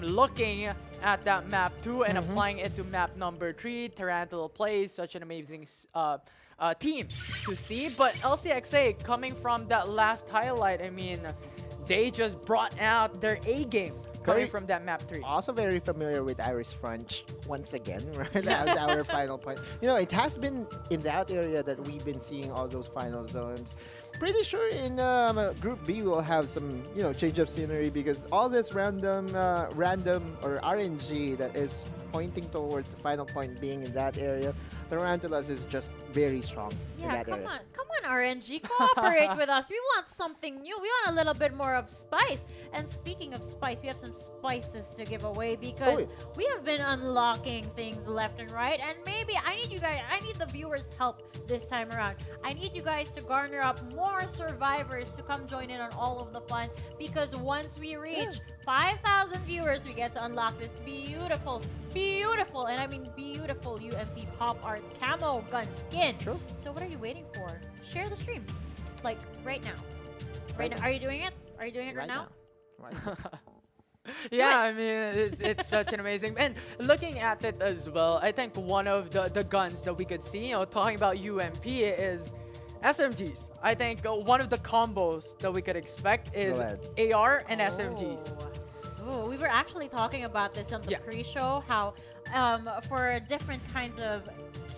Looking at that map 2 and applying it to map number 3, Tarantula plays such an amazing team to see. But LCXA, coming from that last highlight, I mean, they just brought out their A game coming Very- from that map 3. Also very familiar with Irish French once again, right? As our final point. You know, it has been in that area that we've been seeing all those final zones. Pretty sure in Group B we'll have some, you know, change of scenery because all this random or RNG that is pointing towards the final point being in that area, Tarantulas is just very strong in Yeah, that come area. on. Come on, RNG. Cooperate with us. We want something new. We want a little bit more of spice. And speaking of spice, we have some spices to give away because we have been unlocking things left and right. And maybe I need you guys, I need the viewers' help this time around. I need you guys to garner up more survivors to come join in on all of the fun because once we reach 5,000 viewers, we get to unlock this beautiful, and I mean beautiful UMP pop art camo gun skin. True. So what are you waiting for? Share the stream, like right now. Right now. Are you doing it? Are you doing it right now? Right. Yeah, I mean, it's such an amazing... And looking at it as well, I think one of the guns that we could see, you know, talking about UMP is SMGs. I think one of the combos that we could expect is AR and SMGs. Oh, we were actually talking about this on the pre-show, how for different kinds of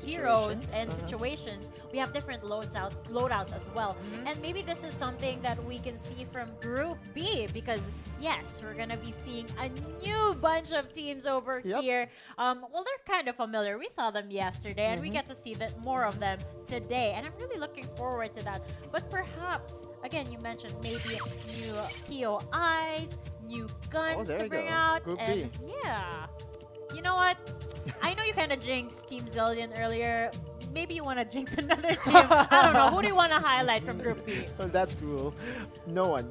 heroes and situations, we have different loadouts as well. And maybe this is something that we can see from Group B because, yes, we're going to be seeing a new bunch of teams over here. Well, they're kind of familiar. We saw them yesterday, and we get to see more of them today. And I'm really looking forward to that. But perhaps, again, you mentioned maybe new POIs, new guns to bring out. Group and B. yeah. You know what? I know you kind of jinxed Team Zillion earlier. Maybe you want to jinx another team. I don't know. Who do you want to highlight from Group B? Well, that's cruel. No one.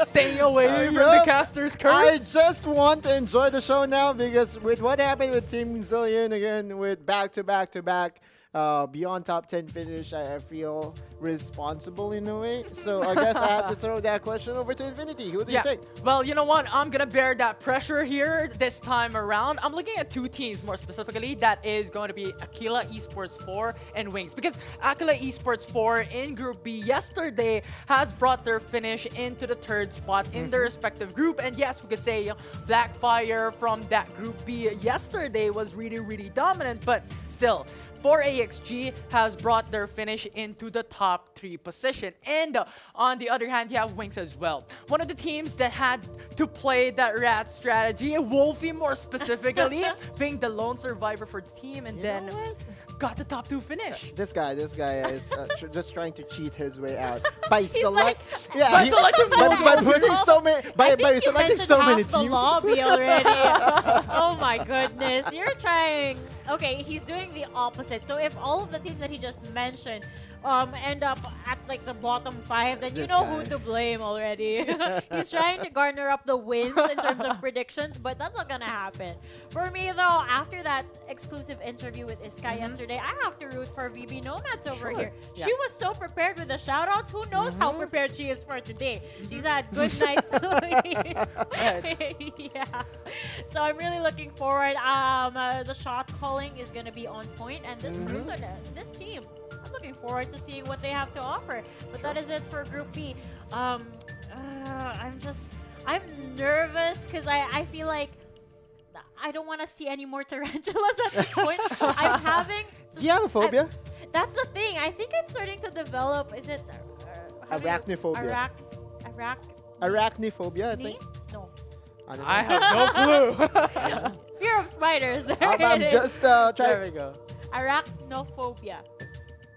Staying away from the caster's I curse. just want to enjoy the show now because with what happened with Team Zillion again, with back-to-back beyond top 10 finish, I feel responsible in a way. So I guess I have to throw that question over to Infinity. Who do you think? Well, you know what? I'm going to bear that pressure here this time around. I'm looking at two teams more specifically. That is going to be Aquila Esports 4 and Wings. Because Aquila Esports 4 in Group B yesterday has brought their finish into the third spot in their respective group. And yes, we could say Blackfire from that Group B yesterday was really, really dominant. But still, 4AXG has brought their finish into the top 3 position. And on the other hand, you have Wings as well. One of the teams that had to play that rat strategy, Wolfie more specifically, being the lone survivor for the team and then got the top 2 finish. This guy is just trying to cheat his way out by by selecting by putting so many by selecting so many the teams. lobby already. Oh my goodness, you're trying. Okay, he's doing the opposite. So if all of the teams that he just mentioned end up at like the bottom 5, then you know who to blame already. He's trying to garner up the wins in terms of predictions, but that's not gonna happen. For me though, after that exclusive interview with Iska yesterday, I have to root for VB Nomads over here. She was so prepared with the shoutouts. Who knows how prepared she is for today? She's had good night's sleep. Yeah. So I'm really looking forward. The shot calling is gonna be on point, and this person, this team, I'm looking forward to seeing what they have to offer. But that is it for Group B. I'm nervous because I feel like I don't want to see any more tarantulas at this point. I'm having... Phobia? That's the thing. I think I'm starting to develop... Is it... Arachnophobia. Arachnophobia, I think. No. I have no clue. Fear of spiders. I'm just trying... There we go. Arachnophobia.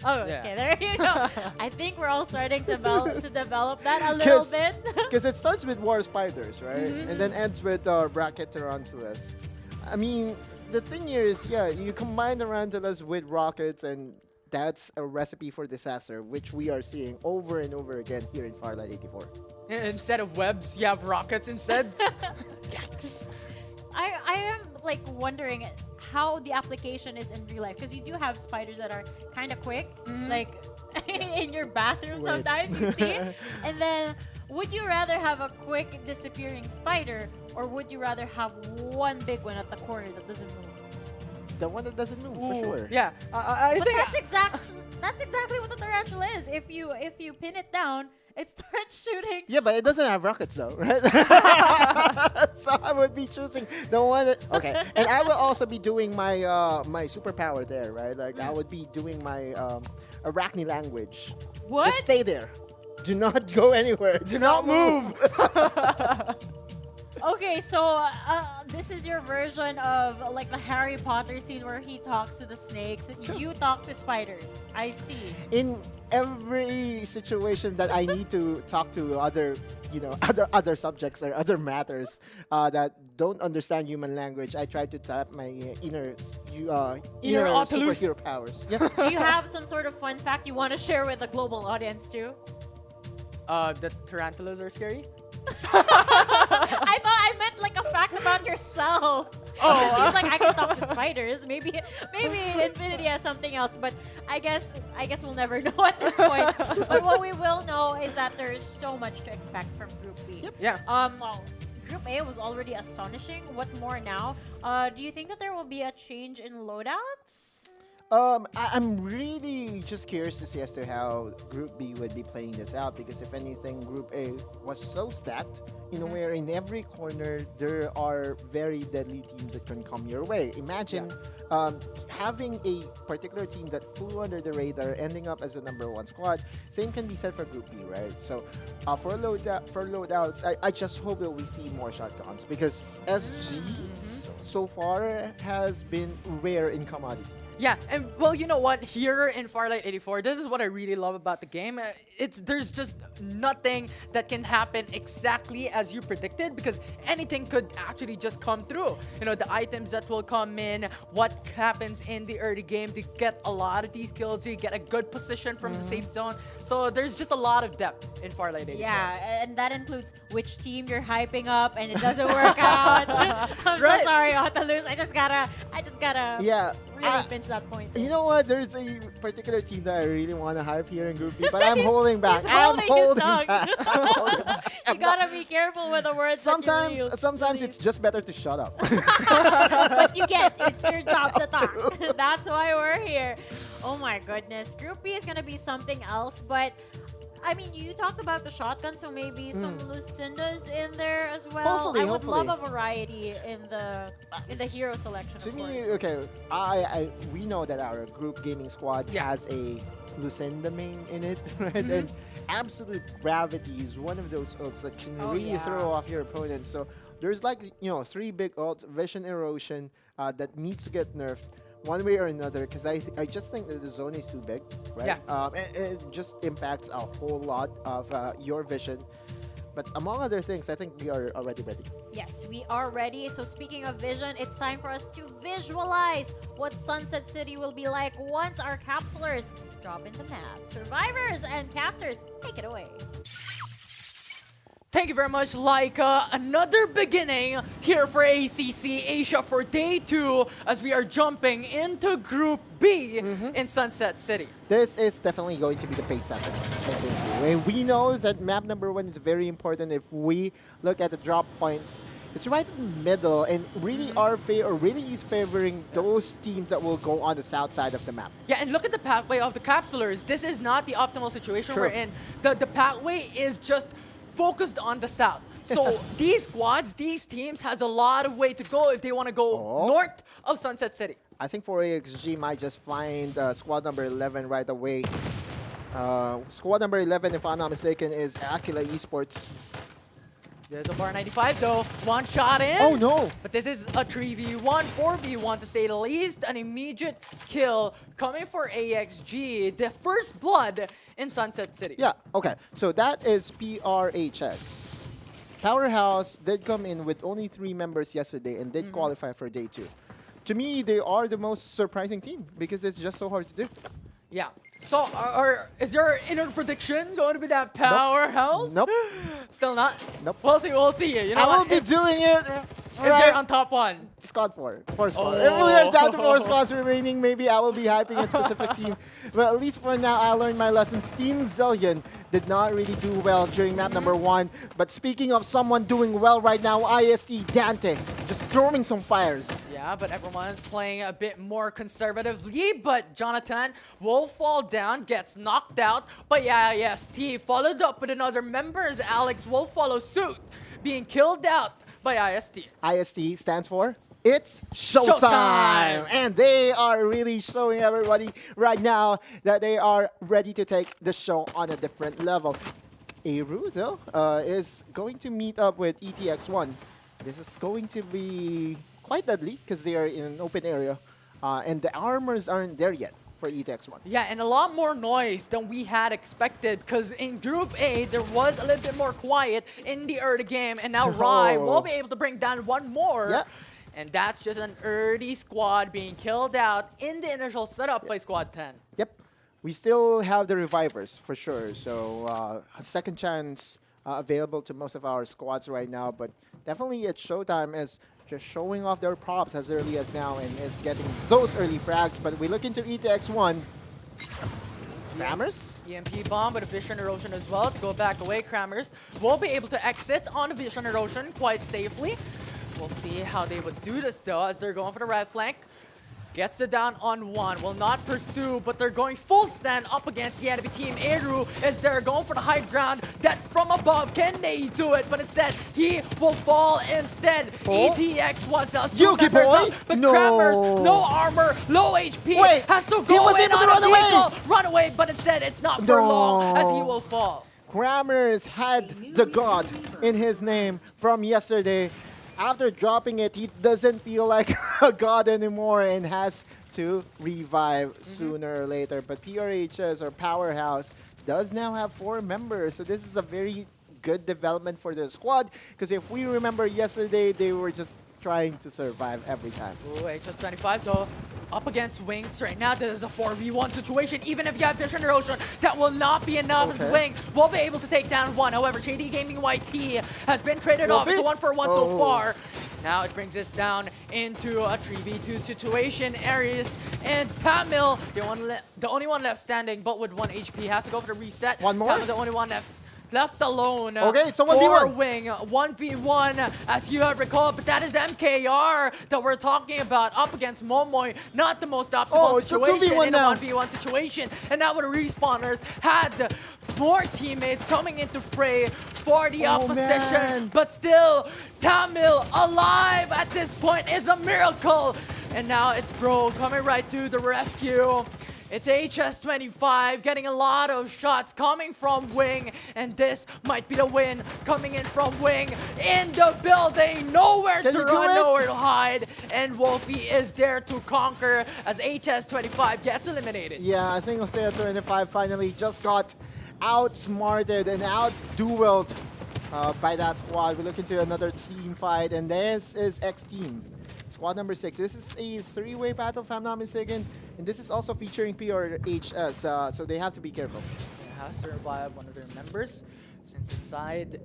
Oh, okay, there you go. I think we're all starting to develop that a little bit. Because it starts with war spiders, right? And then ends with bracket tarantulas. I mean, the thing here is, you combine tarantulas with rockets, and that's a recipe for disaster, which we are seeing over and over again here in Farlight 84. Instead of webs, you have rockets instead. Yikes. I am like wondering how the application is in real life, because you do have spiders that are kind of quick, like in your bathroom sometimes you see. And then would you rather have a quick disappearing spider, or would you rather have one big one at the corner that doesn't move? The one that doesn't move, for sure. Yeah, I But think that's exactly what the tarantula is. If you pin it down it starts shooting. Yeah, but it doesn't have rockets though, right? So I would be choosing the one that, okay. And I will also be doing my my superpower there, right? Like I would be doing my Arachne language. What? Just stay there. Do not go anywhere. Do not move. Okay, so this is your version of like the Harry Potter scene where he talks to the snakes. You talk to spiders. I see. In every situation that I need to talk to other, you know, other subjects or other matters that don't understand human language, I try to tap my inner Nautilus. superhero powers. Yeah. Do you have some sort of fun fact you want to share with the global audience too? The tarantulas are scary. I thought I meant like a fact about yourself. Oh. It seems like I can talk to spiders. Maybe Infinity has something else, but I guess we'll never know at this point. But what we will know is that there is so much to expect from Group B. Yep. Yeah. Well, Group A was already astonishing. What more now? Do you think that there will be a change in loadouts? I'm really just curious to see as to how Group B would be playing this out, because if anything, Group A was so stacked, you know, where in every corner there are very deadly teams that can come your way. Imagine having a particular team that flew under the radar ending up as the #1 squad. Same can be said for Group B, right? So for loadouts, I just hope that we see more shotguns, because SG so far has been rare in commodity. Yeah, and well, you know what? Here in Farlight 84, this is what I really love about the game. There's just nothing that can happen exactly as you predicted, because anything could actually just come through. You know, the items that will come in, what happens in the early game to get a lot of these kills, you get a good position from the safe zone. So there's just a lot of depth in Farlight 84. Yeah, and that includes which team you're hyping up and it doesn't work out. I'm so sorry, Nautilus. I just gotta really pinch that point. You know what? There's a particular team that I really want to hype here in Group B, but I'm holding back. He's I'm holding tongue. back. I'm holding back. You gotta be careful with the words. Sometimes it's just better to shut up. But it's your job to talk. That's why we're here. Oh my goodness. Group B is gonna be something else, but I mean, you talked about the shotgun, so maybe some Lucindas in there as well. Hopefully, I would love a variety in the hero selection. To of me, course. okay, we know that our group gaming squad has a Lucinda main in it, right? And absolute gravity is one of those ults that can really throw off your opponent. So there's like, you know, 3 big ults, vision erosion that needs to get nerfed one way or another, because I just think that the zone is too big, right? Yeah. It just impacts a whole lot of your vision. But among other things, I think we are already ready. Yes, we are ready. So speaking of vision, it's time for us to visualize what Sunset City will be like once our capsulers drop into map. Survivors and casters, take it away. Thank you very much, Laika. Another beginning here for ACC Asia for day 2 as we are jumping into Group B in Sunset City. This is definitely going to be the pace setter. And we know that map #1 is very important. If we look at the drop points, it's right in the middle and really really is favoring those teams that will go on the south side of the map. Yeah, and look at the pathway of the capsulers. This is not the optimal situation we're in. The pathway is just focused on the south. So these squads, these teams has a lot of way to go if they want to go north of Sunset City. I think 4AXG might just find squad number 11 right away. Squad number 11, if I'm not mistaken, is Aquila Esports. There's a bar 95 though. One shot in. Oh no! But this is a 3v1, 4v1 to say the least. An immediate kill coming for AXG. The first blood in Sunset City. Yeah, okay. So that is PRHS. Powerhouse did come in with only 3 members yesterday and did qualify for day 2. To me, they are the most surprising team because it's just so hard to do. Yeah. So, is your inner prediction going to be that Powerhouse? Nope. Still not? Nope. We'll see, we'll see. You know I will what? be doing it if they're on top one. Squad 4. 4 squad. Oh. If we are down to 4 squads remaining, maybe I will be hyping a specific team. But at least for now, I learned my lessons. Team Zillion did not really do well during map number 1. But speaking of someone doing well right now, IST Dante just throwing some fires. Yeah, but everyone's playing a bit more conservatively. But Jonathan will fall down, gets knocked out. But yeah, IST followed up with another members. Alex will follow suit, being killed out by IST. IST stands for It's Showtime! And they are really showing everybody right now that they are ready to take the show on a different level. Aru, though, is going to meet up with ETX1. This is going to be quite deadly because they are in an open area. And the armors aren't there yet for ETX1. Yeah, and a lot more noise than we had expected because in Group A, there was a little bit more quiet in the early game. And now Rai will be able to bring down one more. Yeah. And that's just an early squad being killed out in the initial setup by Squad 10. Yep. We still have the revivers for sure. So a second chance available to most of our squads right now. But definitely at Showtime is just showing off their props as early as now and is getting those early frags. But we look into ETX1. Krammers? EMP bomb with a Vision Erosion as well to go back away. Krammers will be able to exit on a Vision Erosion quite safely. We'll see how they would do this though as they're going for the right flank. Gets it down on one. Will not pursue, but they're going full stand up against the enemy team. Eru is there going for the high ground. That from above. Can they do it? But instead, he will fall instead. ETX1 sells two members up, but Krammers, no armor, low HP, has to go in on a vehicle. Run away, but instead it's not for long as he will fall. Krammers had the god in his name from yesterday. After dropping it, he doesn't feel like a god anymore and has to revive sooner or later. But PRHS, or Powerhouse, does now have 4 members. So this is a very good development for their squad. Because if we remember yesterday, they were just trying to survive every time. Ooh, HS25 though, up against Wings right now. This is a 4v1 situation. Even if you have Vision Erosion, that will not be enough as Wing will be able to take down one. However, Shady Gaming YT has been traded off. It's a 1-for-1 so far. Now it brings us down into a 3v2 situation. Aries and Tamil, the only one left standing, but with 1 HP, has to go for the reset. One more? Tamil, the only one left alone. Okay, it's a 1v1. For Wing, 1v1 as you have recalled, but that is MKR that we're talking about up against Momoy. Not the most optimal situation in a 1v1 situation. And now with the respawners had more teammates coming into fray for the opposition. But still, Tamil alive at this point is a miracle. And now it's Bro coming right to the rescue. It's HS25 getting a lot of shots coming from Wing, and this might be the win coming in from Wing in the building. Nowhere to run, nowhere to hide, and Wolfie is there to conquer as HS25 gets eliminated. Yeah, I think Osea25 finally just got outsmarted and out-dueled by that squad. We look into another team fight, and this is X-Team. Squad number 6. This is a 3-way battle, if I'm not mistaken. And this is also featuring PRHS, so they have to be careful. It has to revive one of their members. Since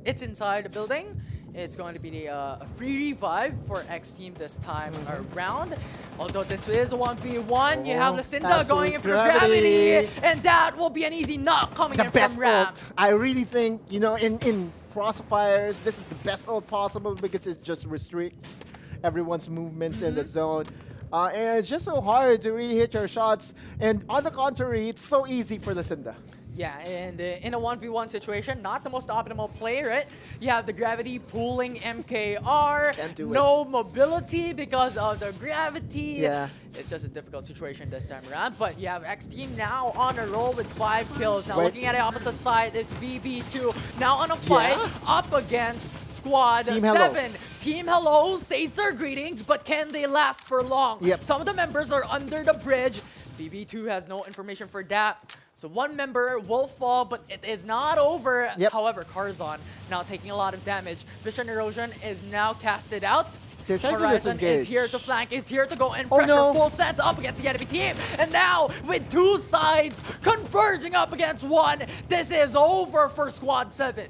it's inside the building, it's going to be a free revive for X-Team this time around. Although this is a 1v1, you have Lucinda going in for gravity, and that will be an easy knock coming in from Ram. I really think, you know, in Crossfires, this is the best ult possible because it just restricts everyone's movements in the zone. And it's just so hard to really hit your shots. And on the contrary, it's so easy for Lucinda. Yeah, and in a 1v1 situation, not the most optimal play, right? You have the gravity pulling MKR. Can't do no mobility because of the gravity. Yeah. It's just a difficult situation this time around. But you have X-Team now on a roll with 5 kills. Now looking at the opposite side, it's VB2 now on a fight up against Squad 7. Team Hello says their greetings, but can they last for long? Some of the members are under the bridge. VB2 has no information for that. So one member will fall, but it is not over. However, Carzon now taking a lot of damage. Vision Erosion is now casted out. Horizon is here to flank, is here to go and pressure full sets up against the enemy team. And now, with 2 sides converging up against 1, this is over for Squad 7.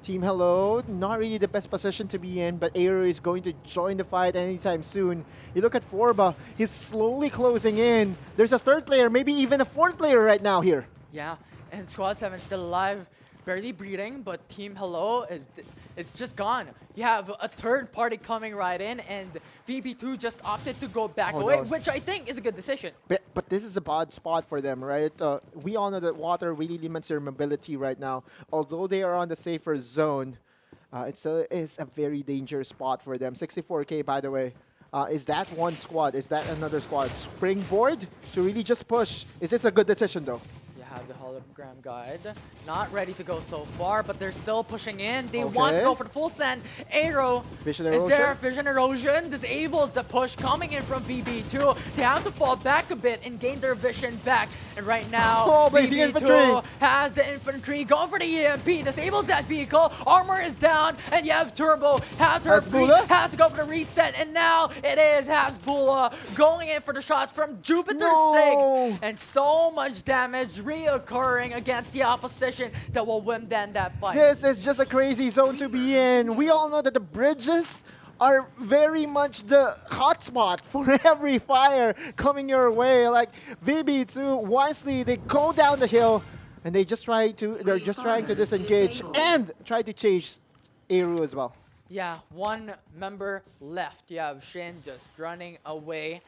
Team Hello, not really the best position to be in, but Aero is going to join the fight anytime soon. You look at Forba, he's slowly closing in. There's a third player, maybe even a fourth player right now here. Yeah, and Squad 7 still alive, barely breathing, but Team Hello is just gone. You have a third party coming right in, and VB2 just opted to go back away, no. which I think is a good decision. But this is a bad spot for them, right? We all know that water really limits their mobility right now. Although they are on the safer zone, it still is a very dangerous spot for them. 64K, by the way. Is that one squad? Is that another squad? Springboard to really just push. Is this a good decision, though? You have the hologram guide, not ready to go so far, but they're still pushing in. They want to go for the full send. Aero, Vision is there erosion? vision erosion? Disables the push coming in from VB2. They have to fall back a bit and gain their vision back. And right now, Blazing VB2 infantry. has the infantry going for the EMP, disables that vehicle. Armor is down, and you have Turbo. Hasbulla? Has to go for the reset, and now it is Hasbulla going in for the shots from Jupiter 6. And so much damage reoccurring against the opposition that will win then that fight. This is just a crazy zone to be in. We all know that the bridges are very much the hotspot for every fire coming your way. Like VB2, wisely, they go down the hill and they're just trying to disengage and try to chase Eru as well. Yeah, one member left. You have Shin just running away,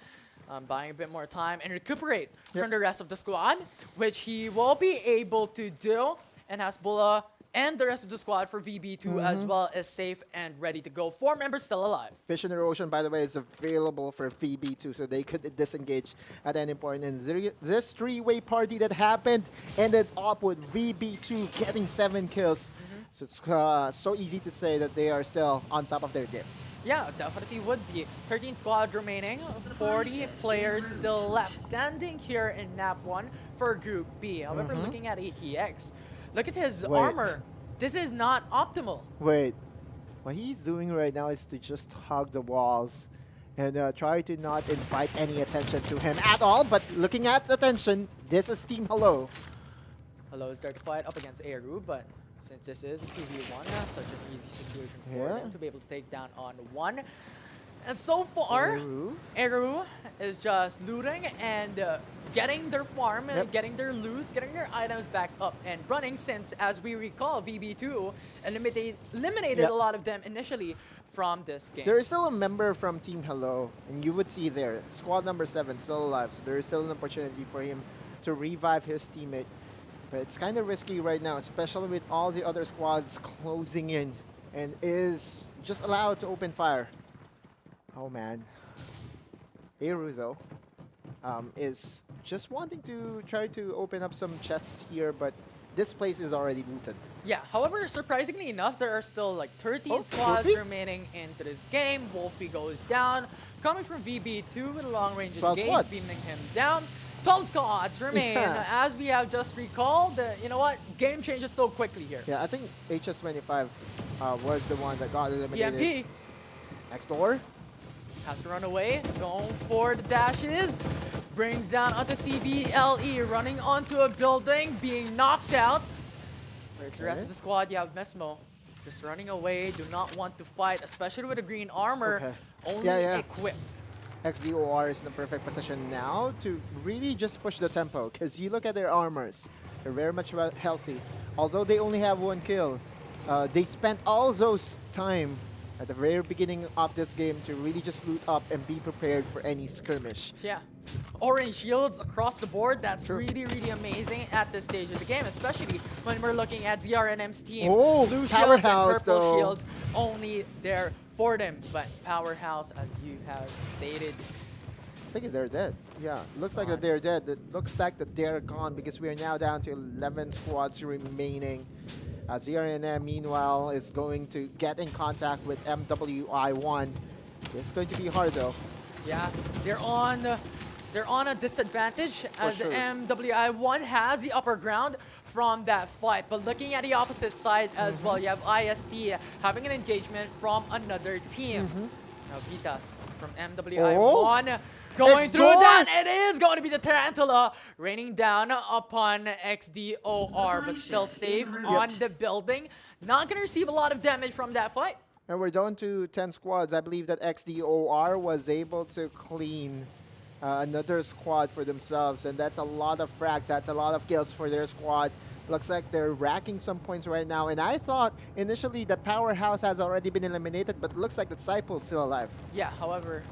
buying a bit more time and recuperate from the rest of the squad, which he will be able to do. And Hasbulla and the rest of the squad for VB2 as well is safe and ready to go. 4 members still alive. Vision erosion, by the way, is available for VB2, so they could disengage at any point. And this three-way party that happened ended up with VB2 getting 7 kills. So it's so easy to say that they are still on top of their dip. Yeah, definitely would be. 13 squad remaining, 40 players still left standing here in NAP 1 for Group B. However, looking at ATX, look at his armor. This is not optimal. Wait, what he's doing right now is to just hug the walls and try to not invite any attention to him at all. But looking at attention, this is Team Hello. Hello is there to fight up against Eru, but since this is a 2v1, not such an easy situation for them to be able to take down on one. And so far, Eru is just looting and getting their farm, getting their loot, getting their items back up and running, since, as we recall, VB2 eliminated a lot of them initially from this game. There is still a member from Team Hello, and you would see there, squad number 7 still alive, so there is still an opportunity for him to revive his teammate. But it's kind of risky right now, especially with all the other squads closing in and is just allowed to open fire. Oh man. Eru though is just wanting to try to open up some chests here, but this place is already looted. Yeah, however, surprisingly enough, there are still like 13 squads remaining into this game. Wolfie goes down, coming from VB2 with a long-range engage, beaming him down. 12 squads remain, as we have just recalled. You know what? Game changes so quickly here. Yeah, I think HS25 was the one that got eliminated. EMP. Next door. Has to run away, going for the dashes. Brings down onto CVLE, running onto a building, being knocked out. Where's the rest of the squad? You have Mesmo. Just running away, do not want to fight, especially with a green armor. Only equipped. XDOR is in the perfect position now to really just push the tempo, because you look at their armors, they're very much healthy. Although they only have 1 kill, they spent all those time at the very beginning of this game to really just loot up and be prepared for any skirmish. Yeah. Orange shields across the board, that's really, really amazing at this stage of the game, especially when we're looking at ZRNM's team. Blue shields and purple shields only there for them, but Powerhouse, as you have stated, I think they're dead. Yeah, looks like that they're dead. It looks like that they're gone, because we are now down to 11 squads remaining. ZRNM, meanwhile, is going to get in contact with MWI1. It's going to be hard, though. Yeah, they're on a disadvantage, as MWI1 has the upper ground from that fight. But looking at the opposite side as well, you have IST having an engagement from another team. Now Vitas from MWI1 Going It's through gone. that, it is going to be the Tarantula raining down upon XDOR, but still safe on the building. Not going to receive a lot of damage from that fight. And we're down to 10 squads. I believe that XDOR was able to clean another squad for themselves, and that's a lot of frags. That's a lot of kills for their squad. Looks like they're racking some points right now. And I thought initially the Powerhouse has already been eliminated, but it looks like the Disciple's still alive. Yeah, however,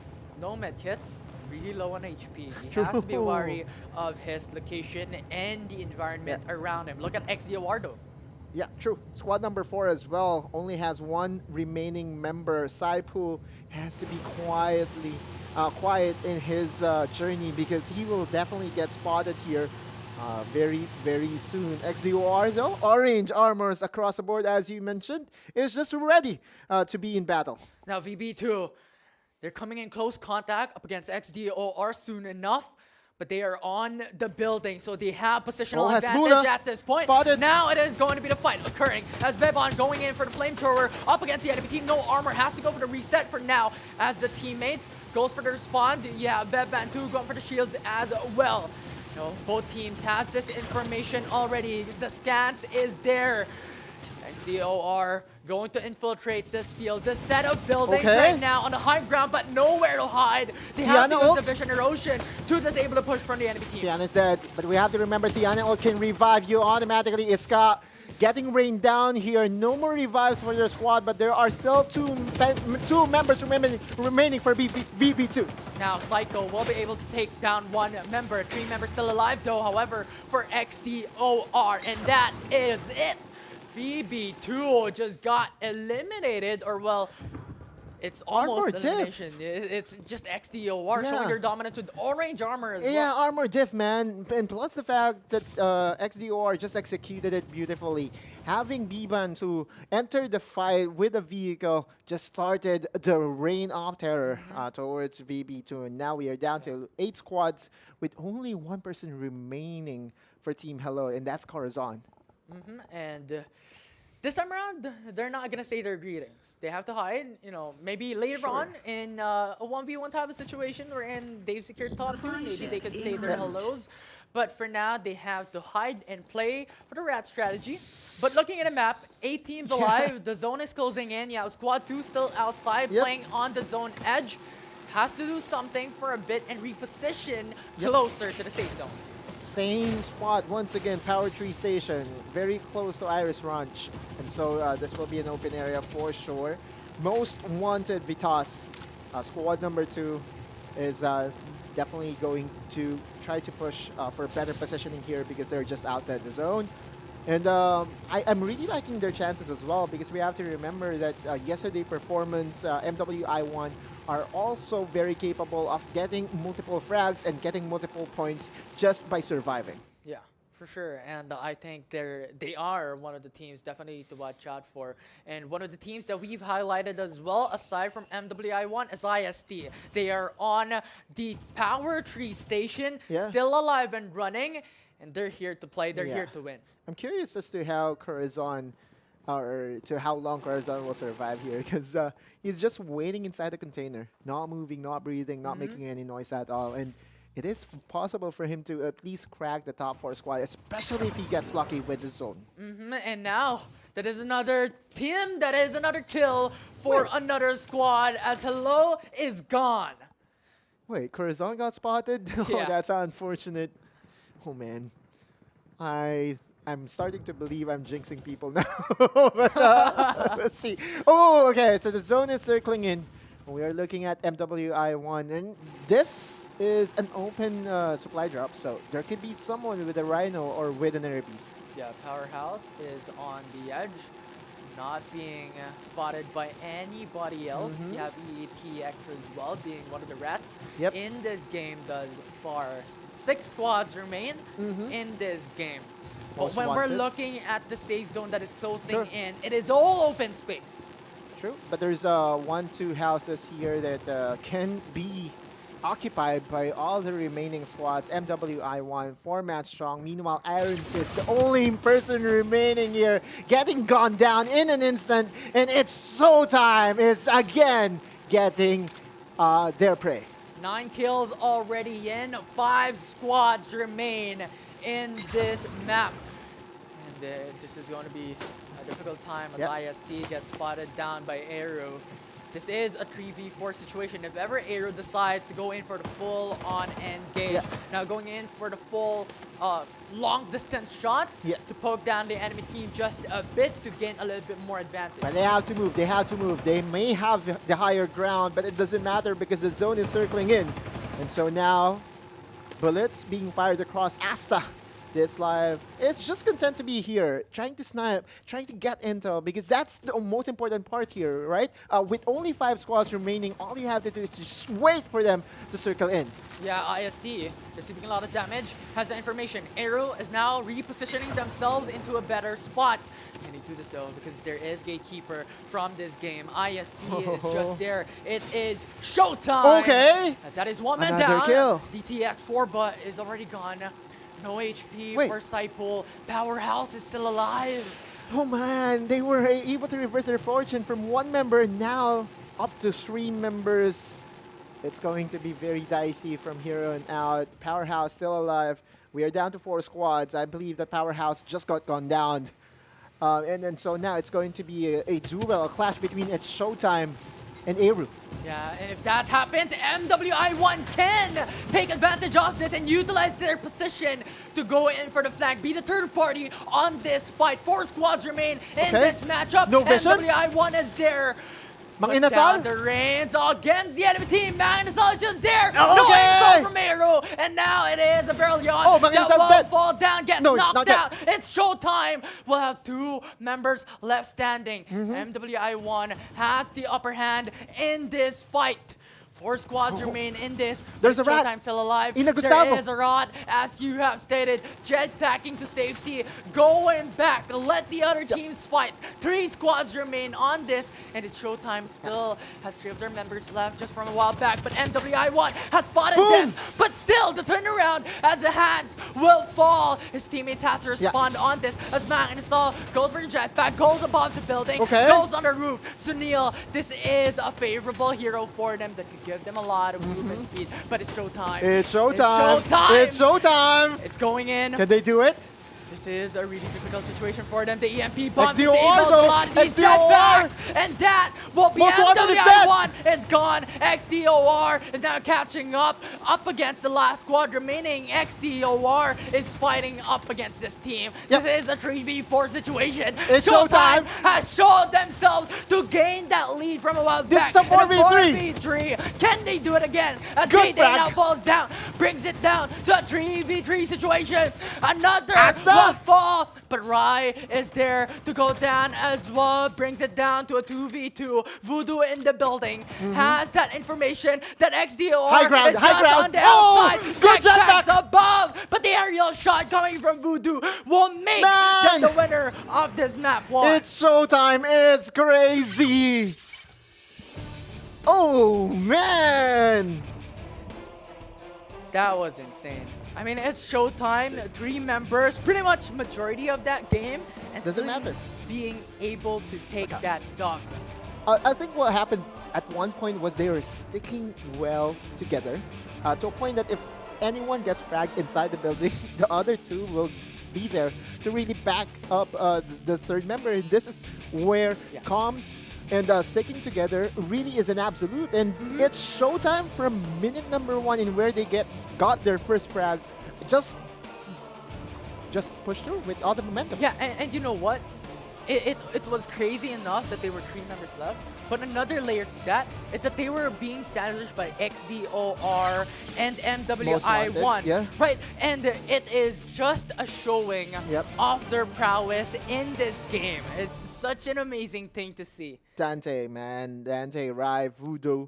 no med kits, really low on HP. He has to be wary of his location and the environment around him. Look at XDOR though. Yeah, true. Squad number 4 as well only has one remaining member. Saipu has to be quiet in his journey because he will definitely get spotted here very, very soon. XDOR though, orange armors across the board as you mentioned, is just ready to be in battle. Now VB2, they're coming in close contact up against XDOR soon enough. But they are on the building, so they have positional advantage at this point. Spotted. Now it is going to be the fight occurring as Bebon going in for the flamethrower up against the enemy team. No armor, has to go for the reset for now as the teammates goes for the respawn. Yeah, Bebon too going for the shields as well. No, both teams has this information already. The scans is there. XDOR going to infiltrate this field, this set of buildings right now on the high ground, but nowhere to hide. They have to use the vision erosion to disable the push from the enemy team. Sienna's dead, but we have to remember Sienna ult can revive you automatically. Iska getting rained down here. No more revives for their squad, but there are still two members remaining for BB2. Now Psycho will be able to take down one member. 3 members still alive though, however, for XDOR, and that is it. VB2 just got eliminated, or well, it's almost elimination. It's just XDOR showing their dominance with orange armor as well. Yeah, armor diff, man. And plus the fact that XDOR just executed it beautifully. Having Biban to enter the fight with a vehicle just started the reign of terror towards VB2. And now we are down to 8 squads with only 1 person remaining for Team Hello, and that's Corazon. And this time around, they're not gonna say their greetings. They have to hide. You know, maybe later on in a 1v1 type of situation wherein they've secured top 2, maybe they could say their hellos. But for now, they have to hide and play for the rat strategy. But looking at the map, 8 teams alive. The zone is closing in. Yeah, squad 2 still outside playing on the zone edge. Has to do something for a bit and reposition closer to the safe zone. Same spot once again, Power Tree Station, very close to Iris Ranch, and so this will be an open area for sure. Most wanted Vitas, squad number 2 is definitely going to try to push for better positioning here because they're just outside the zone. And I'm really liking their chances as well because we have to remember that yesterday performance, MWI1 are also very capable of getting multiple frags and getting multiple points just by surviving. Yeah, for sure. And I think they are one of the teams definitely to watch out for. And one of the teams that we've highlighted as well, aside from MWI1, is IST. They are on the Power Tree Station, still alive and running. And they're here to play. They're here to win. I'm curious as to how Corazon, or to how long Corazon will survive here, because he's just waiting inside the container, not moving, not breathing, not making any noise at all. And it is possible for him to at least crack the top 4 squad, especially if he gets lucky with the zone. And now, that is another team, that is another kill for another squad, as Hello is gone. Wait, Corazon got spotted? Oh, that's unfortunate. Oh, man. I'm starting to believe I'm jinxing people now. But let's see. Oh, okay. So the zone is circling in. We are looking at MWI1. And this is an open supply drop. So there could be someone with a Rhino or with an Air Beast. Yeah, Powerhouse is on the edge, not being spotted by anybody else. You have EATX as well, being one of the rats in this game thus far. 6 squads remain in this game. But when we're looking at the safe zone that is closing in, it is all open space. True, but there's 1-2 houses here that can be occupied by all the remaining squads. MWI1, 4-man strong. Meanwhile, Iron Fist, the only person remaining here, getting gone down in an instant. And it's so time is again getting their prey. 9 kills already in. 5 squads remain in this map. And this is going to be a difficult time as IST gets spotted down by Aero. This is a 3v4 situation. If ever Aero decides to go in for the full-on engage, now going in for the full long-distance shots to poke down the enemy team just a bit to gain a little bit more advantage. But they have to move. They have to move. They may have the higher ground, but it doesn't matter because the zone is circling in. And so now, bullets being fired across Asta. This live, it's just content to be here, trying to snipe, trying to get intel, because that's the most important part here, right? With only 5 squads remaining, all you have to do is to just wait for them to circle in. Yeah, IST receiving a lot of damage, has the information. Aero is now repositioning themselves into a better spot. Can they do this though? Because there is Gatekeeper from this game. IST is just there. It is showtime! Okay! As that is one man Another down. kill. DTX4 but is already gone. No HP for Saipo. Powerhouse is still alive. Oh man, they were able to reverse their fortune from 1 member now up to 3 members. It's going to be very dicey from here on out. Powerhouse still alive. We are down to 4 squads. I believe that Powerhouse just got gone down. And so now it's going to be a duel, a clash between It's Showtime and Aero. Yeah, and if that happens, MWI1 can take advantage of this and utilize their position to go in for the flank, be the third party on this fight. 4 squads remain in this matchup. No vision. MWI1 is there. Mang But down Inasal? the reins against the enemy team. Mang Inasal is just there. Okay. No info from Aero. And now it is a Brilliant Mang that Inasal's will dead. fall down, gets No, knocked not yet. out. It's showtime. We'll have 2 members left standing. MWI1 has the upper hand in this fight. 4 squads remain in this. There's a rat. Showtime still alive. Ina Gustavo. There is a rod, as you have stated. Jetpacking to safety, going back. Let the other teams fight. 3 squads remain on this, and it's Showtime still has 3 of their members left just from a while back. But MWI1 has spotted them. But still, the turnaround as the hands will fall. His teammates has to respond on this as Mang Inasal goes for the jetpack, goes above the building, goes on the roof. Sunil, this is a favorable hero for them that could give them a lot of movement speed, but it's Showtime. It's Showtime. It's Showtime. It's Showtime. It's going in. Can they do it? This is a really difficult situation for them. The EMP bomb XDOR disables a though. lot of these XDOR. jetpacks, and that will be Most wanted is MWI1 is gone. XDOR is now catching up against the last squad remaining. XDOR is fighting up against this team. This is a 3v4 situation. It's Showtime. has showed themselves to gain that lead from a while back. This is a 4v3. 4v3. Can they do it again? As Good Gate now frag. falls down, brings it down to a 3v3 situation. Another Asta. will fall, but Rai is there to go down as well. Brings it down to a 2v2. Voodoo in the building has that information that XDOR High ground, is high just ground. on the Oh, outside. good Jetpacks jetpack. above, but the aerial shot coming from Voodoo will make them the winner of this map one. It's Showtime. It's crazy. Oh, man. That was insane. I mean, it's Showtime, 3 members, pretty much majority of that game, and Doesn't still matter. being able to take that dog. I think what happened at one point was they were sticking well together to a point that if anyone gets fragged inside the building, the other 2 will be there to really back up the 3rd member. And this is where comms and sticking together really is an absolute. And it's Showtime from minute number 1 in where they got their first frag. Just push through with all the momentum. Yeah, and you know what? It was crazy enough that there were 3 members left, but another layer to that is that they were being established by XDOR and MWI1. Yeah. Right, and it is just a showing of their prowess in this game. It's such an amazing thing to see. Dante, man. Dante, Rai, Voodoo,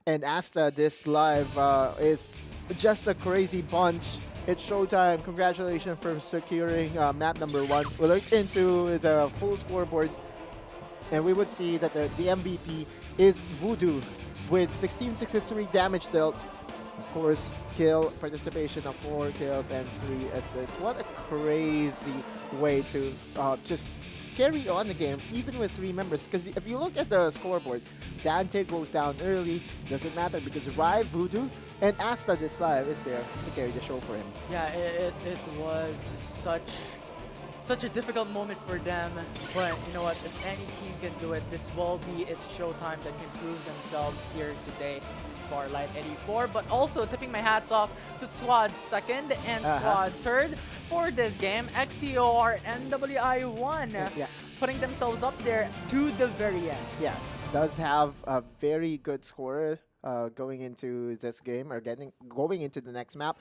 and Asta. This live is just a crazy bunch. It's Showtime. Congratulations for securing map number 1. We look into the full scoreboard, and we would see that the MVP is Voodoo with 1663 damage dealt. Of course, kill participation of 4 kills and 3 assists. What a crazy way to just carry on the game even with 3 members. Because if you look at the scoreboard, Dante goes down early. Doesn't matter because Rai, Voodoo, and Asta this live is there to carry the show for him. Yeah, it was such a difficult moment for them, but you know what, if any team can do it, this will be its showtime that can prove themselves here today in Farlight 84. But also tipping my hats off to Squad 2nd and Squad 3rd for this game. XTOR and NWI1 putting themselves up there to the very end. Yeah, does have a very good scorer going into this game, or going into the next map.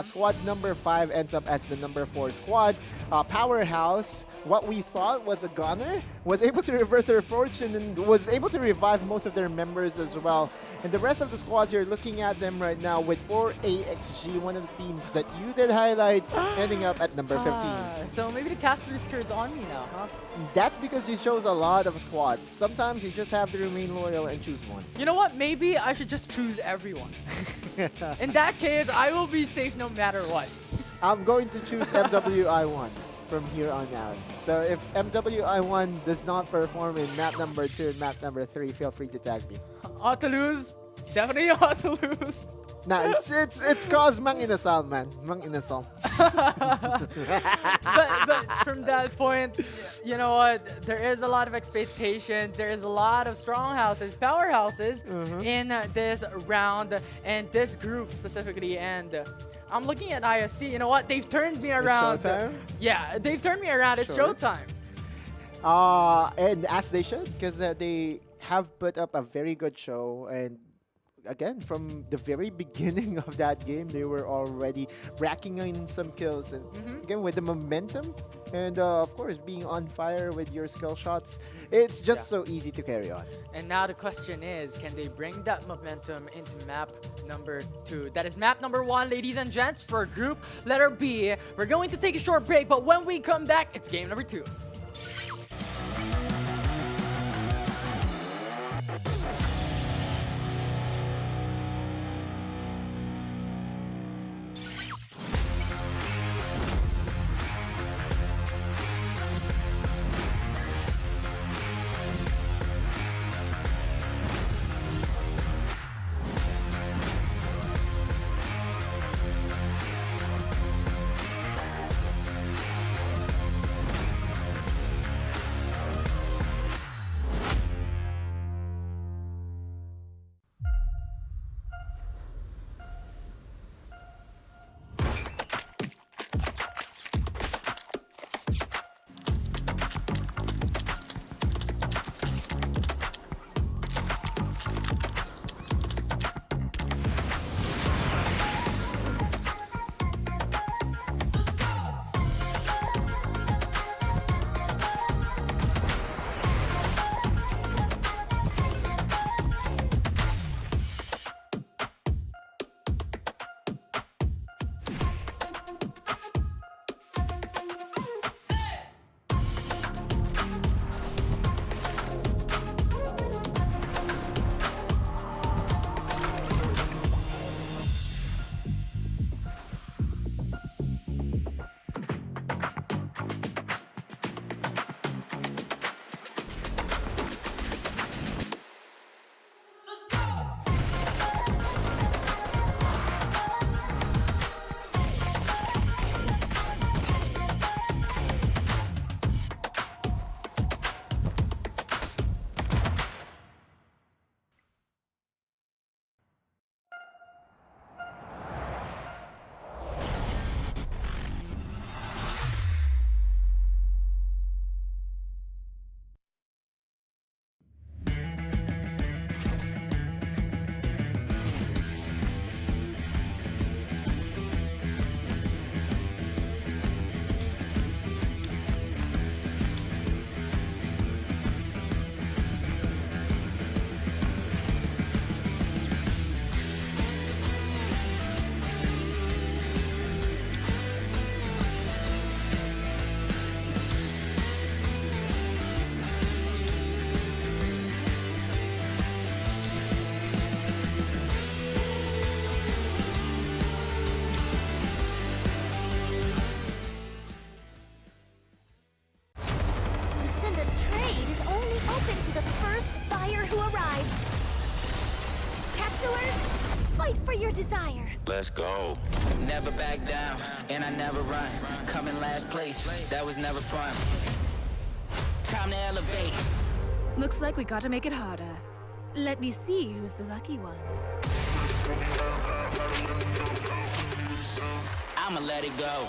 Squad number 5 ends up as the number 4 squad. Powerhouse, what we thought was a gunner, was able to reverse their fortune and was able to revive most of their members as well. And the rest of the squads, you're looking at them right now with 4AXG, one of the teams that you did highlight, ending up at number 15. So maybe the caster's curse on me now, huh? That's because you chose a lot of squads. Sometimes you just have to remain loyal and choose one. You know what? Maybe I should just choose everyone. In that case, I will be safe no matter what. I'm going to choose MWI1 from here on out. So if MWI1 does not perform in map number 2 and map number 3, feel free to tag me. Ought to lose. Definitely ought to lose. Nah, it's cause Mang Inasal, man. Mang Inasal. but from that point, you know what? There is a lot of expectations. There is a lot of strong houses, powerhouses in this round and this group specifically. And I'm looking at IST. You know what? They've turned me around. It's showtime? Yeah, they've turned me around. It's showtime. And as they should, because they have put up a very good show. And again, from the very beginning of that game, they were already racking in some kills. And again, with the momentum and of course being on fire with your skill shots, it's just so easy to carry on. And now the question is, can they bring that momentum into map number 2? That is map number 1, ladies and gents, for group letter B. We're going to take a short break, but when we come back, it's game number 2. All-Capsulers, fight for your desire. Let's go. Never back down, and I never run. Coming last place, that was never fun. Time to elevate. Looks like we gotta make it harder. Let me see who's the lucky one. I'ma let it go.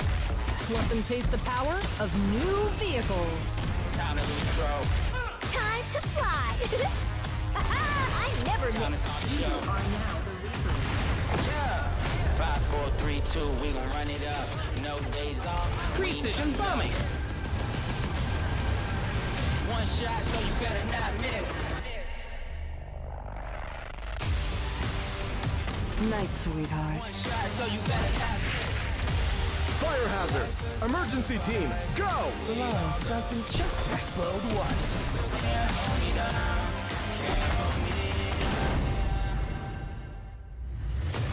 Let them taste the power of new vehicles. Time to lose control. Time to fly. I never Time to miss. start the show. Yeah. 5, 4, 3, 2, we gon' run it up. No days off. Precision bombing. One shot, so you better not miss. Night, sweetheart. One shot, so you better not miss. Fire hazard. Emergency team, go! Love doesn't just explode once.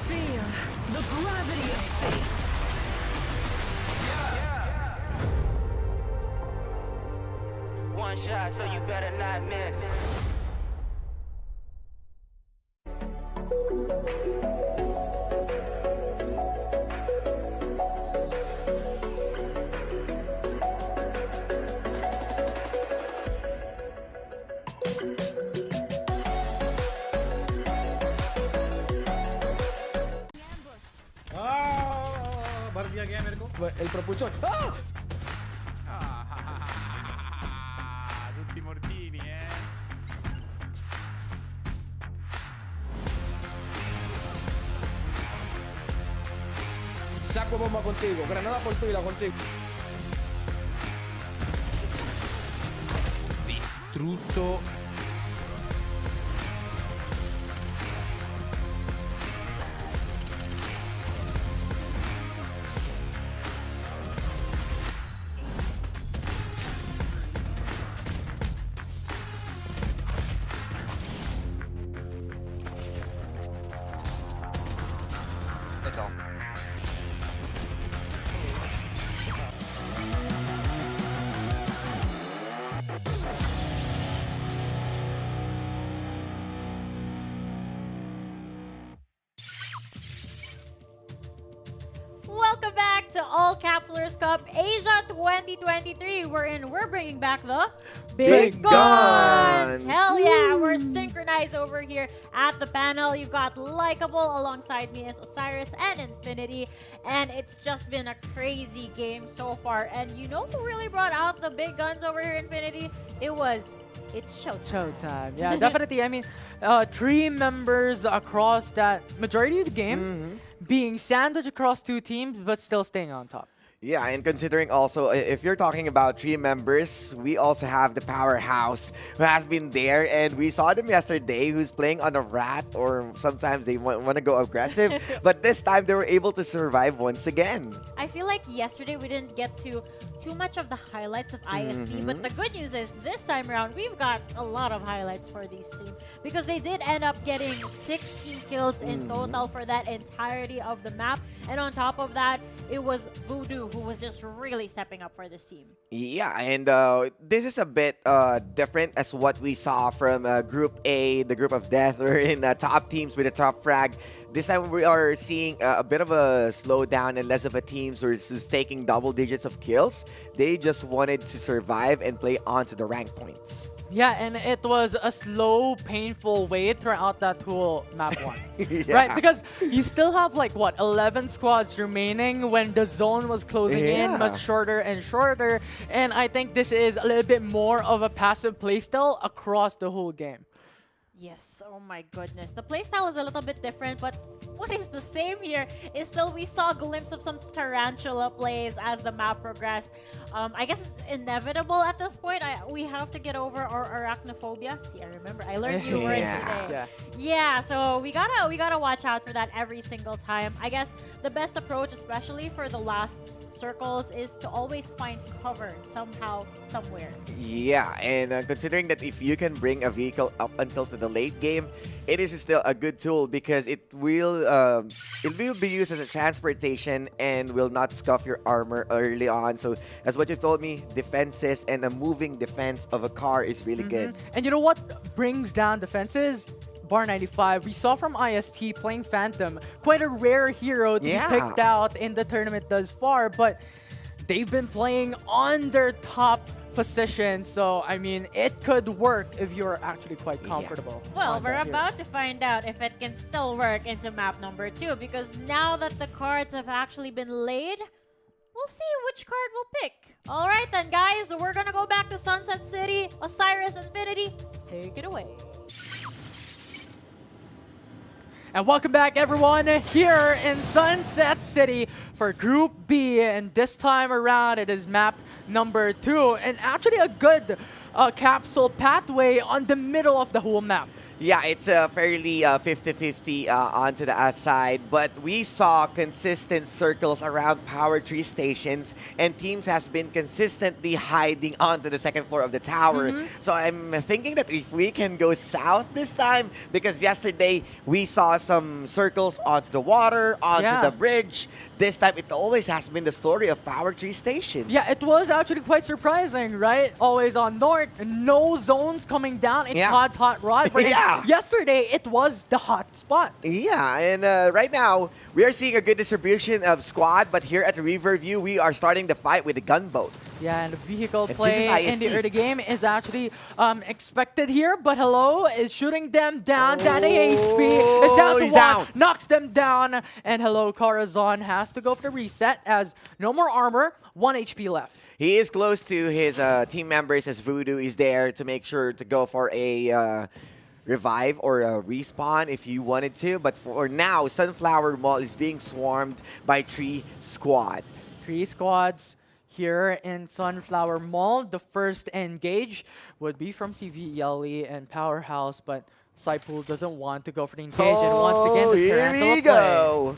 Feel the gravity of fate. One shot, so you better not miss. बढ़ दिया गया मेरे को el propulsor. ¡Ah! Tutti mortini, Saco bomba contigo, granada por tu vida contigo. Distrutto. That's all. Welcome back to All-Capsulers Cup Asia 2023, wherein we're bringing back the Big Guns! Hell yeah, we're synchronized over here at the panel. You've got Likeable alongside me as Osiris and Infinity, and it's just been a crazy game so far. And you know who really brought out the big guns over here, Infinity? It's showtime. Showtime. Yeah, definitely. I mean, 3 members across that majority of the game being sandwiched across 2 teams, but still staying on top. Yeah, and considering also, if you're talking about 3 members, we also have the powerhouse who has been there, and we saw them yesterday who's playing on a rat, or sometimes they want to go aggressive, but this time they were able to survive once again. I feel like yesterday we didn't get to too much of the highlights of IST, but the good news is this time around we've got a lot of highlights for these teams because they did end up getting 16 kills in total for that entirety of the map, and on top of that, it was Voodoo who was just really stepping up for this team. Yeah, and this is a bit different as what we saw from Group A, the Group of Death, or in top teams with a top frag. This time we are seeing a bit of a slowdown and less of a team who's taking double digits of kills. They just wanted to survive and play on to the rank points. Yeah, and it was a slow, painful wait throughout that whole map 1. Yeah. Right? Because you still have like, what, 11 squads remaining when the zone was closing in much shorter and shorter. And I think this is a little bit more of a passive playstyle across the whole game. Yes, oh my goodness. The playstyle is a little bit different, but what is the same here is still we saw a glimpse of some tarantula plays as the map progressed. I guess it's inevitable at this point. We have to get over our arachnophobia. See, I remember. I learned new words today. Yeah, so we gotta watch out for that every single time. I guess the best approach, especially for the last circles, is to always find cover somehow, somewhere. Yeah, and considering that if you can bring a vehicle up until to the late game, it is still a good tool because it will be used as a transportation and will not scuff your armor early on. So as what you told me, defenses and a moving defense of a car is really good. And you know what brings down defenses? Bar 95. We saw from IST playing Phantom, quite a rare hero to be picked out in the tournament thus far, but they've been playing on their top position, so I mean, it could work if you're actually quite comfortable. Well, on we're that hero. about to find out if it can still work into map number 2, because now that the cards have actually been laid, we'll see which card we'll pick. All right then, guys, we're gonna go back to Sunset City. Osiris Infinity, take it away. And welcome back, everyone, here in Sunset City for Group B. And this time around, it is map number 2. And actually a good capsule pathway on the middle of the whole map. Yeah, it's fairly 50-50 onto the side, but we saw consistent circles around power tree stations, and teams has been consistently hiding onto the second floor of the tower. So I'm thinking that if we can go south this time, because yesterday we saw some circles onto the water, onto the bridge. This time, it always has been the story of Power Tree Station. Yeah, it was actually quite surprising, right? Always on north, no zones coming down in Todd's Hot Rod. But yesterday, it was the hot spot. Yeah, and right now, we are seeing a good distribution of squad, but here at the Riverview, we are starting the fight with the gunboat. Yeah, and the vehicle play in the early game is actually expected here, but Hello is shooting them down. Danny HP is down to 1, knocks them down, and Hello Corazon has to go for the reset as no more armor, 1 HP left. He is close to his team members as Voodoo is there to make sure to go for a revive or a respawn if you wanted to, but for now, Sunflower Mall is being swarmed by 3 squad. 3 squads here in Sunflower Mall. The first engage would be from CVLE and Powerhouse, but Saipool doesn't want to go for the engage, and once again, the Tarantula play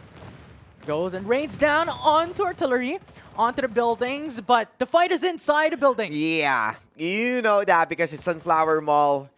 goes and rains down onto artillery, onto the buildings, but the fight is inside the building. Yeah, you know that because it's Sunflower Mall.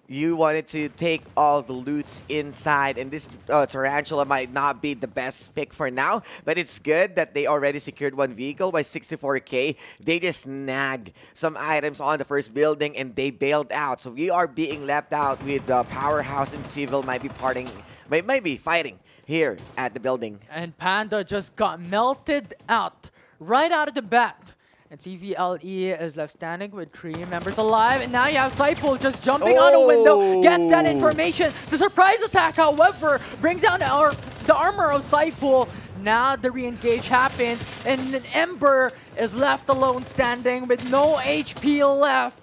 You wanted to take all the loots inside, and this Tarantula might not be the best pick for now, but it's good that they already secured 1 vehicle by 64k. They just snag some items on the first building, and they bailed out. So we are being left out with Powerhouse and Civil might be fighting here at the building. And Panda just got melted out right out of the bat. And CVLE is left standing with 3 members alive. And now you have Saipool just jumping on a window, gets that information. The surprise attack, however, brings down the armor of Saipool. Now the re-engage happens, and then Ember is left alone standing with no HP left.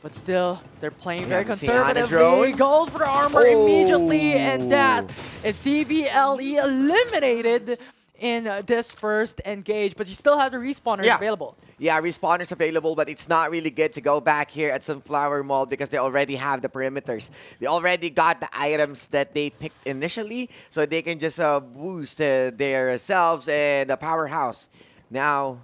But still, they're playing very conservatively. Goes for the armor immediately, and that is CVLE eliminated in this first engage, but you still have the respawners available. Yeah, respawners available, but it's not really good to go back here at Sunflower Mall because they already have the perimeters. They already got the items that they picked initially, so they can just boost their selves and the Powerhouse. Now,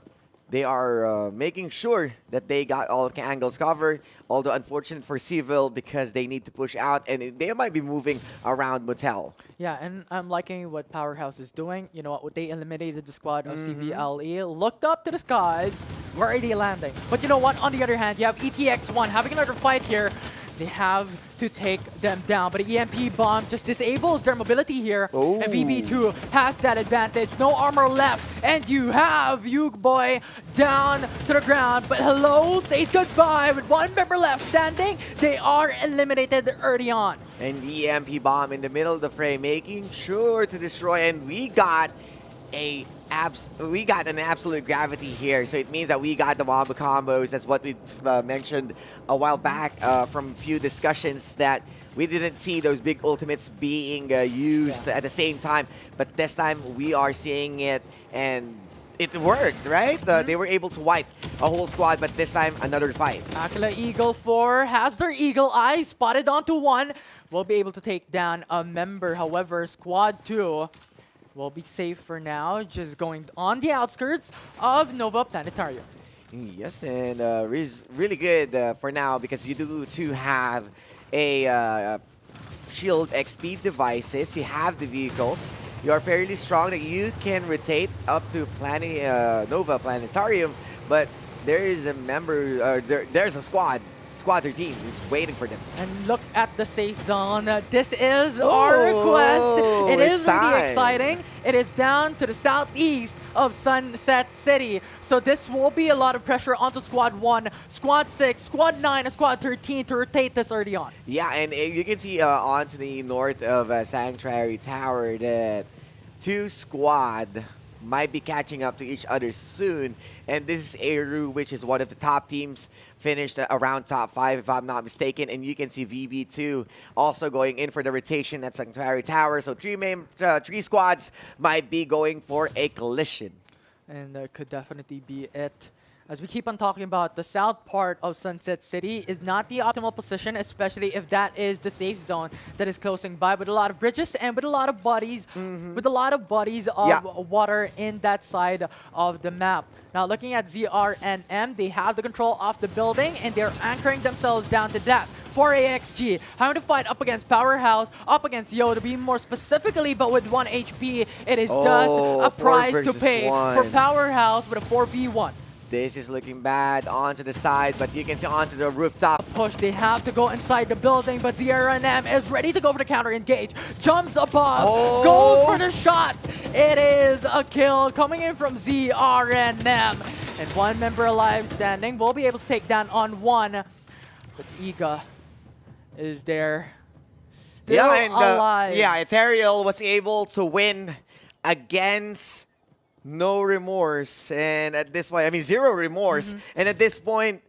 they are making sure that they got all angles covered, although unfortunate for Civil because they need to push out and they might be moving around Motel. Yeah, and I'm liking what Powerhouse is doing. You know what? They eliminated the squad of CVLE, looked up to the skies. Where are they landing? But you know what? On the other hand, you have ETX1 having another fight here. They have to take them down, but the EMP bomb just disables their mobility here. And VB2 has that advantage. No armor left, and you have Boy down to the ground. But Hello says goodbye with 1 member left standing. They are eliminated early on. And the EMP bomb in the middle of the frame, making sure to destroy. And we got an absolute gravity here, so it means that we got the wombo combos. That's what we mentioned a while back from a few discussions that we didn't see those big ultimates being used at the same time, but this time we are seeing it, and it worked, right? They were able to wipe a whole squad, but this time another fight. Aquila Eagle 4 has their eagle eye spotted onto 1. Will be able to take down a member. However, squad 2 will be safe for now, just going on the outskirts of Nova Planetarium. Yes, and really good for now because you do have a shield XP devices. You have the vehicles. You are fairly strong that you can rotate up to Nova Planetarium, but there is a member, there's a squad Squad 13 is waiting for them. And look at the safe zone. This is our quest. It is really exciting. It is down to the southeast of Sunset City. So this will be a lot of pressure onto Squad 1, Squad 6, Squad 9, and Squad 13 to rotate this early on. Yeah, and you can see onto the north of Sanctuary Tower that 2 squad might be catching up to each other soon. And this is Eru, which is one of the top teams, finished around top 5 if I'm not mistaken. And you can see VB2 also going in for the rotation at Sanctuary Tower. So 3 squads might be going for a collision. And that could definitely be it. As we keep on talking about, the south part of Sunset City is not the optimal position, especially if that is the safe zone that is closing by with a lot of bridges and with a lot of bodies, of water in that side of the map. Now looking at ZRNM, they have the control of the building and they're anchoring themselves down to that. For AXG, having to fight up against Powerhouse, up against Yo to be more specifically, but with 1 HP, it is just a price to pay for Powerhouse with a 4v1. This is looking bad onto the side, but you can see onto the rooftop. Push, they have to go inside the building, but ZRNM is ready to go for the counter engage. Jumps above, goes for the shots. It is a kill coming in from ZRNM. And 1 member alive standing will be able to take down on 1. But Iga is there, still alive. Yeah, Ethereal was able to win against No Remorse, and at this point, I mean, Zero Remorse, and at this point,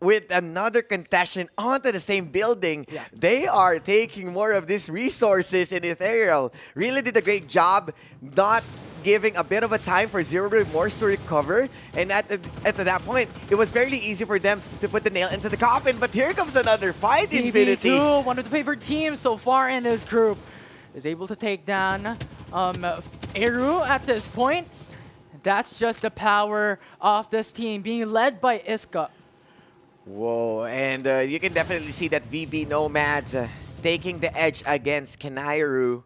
with another contestant onto the same building, they are taking more of these resources, and Ethereal really did a great job not giving a bit of a time for Zero Remorse to recover, and at that point, it was fairly easy for them to put the nail into the coffin, but here comes another fight, Infinity. BB2, one of the favorite teams so far in this group, is able to take down Eru at this point. That's just the power of this team being led by Iska. Whoa, and you can definitely see that VB Nomads taking the edge against Kanairu.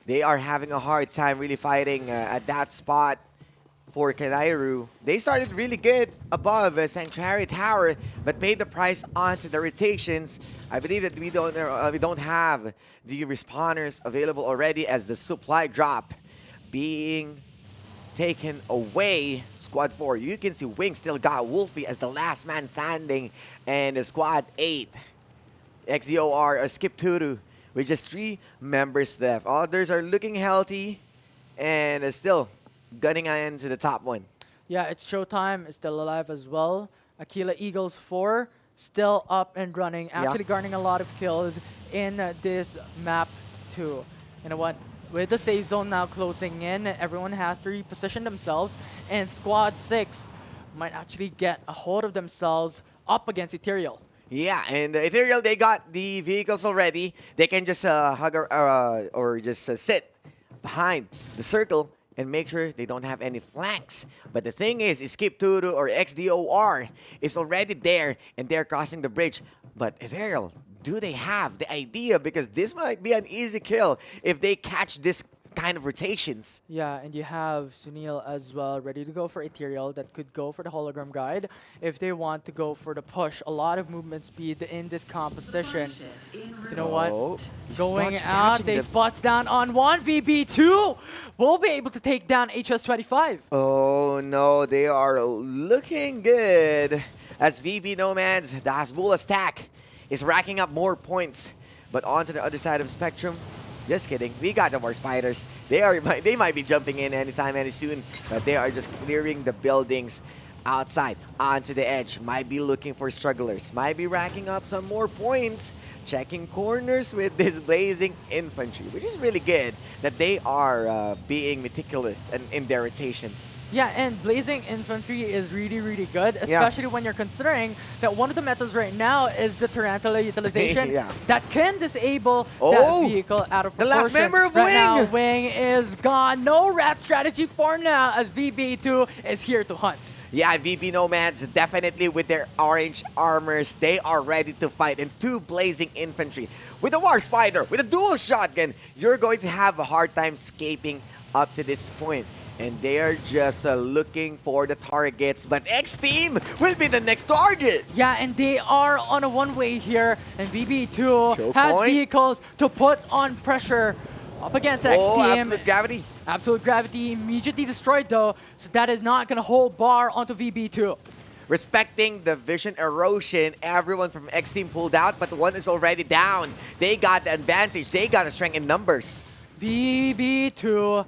They are having a hard time really fighting at that spot for Kanairu. They started really good above Sanctuary Tower, but paid the price onto the rotations. I believe that we don't have the respawners available already as the supply drop being taken away. Squad 4, you can see Wing still got Wolfie as the last man standing, and Squad 8, XZOR, Skip Tutu, with just 3 members left. Others are looking healthy and still gunning into the top 1. Yeah, it's Showtime is still alive as well. Aquila Eagles 4 still up and running, actually garnering a lot of kills in this map too. You know what? With the safe zone now closing in, everyone has to reposition themselves, and Squad 6 might actually get a hold of themselves up against Ethereal. Yeah, and Ethereal, they got the vehicles already. They can just hug or just sit behind the circle and make sure they don't have any flanks. But the thing is Skip Tutu or XDOR is already there, and they're crossing the bridge. But Ethereal, do they have the idea? Because this might be an easy kill if they catch this kind of rotations. Yeah, and you have Sunil as well, ready to go for Ethereal that could go for the hologram guide if they want to go for the push. A lot of movement speed in this composition. You know what? Going out, they spots down on 1. VB2 will be able to take down HS25. Oh no, they are looking good. As VB Nomads, the Hasbulla stack is racking up more points. But onto the other side of the spectrum, just kidding, we got the more spiders. They might be jumping in anytime, any soon, but they are just clearing the buildings outside onto the edge. Might be looking for strugglers, might be racking up some more points, checking corners with this blazing infantry, which is really good that they are being meticulous in their rotations. Yeah, and Blazing Infantry is really, really good, especially when you're considering that one of the metas right now is the Tarantula utilization that can disable that vehicle out of proportion. The last member of Wing! Right now, Wing is gone. No rat strategy for now as VB2 is here to hunt. Yeah, VB Nomads definitely with their orange armors, they are ready to fight. And 2 Blazing Infantry with a War Spider, with a dual shotgun, you're going to have a hard time escaping up to this point. And they are just looking for the targets, but X Team will be the next target. Yeah, and they are on a one-way here, and VB2 Choke has point. vehicles to put on pressure up against X Oh, Team. absolute gravity. Absolute gravity immediately destroyed though, so that is not gonna hold bar onto VB2. Respecting the vision erosion, everyone from X Team pulled out, but one is already down. They got the advantage. They got a strength in numbers. VB2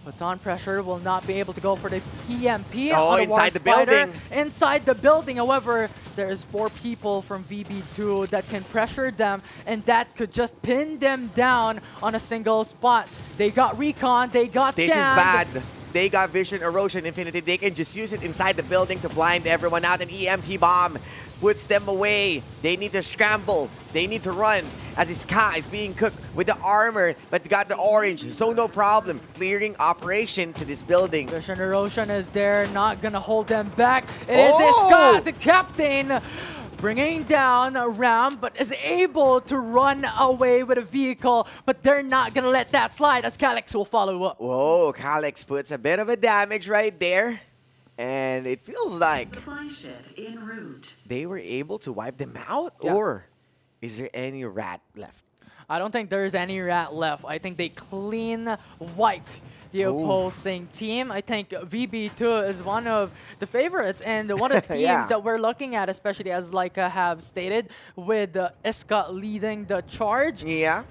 puts on pressure, will not be able to go for the EMP. Oh, on inside the Spider. building. Inside the building, however, there is 4 people from VB2 that can pressure them, and that could just pin them down on a single spot. They got recon, they got This is scanned. bad. They got vision erosion, Infinity. They can just use it inside the building to blind everyone out. An EMP bomb puts them away. They need to scramble. They need to run as his car is being cooked with the armor, but got the orange, so no problem. Clearing operation to this building. Vision erosion is there, not gonna hold them back. It is Iska, the captain, bringing down Ram, but is able to run away with a vehicle, but they're not gonna let that slide as Calyx will follow up. Whoa, Calyx puts a bit of a damage right there. And it feels like Supply ship en route. they were able to wipe them out? Yeah. Or is there any rat left? I don't think there's any rat left. I think they clean wipe the opposing team. I think VB2 is one of the favorites and one of the teams Yeah. that we're looking at, especially as Laika have stated, with Iska leading the charge. Yeah.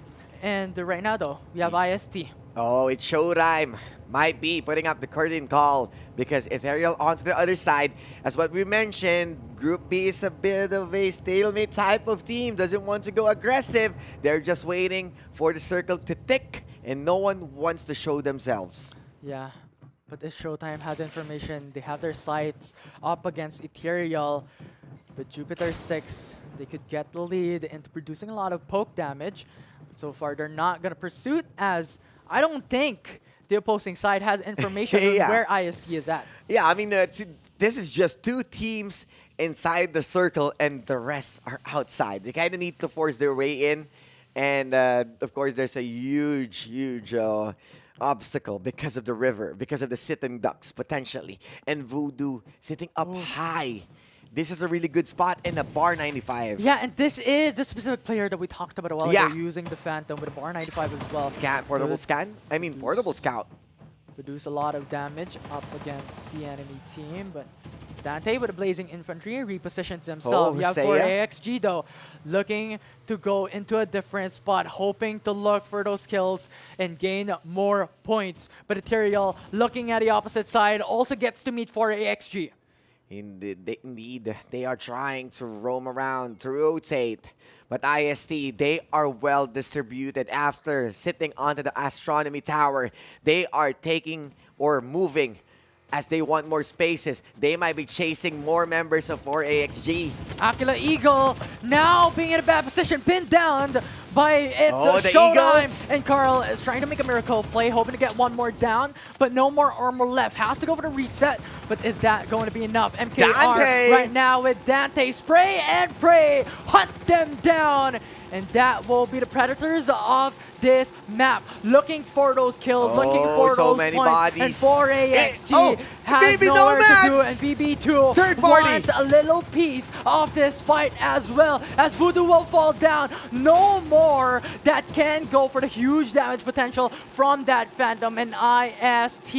And right now, though, we have IST. Oh, it's showtime. Might be putting up the curtain call because Ethereal onto the other side. As what we mentioned, Group B is a bit of a stalemate type of team. Doesn't want to go aggressive. They're just waiting for the circle to tick and no one wants to show themselves. Yeah, but this Showtime has information. They have their sights up against Ethereal. With Jupiter 6, they could get the lead into producing a lot of poke damage. But so far, they're not going to pursue as I don't think the opposing side has information on where IST is at. Yeah, I mean, this is just 2 teams inside the circle and the rest are outside. They kind of need to force their way in. And, of course, there's a huge obstacle because of the river, because of the sitting ducks, potentially. And Voodoo sitting up high. This is a really good spot in a bar 95. Yeah, and this is the specific player that we talked about a while ago, using the Phantom with a bar 95 as well. Portable scan? I mean, portable scout. Produce a lot of damage up against the enemy team, but Dante with a Blazing Infantry repositions himself. You have for AXG though, looking to go into a different spot, hoping to look for those kills and gain more points. But Ethereal, looking at the opposite side, also gets to meet for AXG. Indeed, they are trying to roam around, to rotate. But IST, they are well distributed after sitting onto the astronomy tower. They are taking or moving as they want more spaces. They might be chasing more members of 4AXG. Aquila Eagle now being in a bad position, pinned down by its the Showtime. Eagles. And Carl is trying to make a miracle play, hoping to get one more down, but no more armor left. Has to go for the reset, but is that going to be enough? MKR Dante. right now with Dante. Spray and pray, hunt them down. And that will be the Predators of this map. Looking for those kills, looking for so those many points. bodies. And 4AXG has BB nowhere to do. Nomads. And BB2 Third party. wants a little piece of this fight as well, as Voodoo will fall down. No more that can go for the huge damage potential from that Phantom, and IST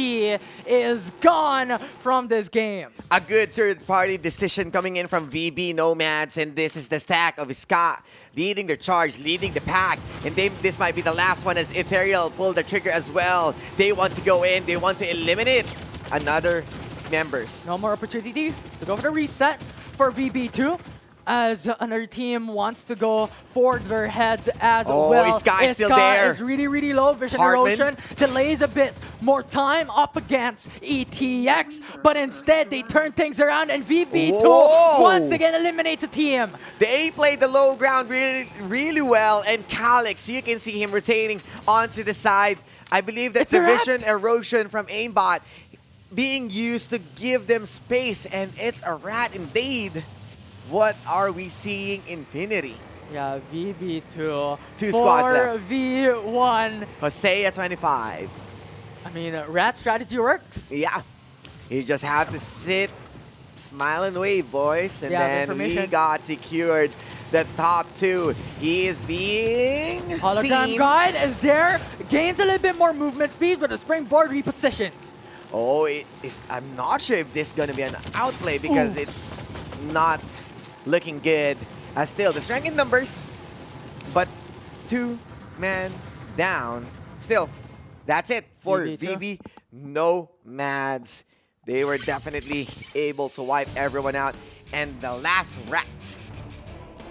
is gone from this game. A good third-party decision coming in from VB Nomads, and this is the stack of Scott leading the charge, leading the pack, and this might be the last one as Ethereal pulled the trigger as well. They want to go in, they want to eliminate another members. No more opportunity to go for the reset for VB2, as another team wants to go for their heads as well. Iska is still there. Is really low. Vision Hartman. erosion delays a bit more time up against ETX, but instead they turn things around and VB2 once again eliminates a team. They played the low ground really well, and Calyx, you can see him rotating onto the side. I believe that's the vision erosion from aimbot being used to give them space, and it's a rat indeed. What are we seeing, Infinity? Yeah, VB2. 2 squads left. V1. Jose at 25. I mean, Rat strategy works. Yeah. You just have to sit, smile and wave, boys. And Yeah, the then information. he got secured the top 2. He is being Hologram seen. guide is there. Gains a little bit more movement speed, but the springboard repositions. Oh, I'm not sure if this is going to be an outplay because it's not looking good. Still, the strength in numbers, but 2-man down. Still, that's it for VB Nomads. They were definitely able to wipe everyone out. And the last rat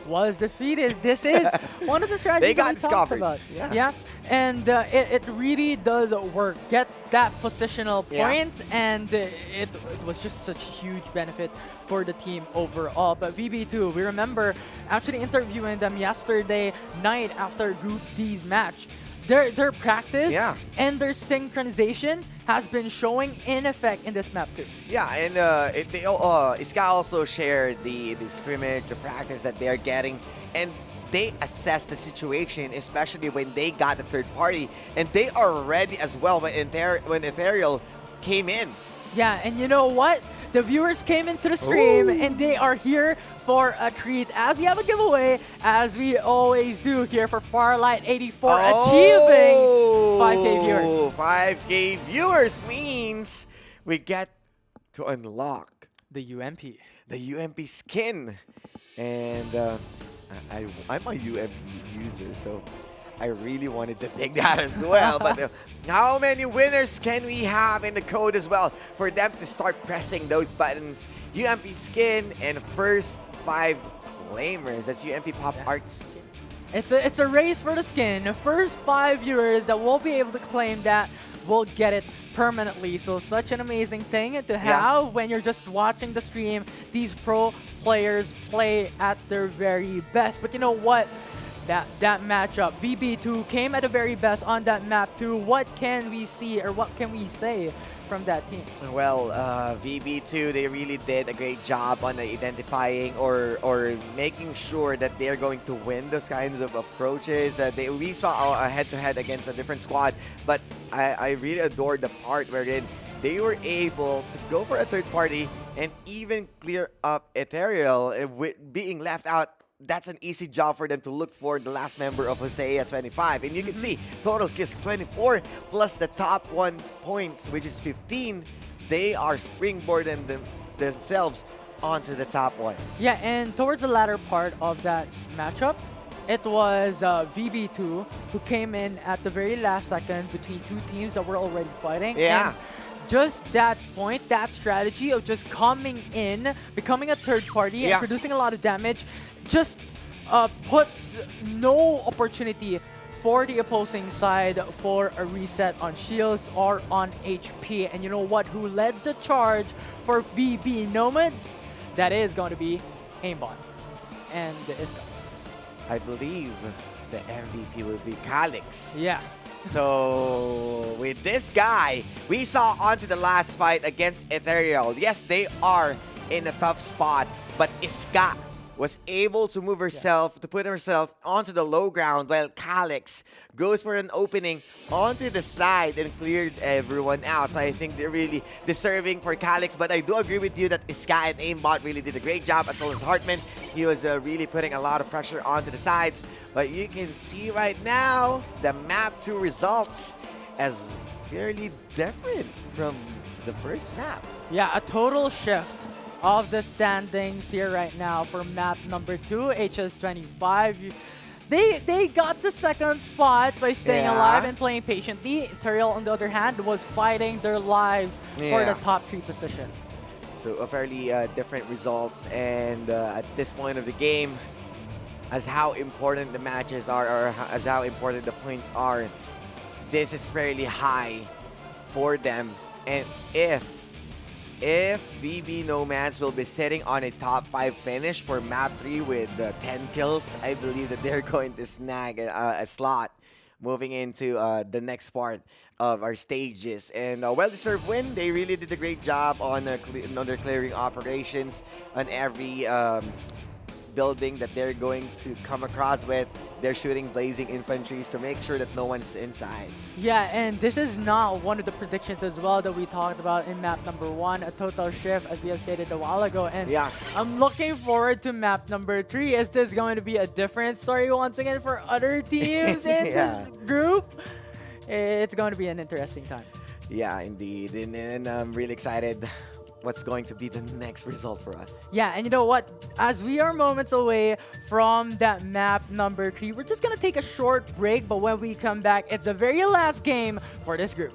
was defeated. This is one of the strategies they that we got talked discovered. about. Yeah. And it really does work. Get that positional point, and it was just such huge benefit for the team overall. But VB2, we remember actually interviewing them yesterday night after Group D's match. Their practice and their synchronization has been showing in effect in this map too. Yeah, and Iska also shared the scrimmage, the practice that they are getting, and they assess the situation, especially when they got the third party, and they are ready as well when Ethereal came in. Yeah, and you know what? The viewers came into the stream, and they are here for a treat as we have a giveaway, as we always do here for Farlight 84, achieving 5K viewers. 5K viewers means we get to unlock the UMP. The UMP skin. And I'm a UMP user, so I really wanted to take that as well. But how many winners can we have in the code as well for them to start pressing those buttons? UMP skin and first 5 claimers. That's UMP Pop Art skin. It's a race for the skin. The first 5 viewers that will be able to claim that will get it permanently. So such an amazing thing to have when you're just watching the stream. These pro players play at their very best. But you know what? That matchup, VB2 came at the very best on that map too. What can we see or what can we say from that team? Well, VB2, they really did a great job on identifying or making sure that they're going to win those kinds of approaches. We saw a head-to-head against a different squad, but I really adored the part wherein they were able to go for a third party and even clear up Ethereal with being left out. That's an easy job for them to look for the last member of Hosea 25. And you can see total kills 24 plus the top 1 points, which is 15. They are springboarding themselves onto the top 1. Yeah, and towards the latter part of that matchup, it was VB2 who came in at the very last second between 2 teams that were already fighting. Yeah. And just that point, that strategy of just coming in, becoming a third party and producing a lot of damage, just puts no opportunity for the opposing side for a reset on shields or on HP. And you know what? Who led the charge for VB Nomads? That is going to be Aimbot and the Iska. I believe the MVP will be Calix. Yeah. So with this guy, we saw onto the last fight against Ethereal. Yes, they are in a tough spot, but Iska was able to move herself, to put herself onto the low ground, while Calix goes for an opening onto the side and cleared everyone out. So I think they're really deserving for Calix, but I do agree with you that Iska and Aimbot really did a great job, as well as Hartman. He was really putting a lot of pressure onto the sides, but you can see right now the map 2 results as fairly different from the first map. Yeah, a total shift of the standings here right now for map number 2, HS25. They got the second spot by staying alive and playing patiently. Ethereal, on the other hand, was fighting their lives for the top 3 position. So a fairly different results, and at this point of the game, as how important the matches are, or as how important the points are, this is fairly high for them. And if VB Nomads will be sitting on a top 5 finish for map 3 with 10 kills, I believe that they're going to snag a slot moving into the next part of our stages. And well-deserved win. They really did a great job on their clearing operations on every building that they're going to come across with. They're shooting blazing infantries to make sure that no one's inside. Yeah, and this is not one of the predictions as well that we talked about in map number 1, a total shift as we have stated a while ago. And Yeah. I'm looking forward to map number 3. Is this going to be a different story once again for other teams in this group? It's going to be an interesting time. Yeah, indeed. And I'm really excited what's going to be the next result for us. Yeah, and you know what? As we are moments away from that map number 3, we're just going to take a short break. But when we come back, it's the very last game for this group.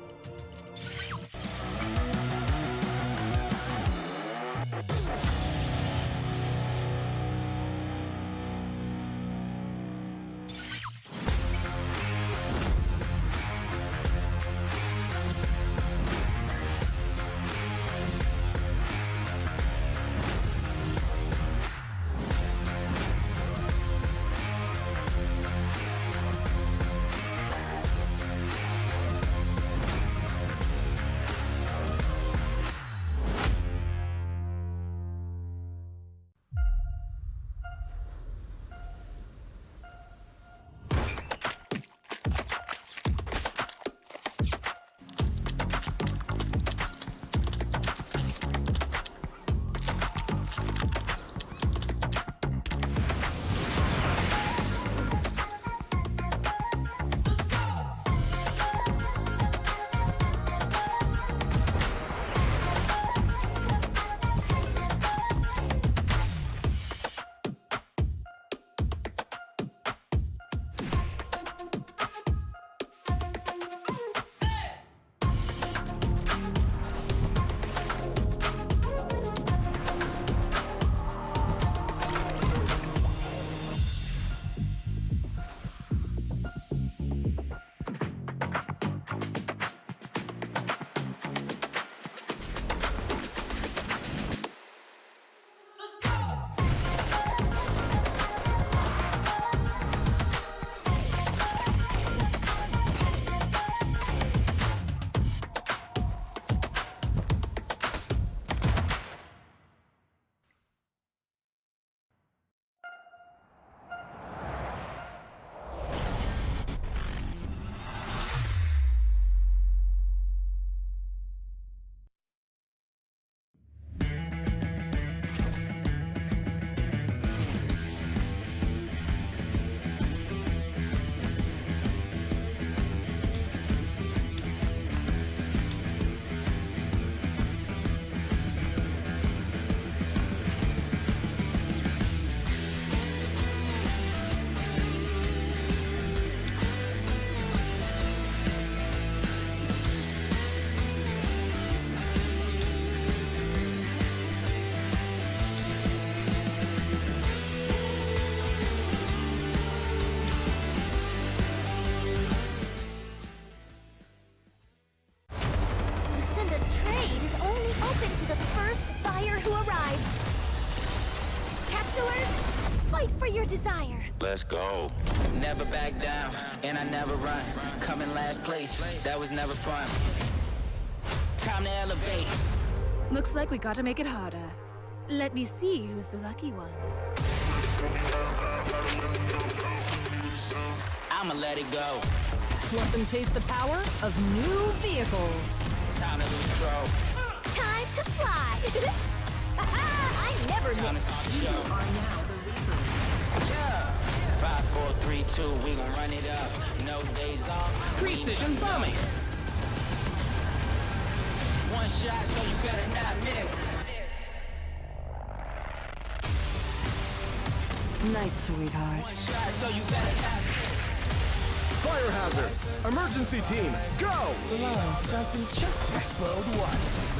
Fight for your desire. Let's go. Never back down, and I never run. Coming last place, that was never fun. Time to elevate. Looks like we gotta make it harder. Let me see who's the lucky one. I'ma let it go. Let them taste the power of new vehicles. Time to lose control. Time to fly. I never Time to miss. start the show. Yeah. 5, 4, 3, 2, we gon' run it up. No days off. Precision bombing. One shot, so you better not miss. Night, sweetheart. One shot, so you better not miss. Fire hazard. Emergency team, go! Love doesn't just explode once.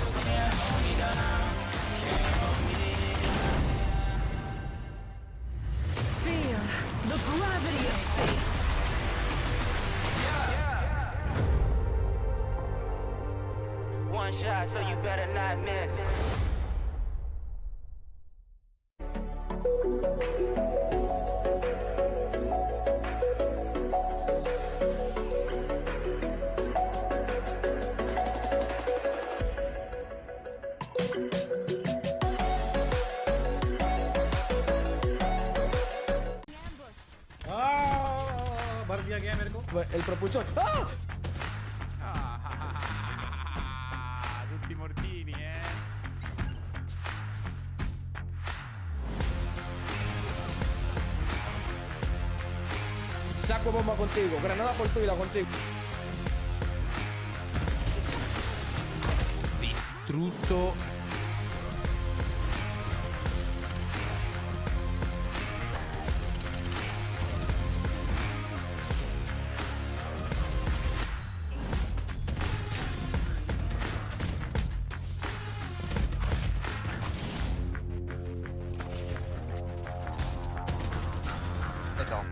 Feel the gravity of fate. One shot, so you better not miss. El propulsor. ¡Ah! Tutti mortini, Saco bomba contigo. Granada por tu vida contigo. Distrutto. That's all.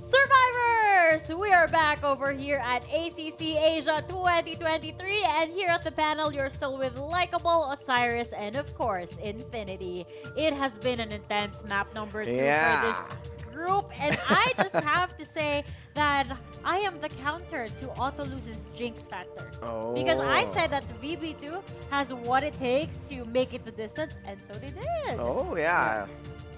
Survivors! We are back over here at ACC Asia 2023, and here at the panel, you're still with Likeable, Osiris, and of course, Infinity. It has been an intense map number 2 for this group, and I just have to say that I am the counter to Autoluse's jinx factor. Because I said that VB2 has what it takes to make it the distance, and so they did. Oh, yeah.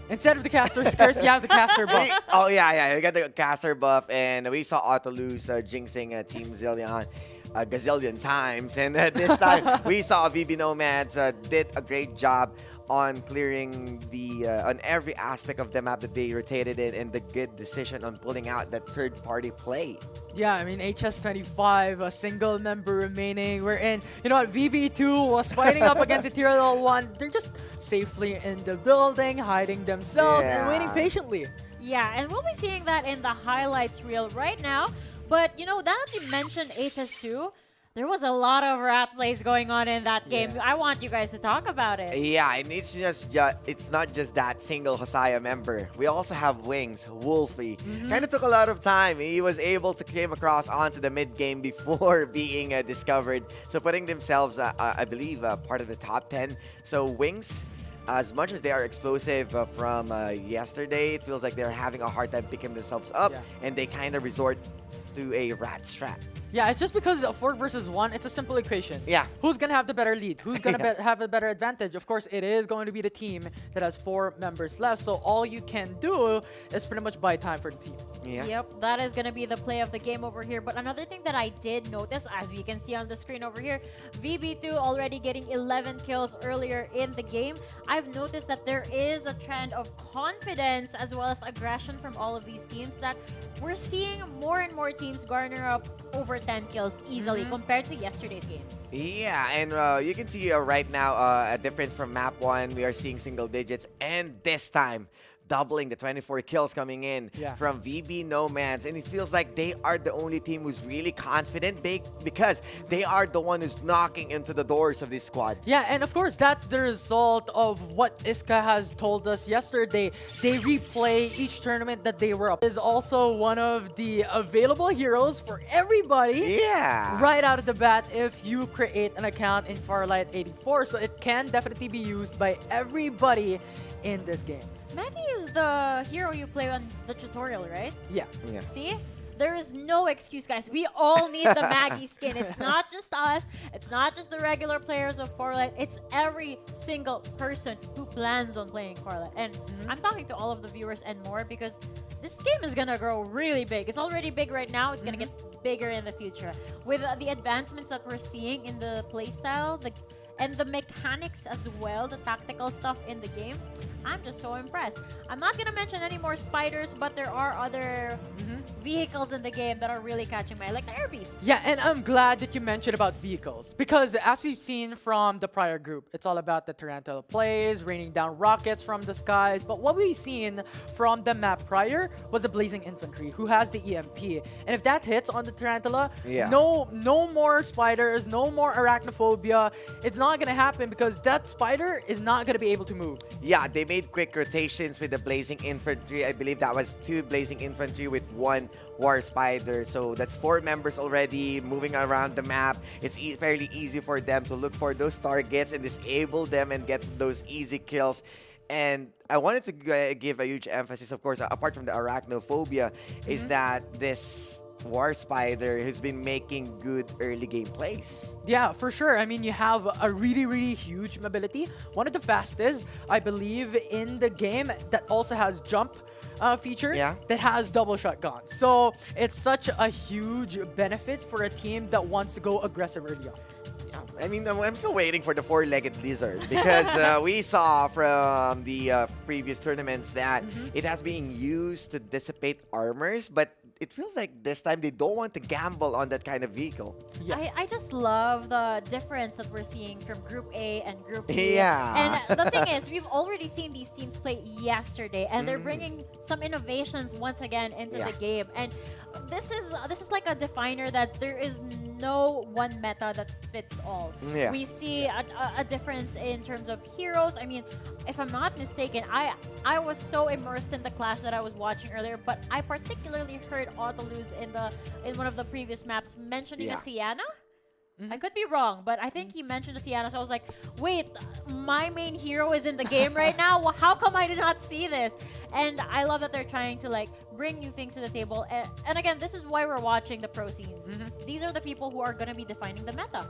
Instead of the caster's curse, you have the caster buff. Oh, yeah. We got the caster buff, and we saw Autoluse jinxing Team Zillion a gazillion times. And this time, we saw VB Nomads did a great job on clearing the on every aspect of the map that they rotated in, and the good decision on pulling out that third-party play. Yeah, I mean, HS25, a single member remaining. We're in. You know what? VB2 was fighting up against Ethereal 1. They're just safely in the building, hiding themselves, and waiting patiently. Yeah, and we'll be seeing that in the highlights reel right now. But, you know, now that you mentioned HS2, there was a lot of rat plays going on in that game. I want you guys to talk about it. Yeah, and it's it's not just that single Hosaya member. We also have Wings, Wolfie. Kind of took a lot of time. He was able to came across onto the mid game before being discovered. So putting themselves, I believe, part of the top 10. So Wings, as much as they are explosive from yesterday, it feels like they're having a hard time picking themselves up, and they kind of resort to a rat strat. Yeah, it's just because of 4 versus 1, it's a simple equation. Yeah. Who's going to have the better lead? Who's going to have a better advantage? Of course, it is going to be the team that has 4 members left. So all you can do is pretty much buy time for the team. Yeah. Yep, that is going to be the play of the game over here. But another thing that I did notice, as we can see on the screen over here, VB2 already getting 11 kills earlier in the game. I've noticed that there is a trend of confidence as well as aggression from all of these teams, that we're seeing more and more teams garner up over 10 kills easily compared to yesterday's games. Yeah, and you can see right now a difference from map 1. We are seeing single digits, and this time doubling the 24 kills coming in from VB Nomads, and it feels like they are the only team who's really confident because they are the one who's knocking into the doors of these squads. Yeah, and of course that's the result of what Iska has told us yesterday. They replay each tournament that they were up. Is also one of the available heroes for everybody. Yeah. Right out of the bat if you create an account in Farlight 84, so it can definitely be used by everybody in this game. Maggie is the hero you play on the tutorial, right? Yeah. See? There is no excuse, guys. We all need the Maggie skin. It's not just us. It's not just the regular players of Farlight. It's every single person who plans on playing Farlight. And I'm talking to all of the viewers and more, because this game is going to grow really big. It's already big right now. It's going to get bigger in the future. With the advancements that we're seeing in the playstyle, and the mechanics as well, the tactical stuff in the game, I'm just so impressed. I'm not gonna mention any more spiders, but there are other vehicles in the game that are really catching my eye, like the Air Beast. Yeah, and I'm glad that you mentioned about vehicles, because as we've seen from the prior group, it's all about the Tarantula plays, raining down rockets from the skies. But what we've seen from the map prior was a Blazing Infantry who has the EMP. And if that hits on the Tarantula, no more spiders, no more arachnophobia. It's not gonna happen because that spider is not gonna be able to move. Yeah, they made quick rotations with the Blazing Infantry. I believe that was 2 Blazing Infantry with 1 War Spider. So that's 4 members already moving around the map. It's fairly easy for them to look for those targets and disable them and get those easy kills. And I wanted to give a huge emphasis, of course, apart from the arachnophobia, is that this War Spider who's been making good early game plays. Yeah, for sure. I mean, you have a really, really huge mobility. One of the fastest, I believe, in the game that also has jump feature that has double shotgun. So it's such a huge benefit for a team that wants to go aggressive early on. I mean, I'm still waiting for the four-legged lizard because we saw from the previous tournaments that it has been used to dissipate armors, but it feels like this time they don't want to gamble on that kind of vehicle. I just love the difference that we're seeing from Group A and Group B. Yeah. And the thing is, we've already seen these teams play yesterday, and they're bringing some innovations once again into the game. And this is like a definer that there is no one meta that fits all. Yeah. We see a difference in terms of heroes. I mean, if I'm not mistaken, I was so immersed in the clash that I was watching earlier, but I particularly heard Autoluz in one of the previous maps mentioning a Sienna. I could be wrong, but I think he mentioned a Sienna, so I was like, wait, my main hero is in the game right now? Well, how come I did not see this? And I love that they're trying to like bring new things to the table. And again, this is why we're watching the pro scenes. These are the people who are going to be defining the meta.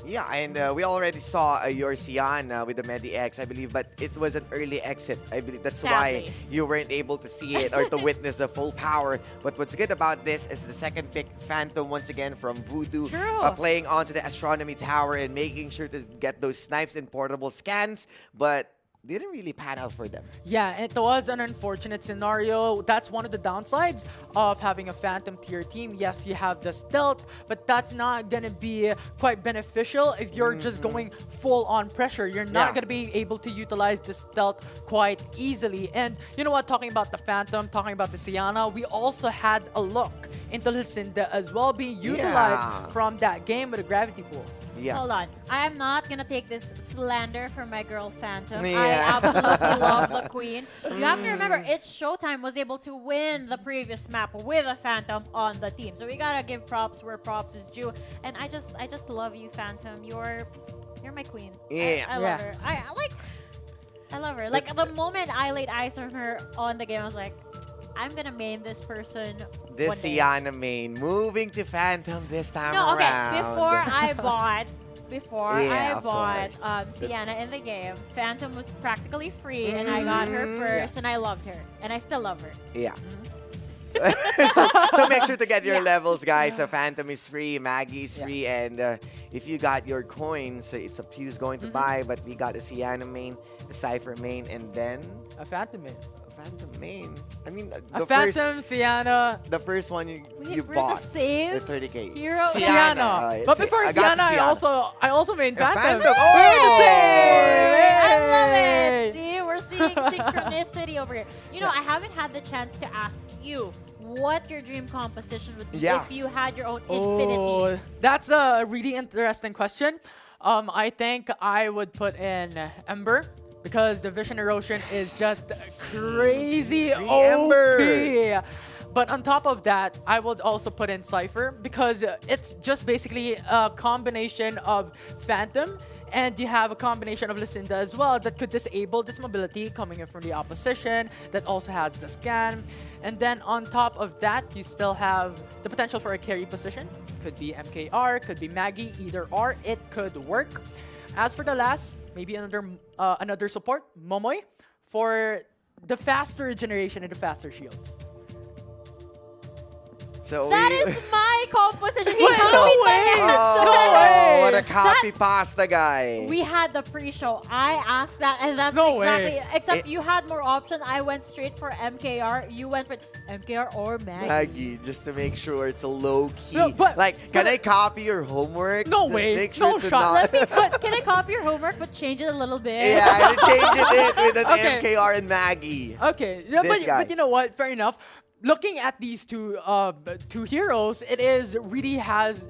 Yeah, and we already saw your Sienna with the Medi X, I believe, but it was an early exit. I believe that's why you weren't able to see it or to witness the full power. But what's good about this is the second pick, Phantom, once again from Voodoo, playing onto the Astronomy Tower and making sure to get those snipes and portable scans, but didn't really pan out for them. Yeah, it was an unfortunate scenario. That's one of the downsides of having a Phantom tier team. Yes, you have the stealth, but that's not going to be quite beneficial if you're just going full on pressure. You're not going to be able to utilize the stealth quite easily. And you know what, talking about the Phantom, talking about the Sienna, we also had a look into Lucinda as well being utilized from that game with the gravity pools. Hold on. I am not going to take this slander from my girl Phantom. I absolutely love the queen. You have to remember, it's Showtime was able to win the previous map with a Phantom on the team. So we got to give props where props is due. And I just love you, Phantom. You're my queen. I love her. I love her. Like the moment I laid eyes on her on the game, I was like, I'm gonna main this person. This Sienna main, moving to Phantom this time around. Okay, before I bought Sienna in the game, Phantom was practically free, and I got her first, and I loved her, and I still love her. Yeah. So make sure to get your levels, guys. Phantom is free, Maggie is free, and if you got your coins, it's up to you who's going to buy. But we got a Sienna main, a Cypher main, and then a Phantom main. Phantom main. I mean, the Phantom, Sienna. The first one you we're bought. The same the 30K. hero. Sienna. But before Sienna, I also made Phantom. Phantom. We're the same. I love it. See, we're seeing synchronicity over here. You know, I haven't had the chance to ask you what your dream composition would be if you had your own Infinity. That's a really interesting question. I think I would put in Ember, because the Vision Erosion is just crazy OP. But on top of that, I would also put in Cypher, because it's just basically a combination of Phantom, and you have a combination of Lucinda as well that could disable this mobility coming in from the opposition, that also has the scan. And then on top of that, you still have the potential for a carry position. Could be MKR, could be Maggie, either or, it could work. As for the last, maybe another support, Momoy, for the faster regeneration and the faster shields. So that is my composition. What a copy pasta guy. We had the pre-show. I asked that, and that's except you had more options. I went straight for MKR. You went for MKR or Maggie. Just to make sure it's a low key. No, can I copy your homework? No way. Make sure Can I copy your homework but change it a little bit? Yeah, I change it with an MKR and Maggie. Okay, but you know what? Fair enough. Looking at these two heroes, it really has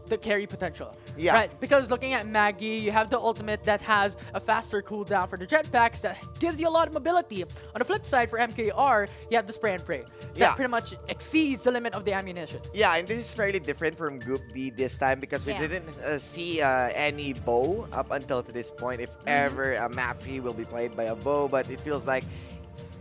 the carry potential. Yeah. Right? Because looking at Maggie, you have the ultimate that has a faster cooldown for the jetpacks that gives you a lot of mobility. On the flip side, for MKR, you have the spray and pray. That pretty much exceeds the limit of the ammunition. Yeah, and this is fairly different from Group B this time, because we didn't see any bow up until to this point. If ever a map 3 will be played by a bow, but it feels like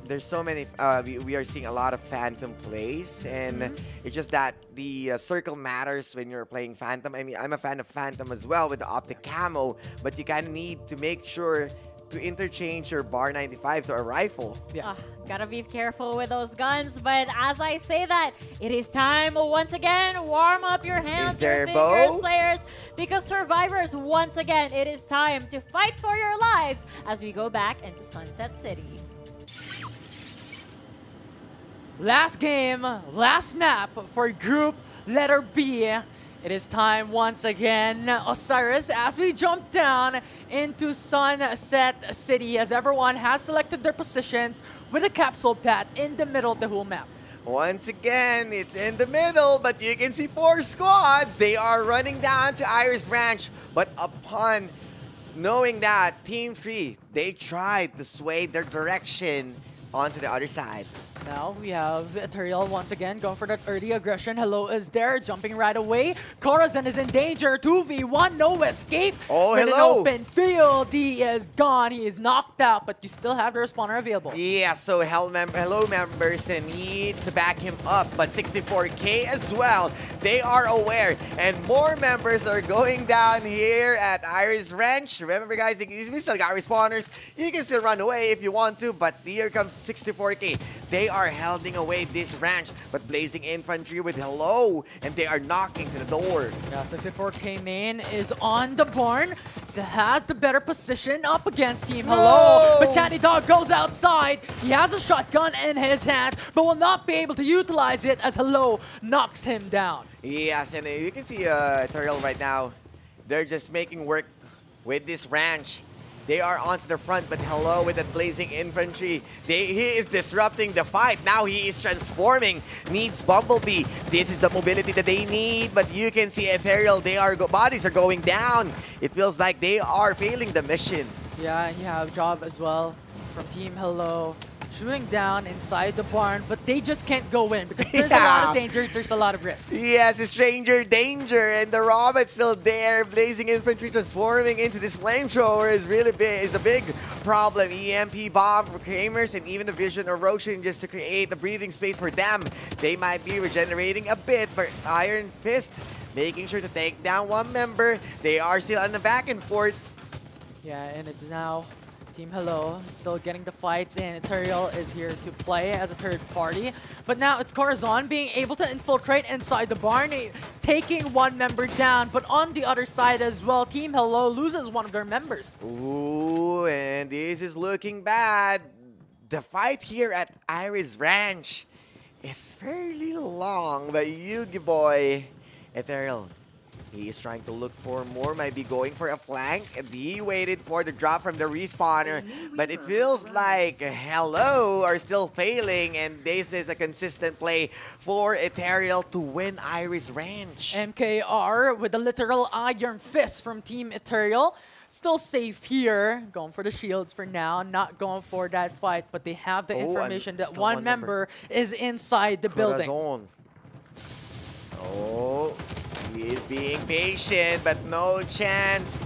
there's so many. We are seeing a lot of Phantom plays, and it's just that the circle matters when you're playing Phantom. I mean, I'm a fan of Phantom as well with the optic camo, but you kind of need to make sure to interchange your bar 95 to a rifle. Yeah. Gotta be careful with those guns, but as I say that, it is time once again, warm up your hands, Is there your a fingers, bow? players, because survivors, once again, it is time to fight for your lives as we go back into Sunset City. Last game, last map for group letter B. It is time once again, Osiris, as we jump down into Sunset City as everyone has selected their positions with a capsule pad in the middle of the whole map. Once again, it's in the middle, but you can see 4 squads. They are running down to Iris Ranch, but upon knowing that Team 3, they tried to sway their direction onto the other side. Now we have Ethereal once again going for that early aggression. Hello is there, jumping right away. Corazon is in danger. 2v1, no escape. Oh, With hello. an open field, he is gone. He is knocked out, but you still have the respawner available. Yeah, so hello members needs to back him up, but 64K as well. They are aware, and more members are going down here at Iris Ranch. Remember, guys, we still got respawners. You can still run away if you want to, but here comes 64K. They are holding away this ranch, but Blazing Infantry with hello, and they are knocking to the door. Yeah, 64K main is on the barn. Still has the better position up against Team Hello. But Chatty Dog goes outside. He has a shotgun in his hand, but will not be able to utilize it as Hello knocks him down. Yes, and you can see Ethereal right now. They're just making work with this ranch. They are onto the front, but hello with that Blazing Infantry. He is disrupting the fight. Now he is transforming. Needs Bumblebee. This is the mobility that they need, but you can see Ethereal. Bodies are going down. It feels like they are failing the mission. Yeah, and you have Job as well from Team Hello. Shooting down inside the barn, but they just can't go in because there's a lot of danger, there's a lot of risk. Yes, it's stranger danger, and the robot's still there. Blazing Infantry transforming into this flamethrower is really big. Is a big problem. EMP bomb for Kramers and even the Vision Erosion just to create a breathing space for them. They might be regenerating a bit, but Iron Fist making sure to take down one member. They are still on the back and forth. Yeah, and it's now Team Hello still getting the fights, and Ethereal is here to play as a third party. But now it's Corazon being able to infiltrate inside the barn, taking one member down. But on the other side as well, Team Hello loses one of their members. Ooh, and this is looking bad. The fight here at Iris Ranch is fairly long, but Yugi boy, Ethereal, he is trying to look for more, might be going for a flank. And he waited for the drop from the respawner, but it feels like Hello are still failing, and this is a consistent play for Ethereal to win Iris Ranch. MKR with a literal Iron Fist from Team Ethereal. Still safe here, going for the shields for now, not going for that fight, but they have the information that one member is inside the building. Oh, he is being patient, but no chance.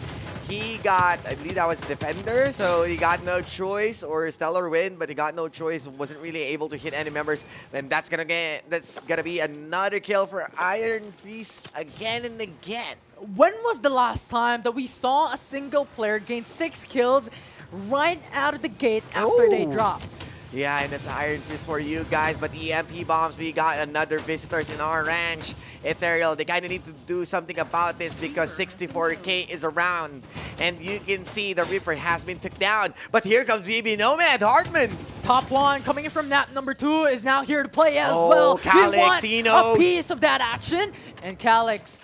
He got, I believe that was Defender, so he got no choice, or Stellar Win, but he got no choice, wasn't really able to hit any members. Then that's gonna be another kill for Iron Fist again and again. When was the last time that we saw a single player gain 6 kills right out of the gate after they dropped? Yeah, and that's Iron Fist for you guys, but EMP bombs, we got another visitors in our ranch. Ethereal, they kind of need to do something about this because 64K is around. And you can see the Reaper has been took down, but here comes VB Nomad, Hartman. Top one coming in from map number 2 is now here to play as well. Calyx, we he want knows. a piece of that action. And Calyx,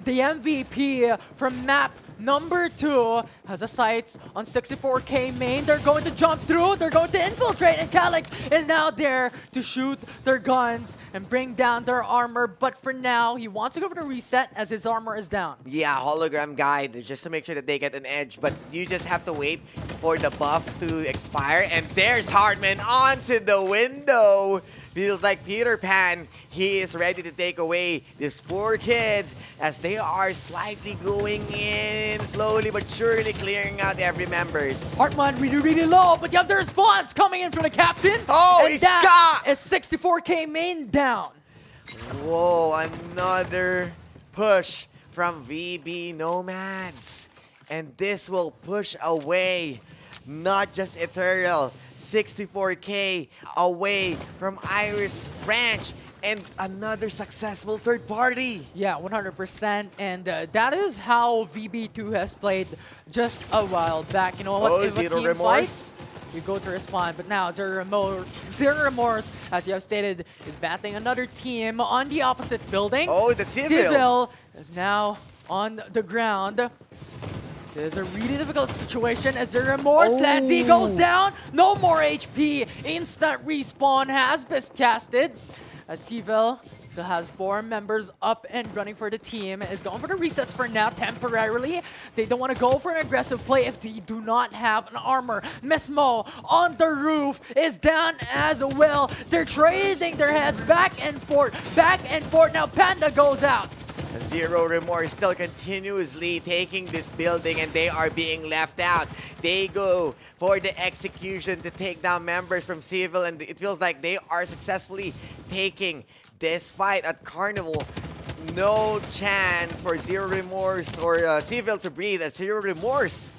the MVP from map number 2, has a sights on 64K main. They're going to jump through, they're going to infiltrate, and Calyx is now there to shoot their guns and bring down their armor. But for now, he wants to go for the reset as his armor is down. Yeah, hologram guide just to make sure that they get an edge, but you just have to wait for the buff to expire. And there's Hartman onto the window. Feels like Peter Pan. He is ready to take away these poor kids as they are slightly going in, slowly but surely clearing out every members. Hartman really low, but you have the response coming in from the captain. Oh, and it's that Scott! is 64k main down. Whoa, another push from VB Nomads. And this will push away not just Ethereal, 64k away from Iris Branch, and another successful third party. Yeah, 100%. And that is how VB2 has played just a while back. You know what? Oh, if a Zero team Remorse. fights, you go to respond. But now Zero Remorse, as you have stated, is battling another team on the opposite building. Oh, the Civil. Civil is now on the ground. This is a really difficult situation as Zero Remorse. Lanzi goes down. No more HP. Instant respawn has been casted. As Civil still has 4 members up and running for the team. Is going for the resets for now temporarily. They don't want to go for an aggressive play if they do not have an armor. Mesmo on the roof is down as well. They're trading their heads back and forth. Now Panda goes out. Zero Remorse still continuously taking this building and they are being left out. They go for the execution to take down members from Civil, and it feels like they are successfully taking this fight at Carnival. No chance for Zero Remorse or Civil to breathe as Zero Remorse.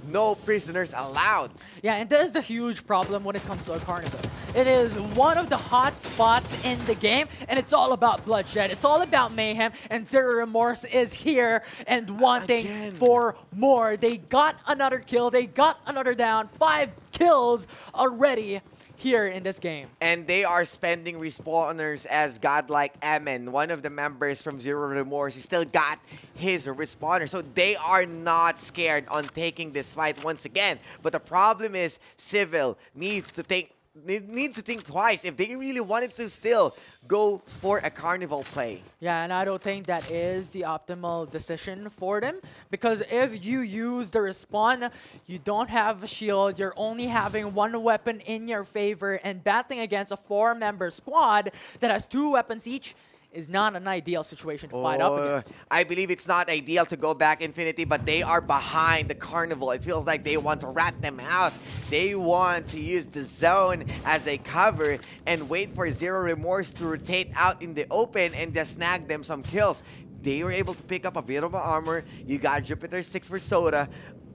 No prisoners allowed. Yeah, and that is the huge problem when it comes to a carnival. It is one of the hot spots in the game, and it's all about bloodshed. It's all about mayhem, and Zero Remorse is here and wanting for more. They got another kill. They got another down. 5 kills already here in this game. And they are spending respawners as godlike Emin, one of the members from Zero Remorse. He still got his respawner, so they are not scared on taking this fight once again. But the problem is Civil needs to think twice if they really wanted to still go for a carnival play. Yeah, and I don't think that is the optimal decision for them, because if you use the respawn, you don't have a shield, you're only having 1 weapon in your favor, and battling against a 4-member squad that has 2 weapons each is not an ideal situation to fight up against. I believe it's not ideal to go back Infinity, but they are behind the Carnival. It feels like they want to rat them out. They want to use the zone as a cover and wait for Zero Remorse to rotate out in the open and just snag them some kills. They were able to pick up a bit of armor. You got Jupiter 6 for Soda,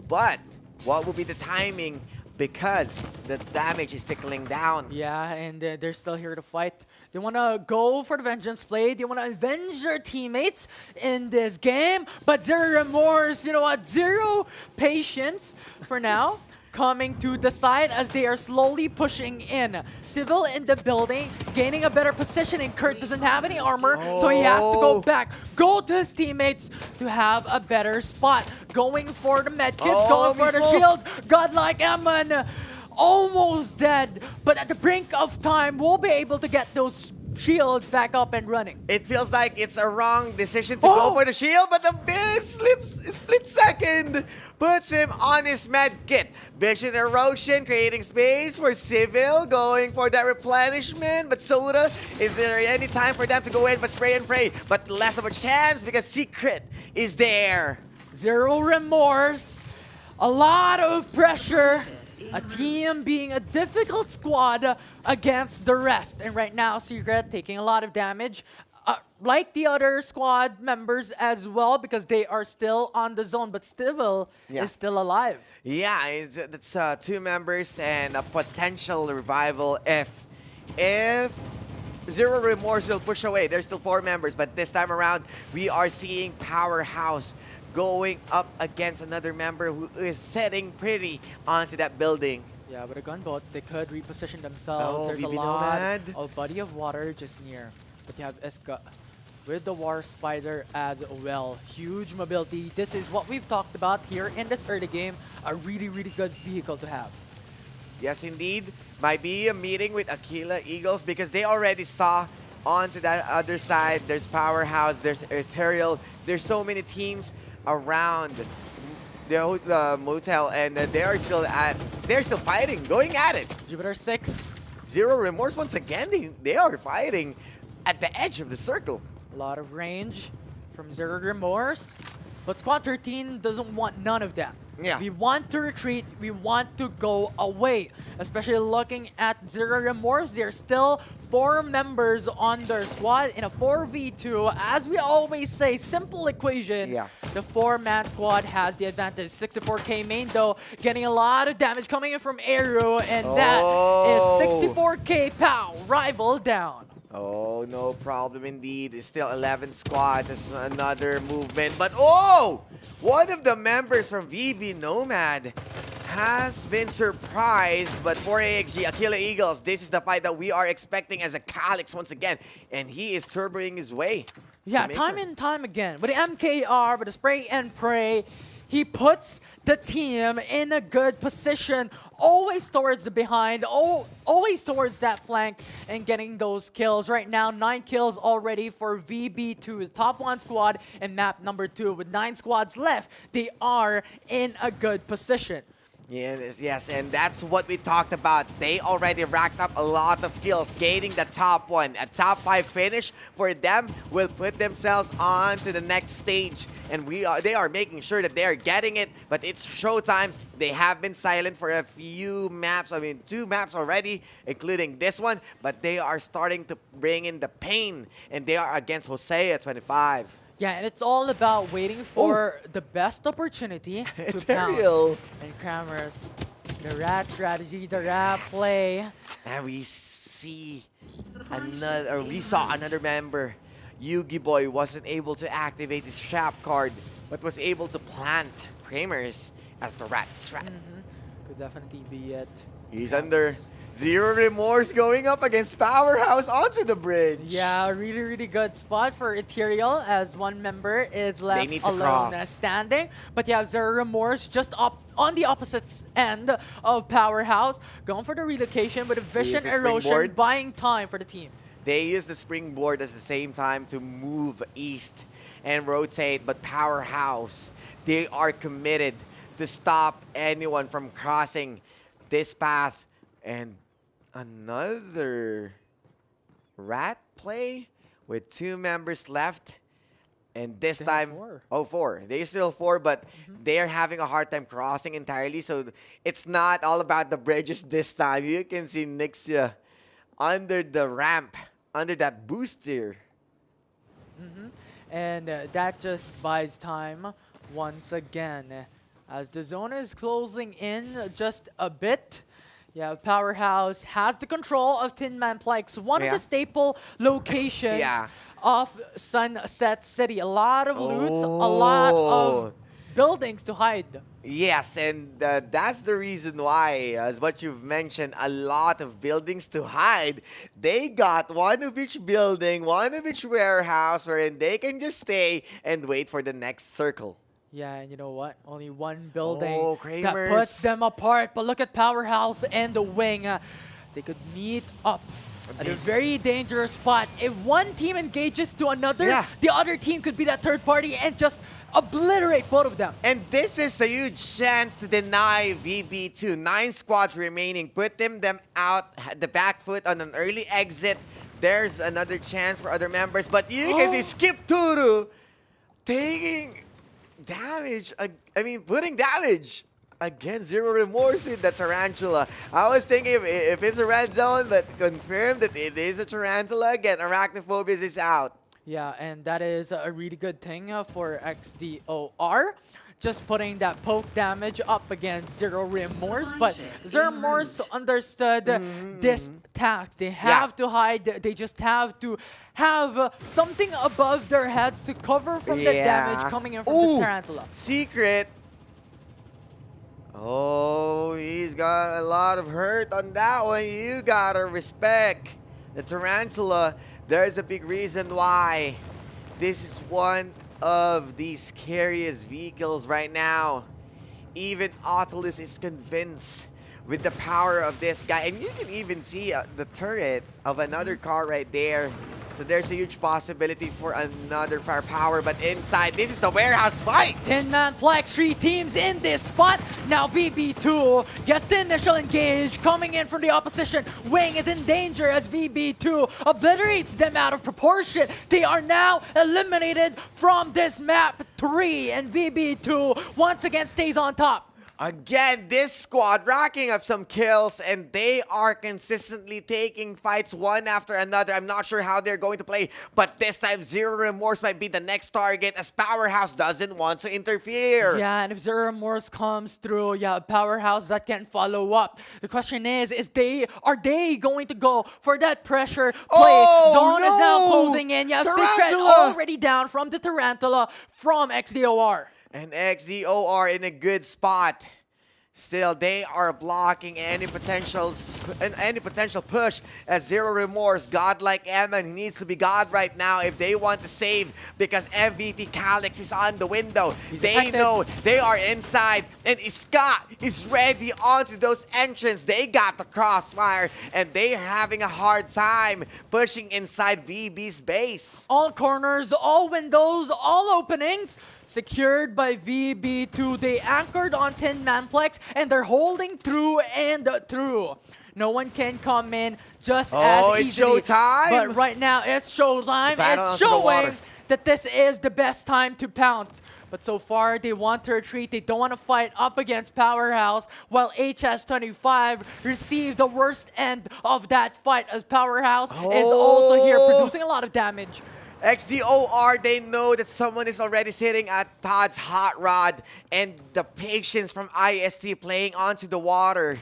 but what will be the timing? Because the damage is trickling down. Yeah, and they're still here to fight. They want to go for the vengeance play. They want to avenge their teammates in this game. But Zero Remorse, you know what? Zero patience for now. Coming to the side as they are slowly pushing in. Civil in the building, gaining a better positioning. Kurt doesn't have any armor, so he has to go back. Go to his teammates to have a better spot. Going for the medkits, going for the shields. Godlike Emin, almost dead, but at the brink of time, we'll be able to get those shields back up and running. It feels like it's a wrong decision to go for the shield, but the big split second puts him on his med kit. Vision Erosion creating space for Civil, going for that replenishment. But Soda, is there any time for them to go in but spray and pray? But less of a chance because Secret is there. Zero Remorse, a lot of pressure. A team being a difficult squad against the rest. And right now, Secret taking a lot of damage. Like the other squad members as well, because they are still on the zone, but Civil is still alive. Yeah, it's 2 members and a potential revival if Zero Remorse will push away. There's still 4 members, but this time around, we are seeing Powerhouse going up against another member who is setting pretty onto that building. Yeah, with a gunboat, they could reposition themselves. Oh, There's a VB lot Nomad. of body of water just near. But you have Eska with the War Spider as well. Huge mobility. This is what we've talked about here in this early game. A really, really good vehicle to have. Yes, indeed. Might be a meeting with Aquila Eagles because they already saw onto that other side. There's Powerhouse, there's Ethereal. There's so many teams around the motel, and they're still fighting, going at it. Jupiter 6 Zero Remorse, once again, they are fighting at the edge of the circle. A lot of range from Zero Remorse. But Squad 13 doesn't want none of that. Yeah. We want to retreat. We want to go away. Especially looking at Zero Remorse. There's still 4 members on their squad in a 4v2. As we always say, simple equation. Yeah. The 4-man squad has the advantage. 64k main though, getting a lot of damage coming in from Aero. And that is 64k POW. Rival down. Oh, no problem indeed. It's still 11 squads. It's another movement. But one of the members from VB Nomad has been surprised. But for AXG, Aquila Eagles, this is the fight that we are expecting as a Calyx once again. And he is turboing his way. Yeah, time and time again. With the MKR, with the spray and pray, he puts the team in a good position, always towards the behind, always towards that flank, and getting those kills. Right now, 9 kills already for VB2, the top 1 squad in map number 2. With 9 squads left, they are in a good position. Yes, and that's what we talked about. They already racked up a lot of kills, gaining the top 1. A top 5 finish for them will put themselves on to the next stage. And they are making sure that they are getting it, but it's showtime. They have been silent for a few maps, 2 maps already, including this one, but they are starting to bring in the pain, and they are against Hosea 25. Yeah, and it's all about waiting for the best opportunity to pounce. And Kramers, the rat strategy, the rat play. And we saw another member. Yugi Boy wasn't able to activate his trap card, but was able to plant Kramers as the rat strat. Could definitely be it. He's under. Zero Remorse going up against Powerhouse onto the bridge. Yeah, really, really good spot for Ethereal as one member is left alone standing. But yeah, Zero Remorse just up on the opposite end of Powerhouse, going for the relocation with a Vision Erosion, buying time for the team. They use the springboard at the same time to move east and rotate, but Powerhouse, they are committed to stop anyone from crossing this path. And another rat play with 2 members left. And this time, 4. They still 4, but they're having a hard time crossing entirely. So it's not all about the bridges this time. You can see Nixia under the ramp, under that booster. And that just buys time once again. As the zone is closing in just a bit. Yeah, Powerhouse has the control of Tin Man Plex, one of the staple locations of Sunset City. A lot of loots, a lot of buildings to hide. Yes, and that's the reason why, as what you've mentioned, a lot of buildings to hide. They got one of each building, one of each warehouse, wherein they can just stay and wait for the next circle. Yeah, and you know what? Only one building that puts them apart. But look at Powerhouse and the Wing. They could meet up at a very dangerous spot. If one team engages to another, the other team could be that third party and just obliterate both of them. And this is a huge chance to deny VB2. 9 squads remaining. Put them out the back foot on an early exit. There's another chance for other members. But you can see Skip Turu taking damage, putting damage against Zero Remorse with the Tarantula. I was thinking if it's a red zone, but confirmed that it is a Tarantula. Again, Arachnophobia is out. Yeah, and that is a really good thing for XDOR. Just putting that poke damage up against Zero Remorse. But Zero Remorse understood this task. They have to hide. They just have to have something above their heads to cover from the damage coming in from the Tarantula. Secret. Oh, he's got a lot of hurt on that one. You gotta respect the Tarantula. There's a big reason why this is one of the scariest vehicles right now. Even Autolus is convinced with the power of this guy. And you can even see the turret of another car right there. So there's a huge possibility for another firepower, but inside, this is the warehouse fight. 10-man flex, 3 teams in this spot. Now VB2 gets the initial engage, coming in from the opposition. Wing is in danger as VB2 obliterates them out of proportion. They are now eliminated from this map 3, and VB2 once again stays on top. Again, this squad racking up some kills, and they are consistently taking fights one after another. I'm not sure how they're going to play, but this time Zero Remorse might be the next target as Powerhouse doesn't want to interfere. Yeah, and if Zero Remorse comes through, yeah, Powerhouse that can follow up. The question is are they going to go for that pressure play? Oh, Zone is now no! closing in. Yeah, Secret Tarantula! already down from the Tarantula from XDOR. And XDOR in a good spot. Still, they are blocking any potential push as Zero Remorse, godlike Emma, he needs to be God right now if they want to save, because MVP Calyx is on the window. They know they are inside, and Iska is ready onto those entrance. They got the crossfire, and they are having a hard time pushing inside VB's base. All corners, all windows, all openings secured by VB2. They anchored on 10-man flex, and they're holding through and through. No one can come in just as easily. It's showtime! But right now, it's showtime. It's showing showing that this is the best time to pounce. But so far, they want to retreat. They don't want to fight up against Powerhouse, while HS25 received the worst end of that fight as Powerhouse is also here producing a lot of damage. XDOR, they know that someone is already sitting at Todd's hot rod, and the patience from IST playing onto the water.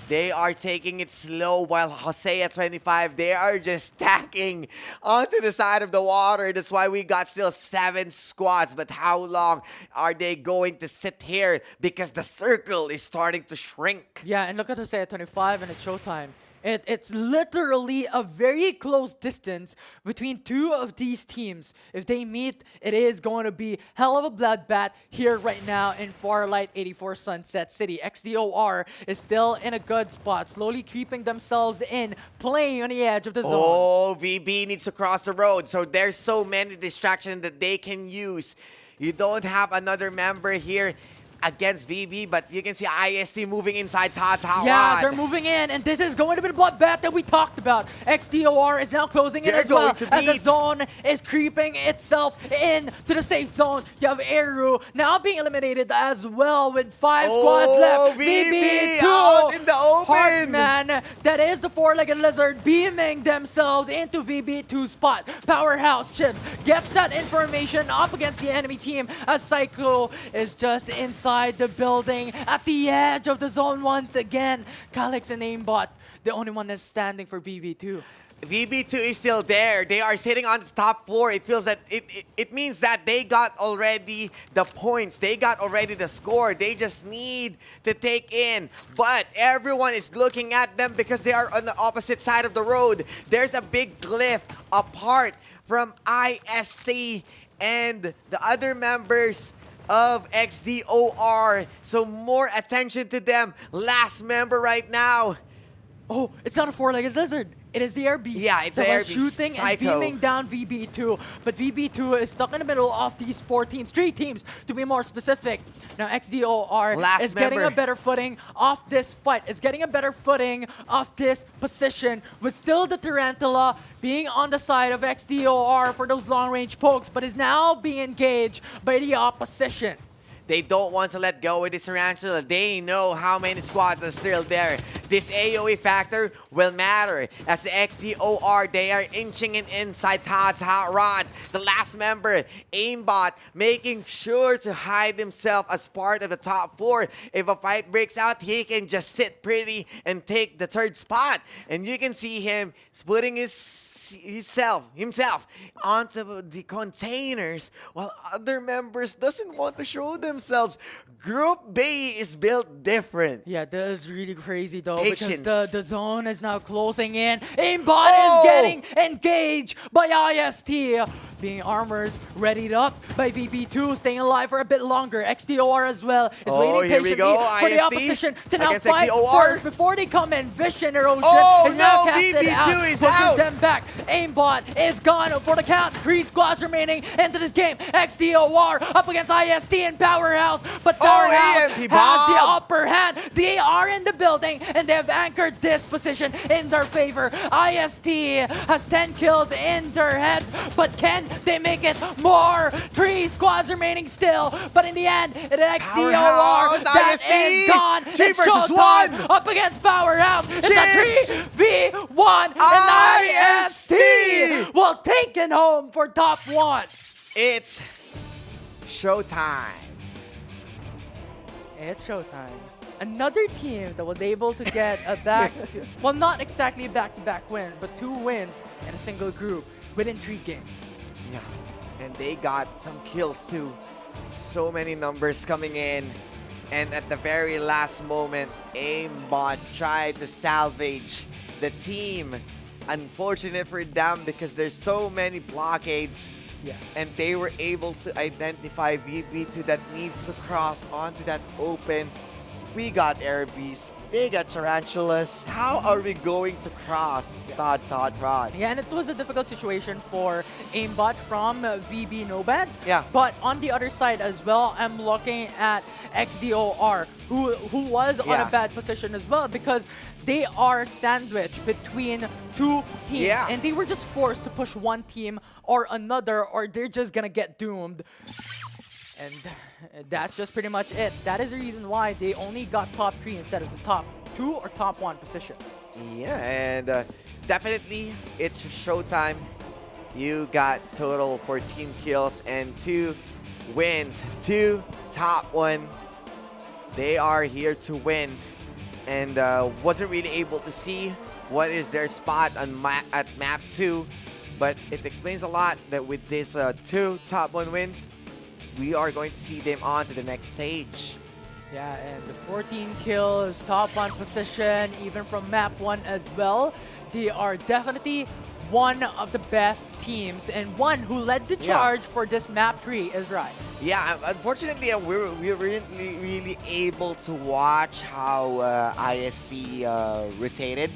They are taking it slow, while Hosea 25, they are just stacking onto the side of the water. That's why we got still 7 squads. But how long are they going to sit here? Because the circle is starting to shrink. Yeah, and look at Hosea 25 and it's showtime. It's literally a very close distance between 2 of these teams. If they meet, it is going to be hell of a bloodbath here right now in Farlight 84 Sunset City. XDOR is still in a good spot, slowly creeping themselves in, playing on the edge of the zone. Oh, VB needs to cross the road, so there's so many distractions that they can use. You don't have another member here against VB, but you can see IST moving inside Todd's hot Yeah, rod. they're moving in, and this is going to be the bloodbath that we talked about. XDOR is now closing in as well, as the zone is creeping itself in to the safe zone. You have Eru now being eliminated as well with 5 squads left. VB out in the open. Heartman, that is the 4-legged lizard, beaming themselves into VB2 spot. Powerhouse Chips gets that information up against the enemy team as Psycho is just inside the building at the edge of the zone once again. Calyx and Aimbot, the only one that's standing for VB2. VB2 is still there. They are sitting on the top floor. It feels that it means that they got already the points. They got already the score. They just need to take in. But everyone is looking at them because they are on the opposite side of the road. There's a big cliff apart from IST and the other members of XDOR. So more attention to them. Last member right now. Oh, it's not a 4-legged lizard. It is the air beast. Yeah, it's the air beast. Shooting Psycho. and beaming down VB2. But VB2 is stuck in the middle of these 4 teams. 3 teams, to be more specific. Now, XDOR is getting a better footing off this fight. It's getting a better footing off this position. With still the Tarantula being on the side of XDOR for those long-range pokes, but is now being engaged by the opposition. They don't want to let go with this Tarantula. They know how many squads are still there. This AoE factor will matter. As the XDOR, they are inching in inside Todd's hot rod. The last member, Aimbot, making sure to hide himself as part of the top 4. If a fight breaks out, he can just sit pretty and take the 3rd spot. And you can see him putting himself onto the containers while other members doesn't want to show themselves. Group B is built different. Yeah, that is really crazy though, Patience. because the zone is now closing in. Aimbot is getting engaged by IST. being armors readied up by VB2, staying alive for a bit longer. XDOR as well is waiting here we patiently go. for the IST opposition to now against fight XDOR. first before they come in. Vision Erosion Oh, is now no, casted VB2 out, is pushes out. them back. Aimbot is gone for the count. 3 squads remaining into this game. XDOR up against IST and Powerhouse, but Powerhouse EMP has the bomb. upper hand. They are in the building and they have anchored this position in their favor. IST has 10 kills in their heads, but can they make it more? 3 squads remaining still, but in the end, it is XDOR Powerhouse, that IST. is gone. 3 It's versus showtime 1. up against Powerhouse. It's Chips. a 3v1 and IST will take it home for top 1. It's showtime. It's showtime. Another team that was able to get a well, not exactly a back-to-back win, but 2 wins in a single group within 3 games. Yeah, and they got some kills too. So many numbers coming in. And at the very last moment, Aimbot tried to salvage the team. Unfortunate for them because there's so many blockades. Yeah. And they were able to identify VB2 that needs to cross onto that open. We got Air Beast, they got Tarantulas. How are we going to cross? Thoughts, hot rod. Yeah, and it was a difficult situation for Aimbot from VB Nomads. Yeah. But on the other side as well, I'm looking at XDOR, who was on a bad position as well because they are sandwiched between 2 teams. Yeah. And they were just forced to push one team or another, or they're just gonna get doomed. And that's just pretty much it. That is the reason why they only got top 3 instead of the top 2 or top 1 position. Yeah, and definitely it's showtime. You got total 14 kills and 2 wins, 2 top 1. They are here to win, and wasn't really able to see what is their spot on at map 2, but it explains a lot that with this 2 top 1 wins, we are going to see them on to the next stage. Yeah, and the 14 kills, top 1 position, even from map 1 as well. They are definitely one of the best teams and one who led the charge for this map 3 is right. Yeah, unfortunately, we weren't really able to watch how IST rotated.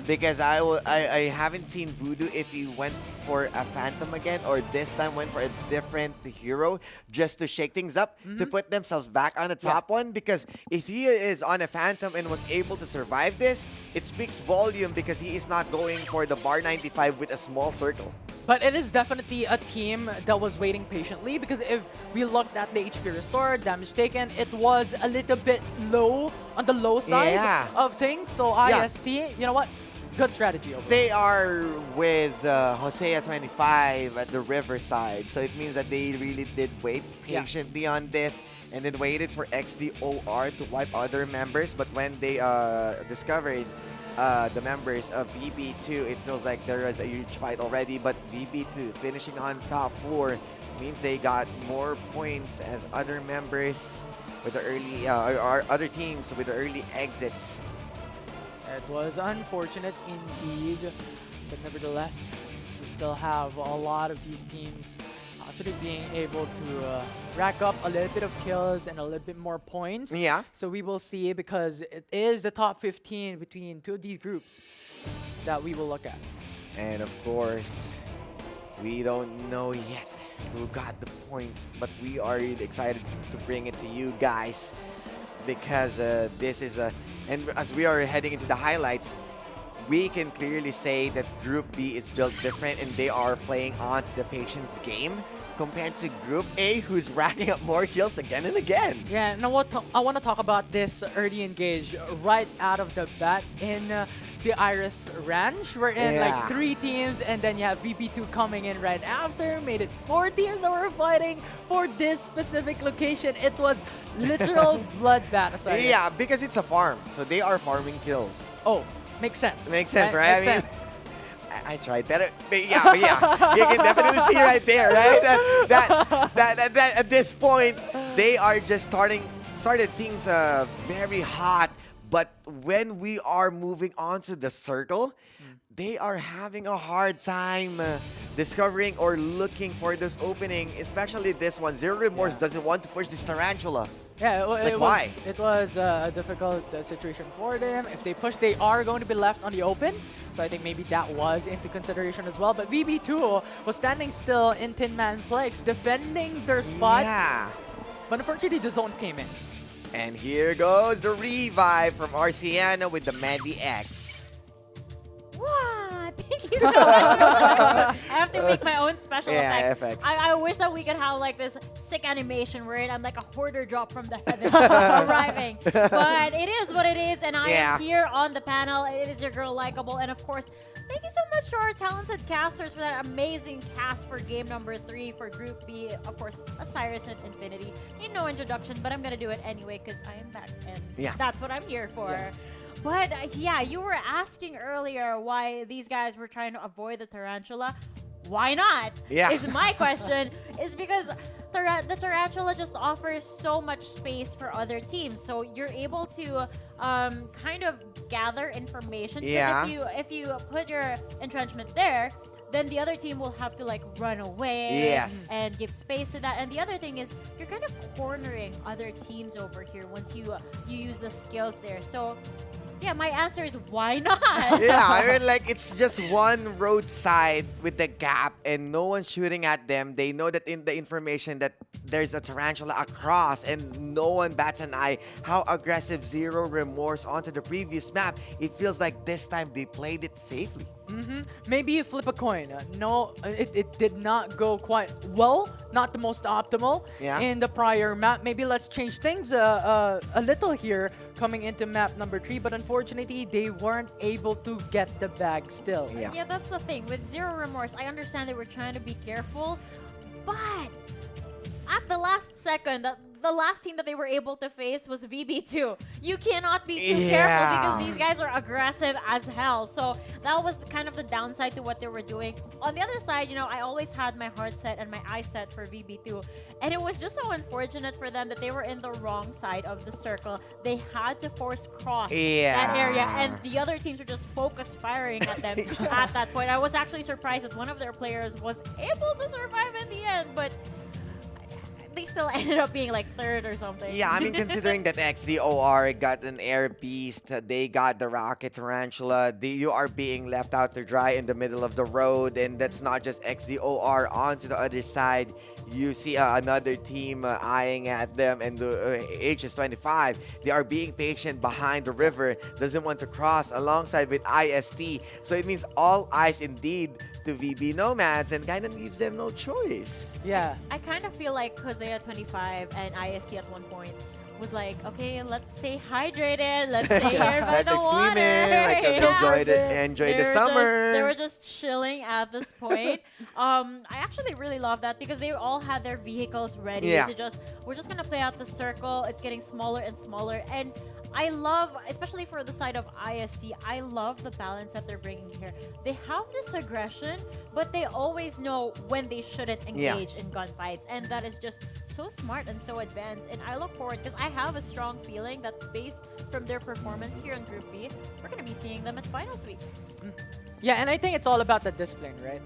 Because I haven't seen Voodoo if he went for a Phantom again or this time went for a different hero just to shake things up to put themselves back on the top 1. Because if he is on a Phantom and was able to survive this, it speaks volume because he is not going for the bar 95 with a small circle. But it is definitely a team that was waiting patiently because if we looked at the HP restore, damage taken, it was a little bit low on the low side of things. So IST, you know what? Good strategy over They are with Hosea 25 at the riverside, so it means that they really did wait patiently on this and then waited for XDOR to wipe other members. But when they discovered the members of VB2, it feels like there was a huge fight already. But VB2 finishing on top 4 means they got more points as other members with the early, or other teams with the early exits. It was unfortunate indeed, but nevertheless, we still have a lot of these teams actually being able to rack up a little bit of kills and a little bit more points. Yeah. So we will see because it is the top 15 between 2 of these groups that we will look at. And of course, we don't know yet who got the points, but we are really excited to bring it to you guys because this is a... And as we are heading into the highlights, we can clearly say that Group B is built different and they are playing on to the patience game compared to Group A, who's racking up more kills again and again. Yeah, now what I want to talk about this early engage right out of the bat in the Iris Ranch. We're in like 3 teams and then you have VB2 coming in right after. Made it 4 teams that were fighting for this specific location. It was literal bloodbath. Yeah, because it's a farm, so they are farming kills. Oh, makes sense. Makes sense, right? Makes sense. I tried that, but yeah, you can definitely see right there, right? That at this point, they are just started things very hot, But when we are moving on to the circle, they are having a hard time discovering or looking for this opening, especially this one. Zero Remorse doesn't want to push this Tarantula. Yeah, Why? it was a difficult situation for them. If they push, they are going to be left on the open. So I think maybe that was into consideration as well. But VB2 was standing still in Tin Man Plagues, defending their spot. Yeah. But unfortunately, the zone came in. And here goes the revive from Arciano with the Mandy X. Wow, thank you so much. I have to make my own special effects. I wish that we could have like this sick animation where I'm like a hoarder drop from the heavens arriving. But it is what it is, and I am here on the panel. It is your girl Likeable, and of course, thank you so much to our talented casters for that amazing cast for game number 3 for Group B. Of course, Osiris and Infinity. Need no introduction, but I'm gonna do it anyway because I am back, and that's what I'm here for. Yeah. But yeah, you were asking earlier why these guys were trying to avoid the Tarantula. Why not? Yeah. Is my question. Is because the Tarantula just offers so much space for other teams. So you're able to kind of gather information. Yeah. Because if you put your entrenchment there, then the other team will have to like run away and give space to that. And the other thing is you're kind of cornering other teams over here once you use the skills there. So yeah, my answer is why not? Yeah, I mean, like, it's just one roadside with the gap and no one's shooting at them. They know that in the information that there's a Tarantula across and no one bats an eye. How aggressive Zero Remorse onto the previous map. It feels like this time they played it safely. Maybe you flip a coin. No, it did not go quite well. Not the most optimal in the prior map. Maybe let's change things a little here coming into map number 3. But unfortunately, they weren't able to get the bag still. Yeah, that's the thing. With Zero Remorse, I understand they were trying to be careful. But at the last second, the last team that they were able to face was VB2. You cannot be too careful because these guys are aggressive as hell. So that was kind of the downside to what they were doing. On the other side, you know, I always had my heart set and my eye set for VB2. And it was just so unfortunate for them that they were in the wrong side of the circle. They had to force cross that area. And the other teams were just focus firing at them at that point. I was actually surprised that one of their players was able to survive in the end. But they still ended up being like 3rd or something. Yeah, I mean, considering that XDOR got an Air Beast, they got the Rocket Tarantula, you are being left out to dry in the middle of the road, and that's not just XDOR. Onto the other side, you see another team eyeing at them, and the HS25, they are being patient behind the river, doesn't want to cross alongside with IST. So it means all eyes indeed to VB Nomads and kind of leaves them no choice. Yeah. I kind of feel like Hosea 25 and IST at one point was like, okay, let's stay hydrated. Let's stay here by the water. Swim in, like enjoy the summer. They were just chilling at this point. I actually really love that because they all had their vehicles ready to we're just gonna play out the circle. It's getting smaller and smaller, and I love, especially for the side of IST, I love the balance that they're bringing here. They have this aggression, but they always know when they shouldn't engage in gunfights. And that is just so smart and so advanced. And I look forward, because I have a strong feeling that based from their performance here in Group B, we're going to be seeing them at Finals Week. Yeah, and I think it's all about the discipline, right?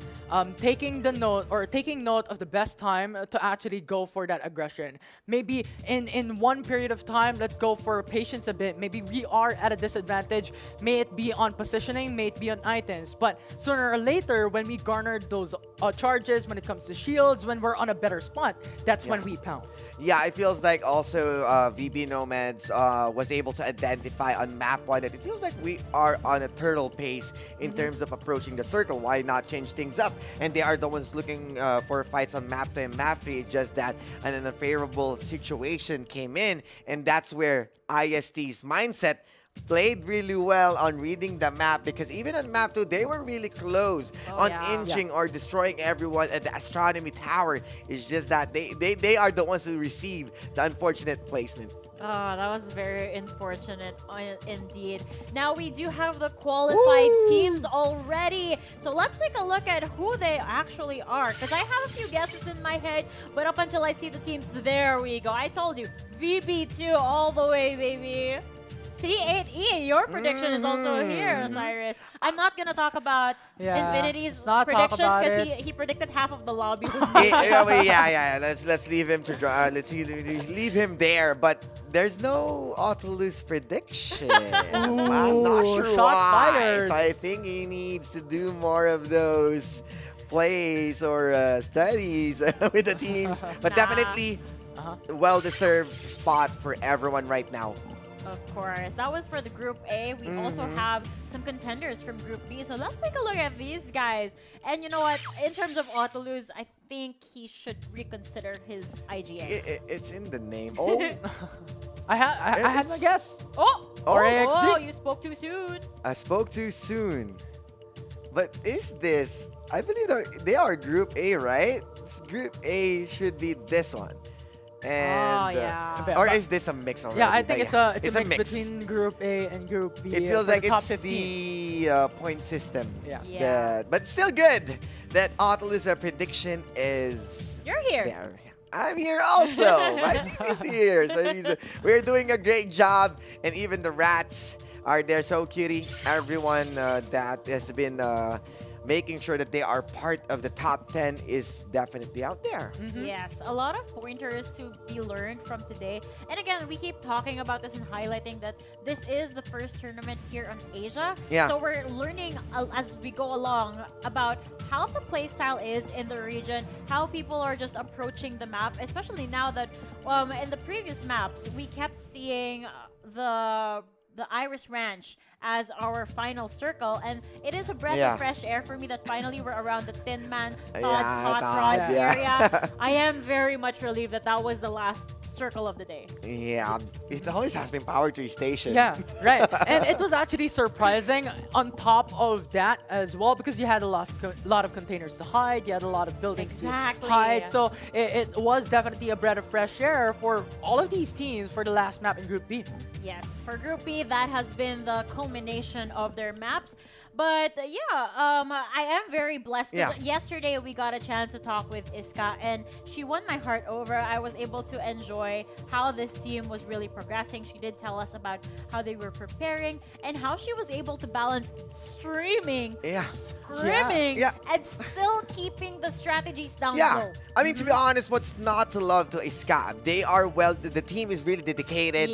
Taking note of the best time to actually go for that aggression. Maybe in one period of time, let's go for patience a bit. Maybe we are at a disadvantage. May it be on positioning, may it be on items. But sooner or later, when we garner those charges, when it comes to shields, when we're on a better spot, that's when we pounce. Yeah, it feels like also VB Nomads was able to identify on map 1 that it feels like we are on a turtle pace in terms of approaching the circle. Why not change things up? And they are the ones looking for fights on map 2 and map 3. Just that an unfavorable situation came in, and that's where IST's mindset played really well on reading the map, because even on map 2 they were really close on inching or destroying everyone at the astronomy tower. It's just that they are the ones who receive the unfortunate placement. Oh, that was very unfortunate indeed. Now we do have the qualified teams already. So let's take a look at who they actually are. Because I have a few guesses in my head, but up until I see the teams, there we go. I told you, VB2 all the way, baby. C8E, your prediction is also here, Cyrus. I'm not gonna talk about Yeah, Infinity's not talk prediction about because it. he predicted half of the lobby. Yeah. Let's leave him to draw. Leave him there. But there's no Autolus prediction. I'm not sure shots why. fired. So I think he needs to do more of those plays or studies with the teams. But definitely, well-deserved spot for everyone right now. Of course. That was for the Group A. We also have some contenders from Group B. So let's take a look at these guys. And you know what? In terms of Autolus, I think he should reconsider his IGN. It's in the name. Oh, I had my guess. Oh, XG. you spoke too soon. I spoke too soon. But is this? I believe they are Group A, right? Group A should be this one. And, or is this a mix already? Yeah, I think it's a mix mix between Group A and Group B. It feels like top it's 15. the point system. Yeah. But still good that Autolus' prediction is You're here. there. I'm here also. My team is here. So we're doing a great job. And even the rats are there. So cutie. Everyone that has been making sure that they are part of the top 10 is definitely out there. Yes, a lot of pointers to be learned from today. And again, we keep talking about this and highlighting that this is the first tournament here on Asia. Yeah. So we're learning as we go along about how the playstyle is in the region, how people are just approaching the map, especially now that in the previous maps, we kept seeing the Iris Ranch as our final circle, and it is a breath of fresh air for me that finally we're around the Tin Man, Todd's Hot Rod area. I am very much relieved that that was the last circle of the day. Yeah, it always has been Power Tree Station. Yeah, right. And it was actually surprising on top of that as well, because you had a lot of containers to hide, you had a lot of buildings to hide. So it was definitely a breath of fresh air for all of these teams for the last map in Group B. Yes, for Group B, that has been the culmination of their maps. But I am very blessed because yesterday we got a chance to talk with Iska and she won my heart over. I was able to enjoy how this team was really progressing. She did tell us about how they were preparing and how she was able to balance streaming, scrimming, and still keeping the strategies down low. I mean, to be honest, what's not to love to Iska? They are the team is really dedicated.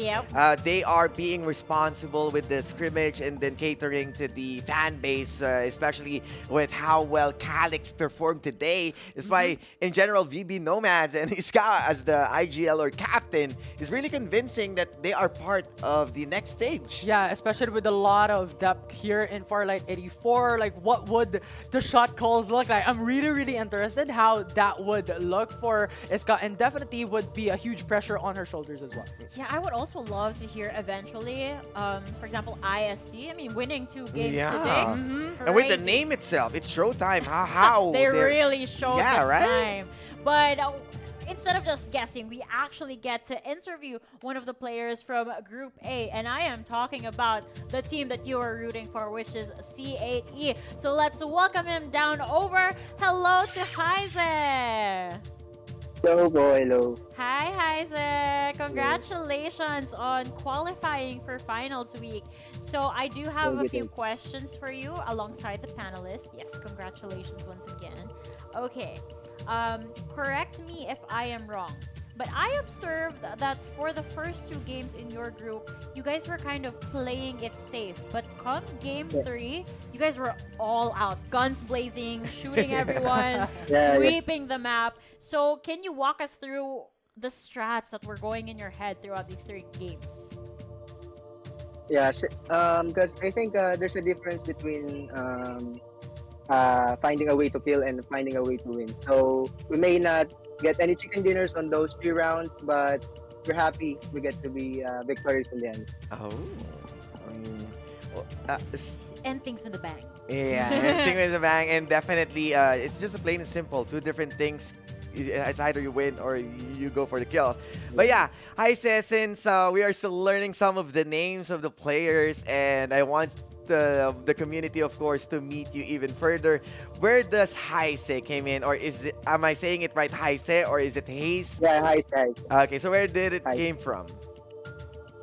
They are being responsible with the scrimmage and then catering to the fan base, especially with how well Calix performed today. That's why, in general, VB Nomads and Iska as the IGL or captain is really convincing that they are part of the next stage. Yeah, especially with a lot of depth here in Farlight 84. Like, what would the shot calls look like? I'm really, really interested how that would look for Iska, and definitely would be a huge pressure on her shoulders as well. Yeah, I would also love to hear eventually, for example, ISC. I mean, winning 2 games today. And with the name itself, it's showtime. How they really showed the right? time. But instead of just guessing, we actually get to interview one of the players from Group A. And I am talking about the team that you are rooting for, which is C8E. So let's welcome him down over. Hello to Heise. Hello, boy. Hello. Hi, Heise. Congratulations on qualifying for finals week. So I do have a few questions for you alongside the panelists. Yes, congratulations once again. Okay. Correct me if I am wrong, but I observed that for the first 2 games in your group, you guys were kind of playing it safe. But come game 3, you guys were all out, guns blazing, shooting everyone, sweeping the map. So can you walk us through the strats that were going in your head throughout these 3 games? Yeah, because I think there's a difference between finding a way to kill and finding a way to win. So we may not get any chicken dinners on those 3 rounds, but we're happy we get to be victorious in the end. End things with a bang. Yeah, end things with a bang, and definitely it's just a plain and simple 2 different things. It's either you win or you go for the kills. But yeah, Heise, since we are still learning some of the names of the players, and I want the community, of course, to meet you even further. Where does Heise came in, or is it? Am I saying it right, Heise, or is it Hayes? Yeah, Heise. Okay, so where did it came from?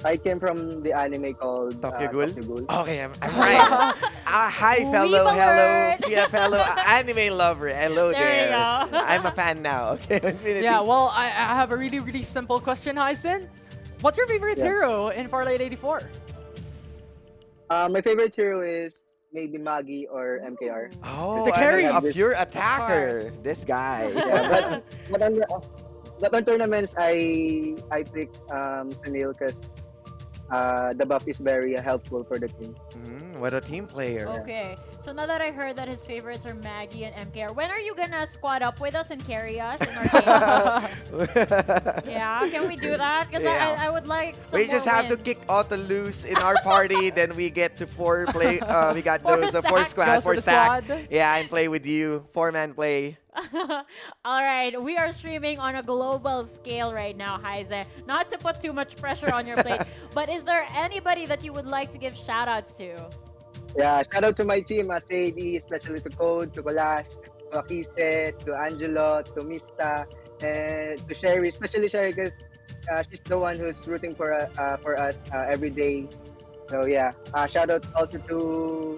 I came from the anime called Tokyo Ghoul? Tokyo Ghoul. Okay, I'm right. Hi, fellow, Weeb hello, alert. yeah, fellow anime lover. Hello There there. you go. I'm a fan now. Okay, Infinity. Yeah, well, I have a really, really simple question, Hyson. What's your favorite Yeah. hero in Farlight 84? My favorite hero is maybe Magi or MKR. Oh, The and carries. a pure Of attacker. This guy. Yeah, but on tournaments, I pick Sunil because the buff is very helpful for the team. What a team player. Okay, so now that I heard that his favorites are Maggie and MKR, when are you gonna squad up with us and carry us in our games? Yeah, can we do that? Because Yeah. I would like some We just more have to wins. kick Otto loose in our party, then we get to four play. We got Four those stack. four squad, Goes four to the stack. squad. Yeah, and play with you. 4-man play. All right, we are streaming on a global scale right now, Heize. Not to put too much pressure on your plate, but is there anybody that you would like to give shout-outs to? Yeah, shout out to my team, Sadie, especially to Code, to Colas, to Akise, to Angelo, to Mista, and to Sherry, especially Sherry because she's the one who's rooting for us every day. So yeah, shout out also to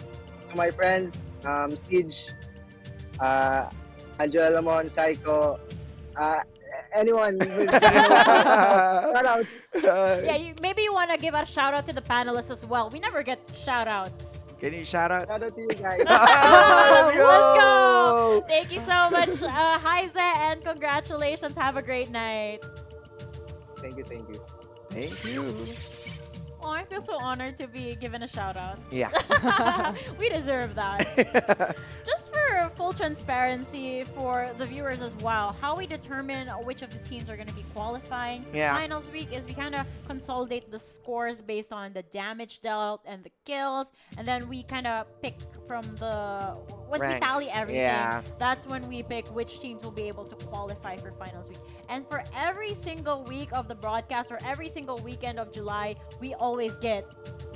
my friends, Skidge, Angelo Lamon, Psycho, anyone who's shout out. Yeah, maybe you want to give a shout-out to the panelists as well. We never get shout-outs. Can you shout out? Shout out to you guys. Let's go! Let's go! Thank you so much, Heize, and congratulations. Have a great night. Thank you, thank you. Thank you. Oh, I feel so honored to be given a shout-out. Yeah. We deserve that. Just for full transparency for the viewers as well, how we determine which of the teams are going to be qualifying Yeah. finals week is we kind of consolidate the scores based on the damage dealt and the kills, and then we kind of pick from the once we Ranks, tally everything. yeah. That's when we pick which teams will be able to qualify for finals week. And for every single week of the broadcast or every single weekend of July, we always get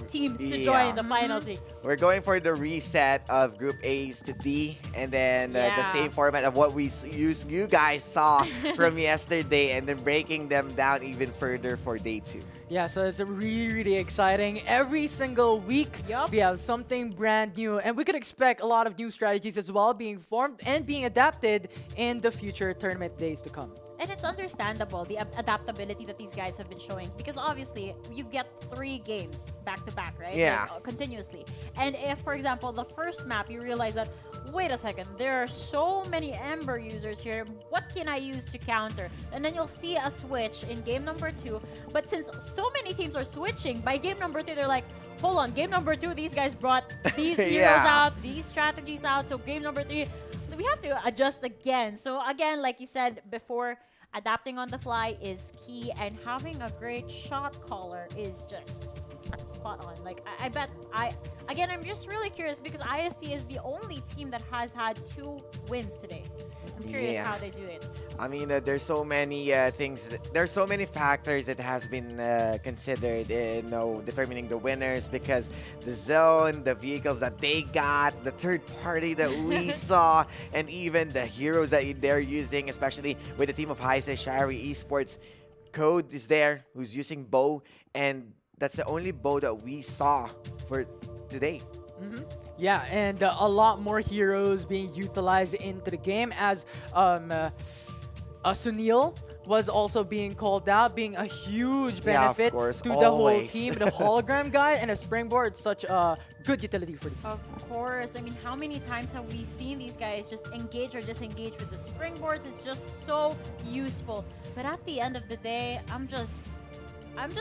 teams to Yeah. join the finals week. We're going for the reset of Group A's to D, and then the Yeah. same format of what you guys saw from yesterday, and then breaking them down even further for day 2. Yeah, so it's really, really exciting. Every single week, we have something brand new, and we could expect a lot of new strategies as well being formed and being adapted in the future tournament days to come. And it's understandable, the adaptability that these guys have been showing, because obviously you get 3 games back to back, right? Yeah. Like, continuously. And if, for example, the first map, you realize that, wait a second, there are so many Ember users here. What can I use to counter? And then you'll see a switch in game number 2. But since so many teams are switching, by game number 3, they're like, hold on, game number 2, these guys brought these heroes Yeah. out, these strategies out. So game number 3, we have to adjust again. So again, like you said before, adapting on the fly is key, and having a great shot caller is just spot on. Like I bet I'm just really curious because IST is the only team that has had 2 wins today. I'm curious Yeah. how they do it. I mean, there's so many things. There's so many factors that has been considered in determining the winners, because the zone, the vehicles that they got, the third party that we saw, and even the heroes that they're using, especially with the team of Heise, Shari Esports. Code is there, who's using bow, and that's the only bow that we saw for today. Yeah, and a lot more heroes being utilized into the game, as Sunil was also being called out, being a huge Yeah, of benefit course, to the whole always. team. The hologram guy and a springboard, such a good utility for the team. Of course. I mean, how many times have we seen these guys just engage or disengage with the springboards? It's just so useful. But at the end of the day, I'm just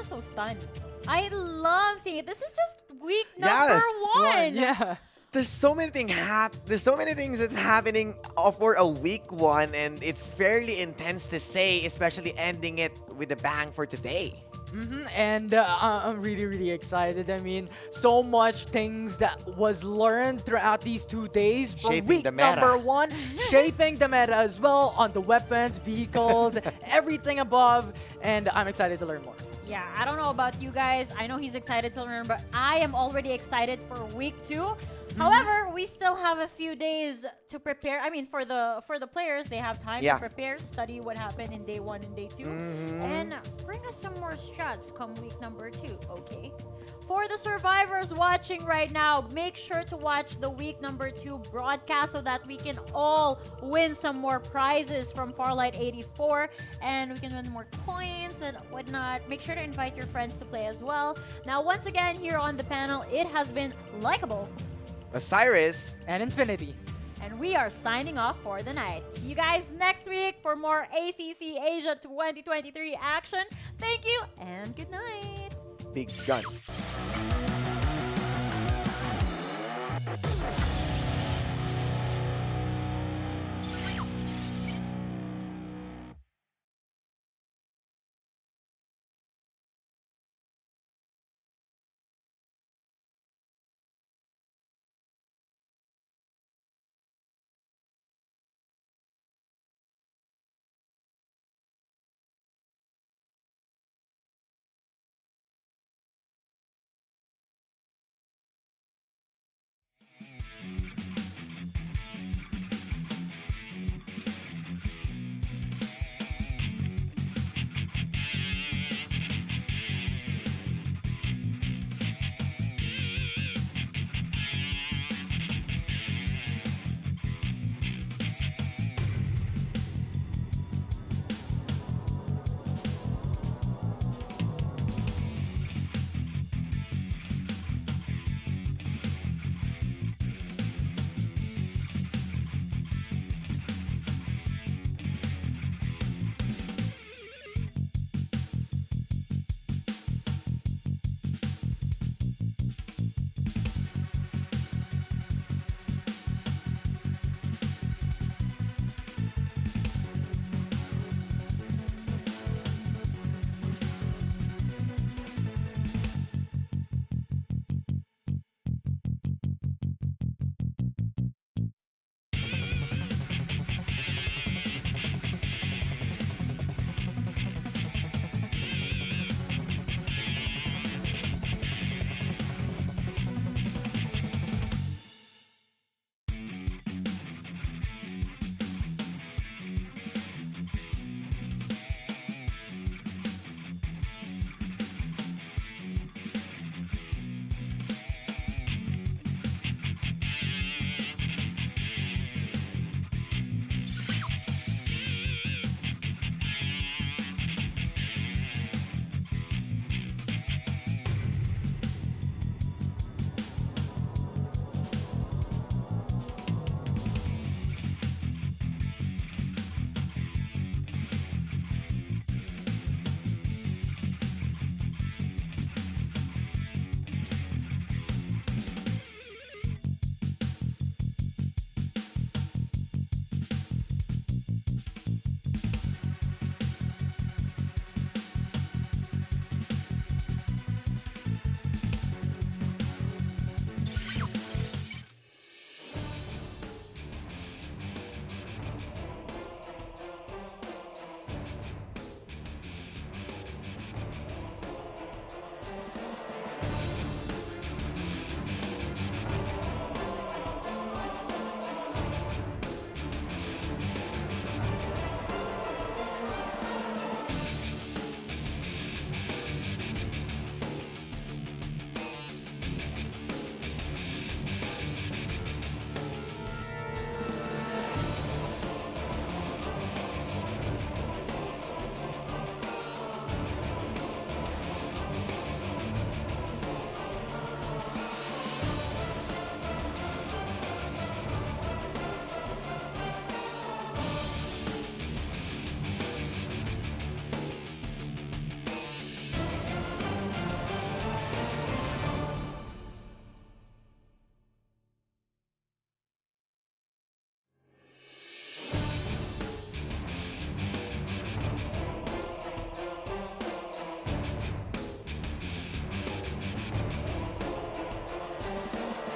so stunned. I love seeing it. This is just week number 1. Yeah. There's so many things There's so many things that's happening for a week 1, and it's fairly intense to say, especially ending it with a bang for today. And I'm really, really excited. I mean, so much things that was learned throughout these 2 days from Shaping week the meta. number 1, shaping the meta as well on the weapons, vehicles, everything above. And I'm excited to learn more. Yeah, I don't know about you guys. I know he's excited to learn, but I am already excited for week 2. However, we still have a few days to prepare. I mean, for the players, they have time Yeah. to prepare, study what happened in day 1 and day 2, and bring us some more strats come week number 2. Okay. For the survivors watching right now, make sure to watch the week number 2 broadcast so that we can all win some more prizes from Farlight 84 and we can win more coins and whatnot. Make sure to invite your friends to play as well. Now, once again, here on the panel, it has been Likeable, Osiris, and Infinity. and we are signing off for the night. See you guys next week for more ACC Asia 2023 action. Thank you and good night. Big Guns.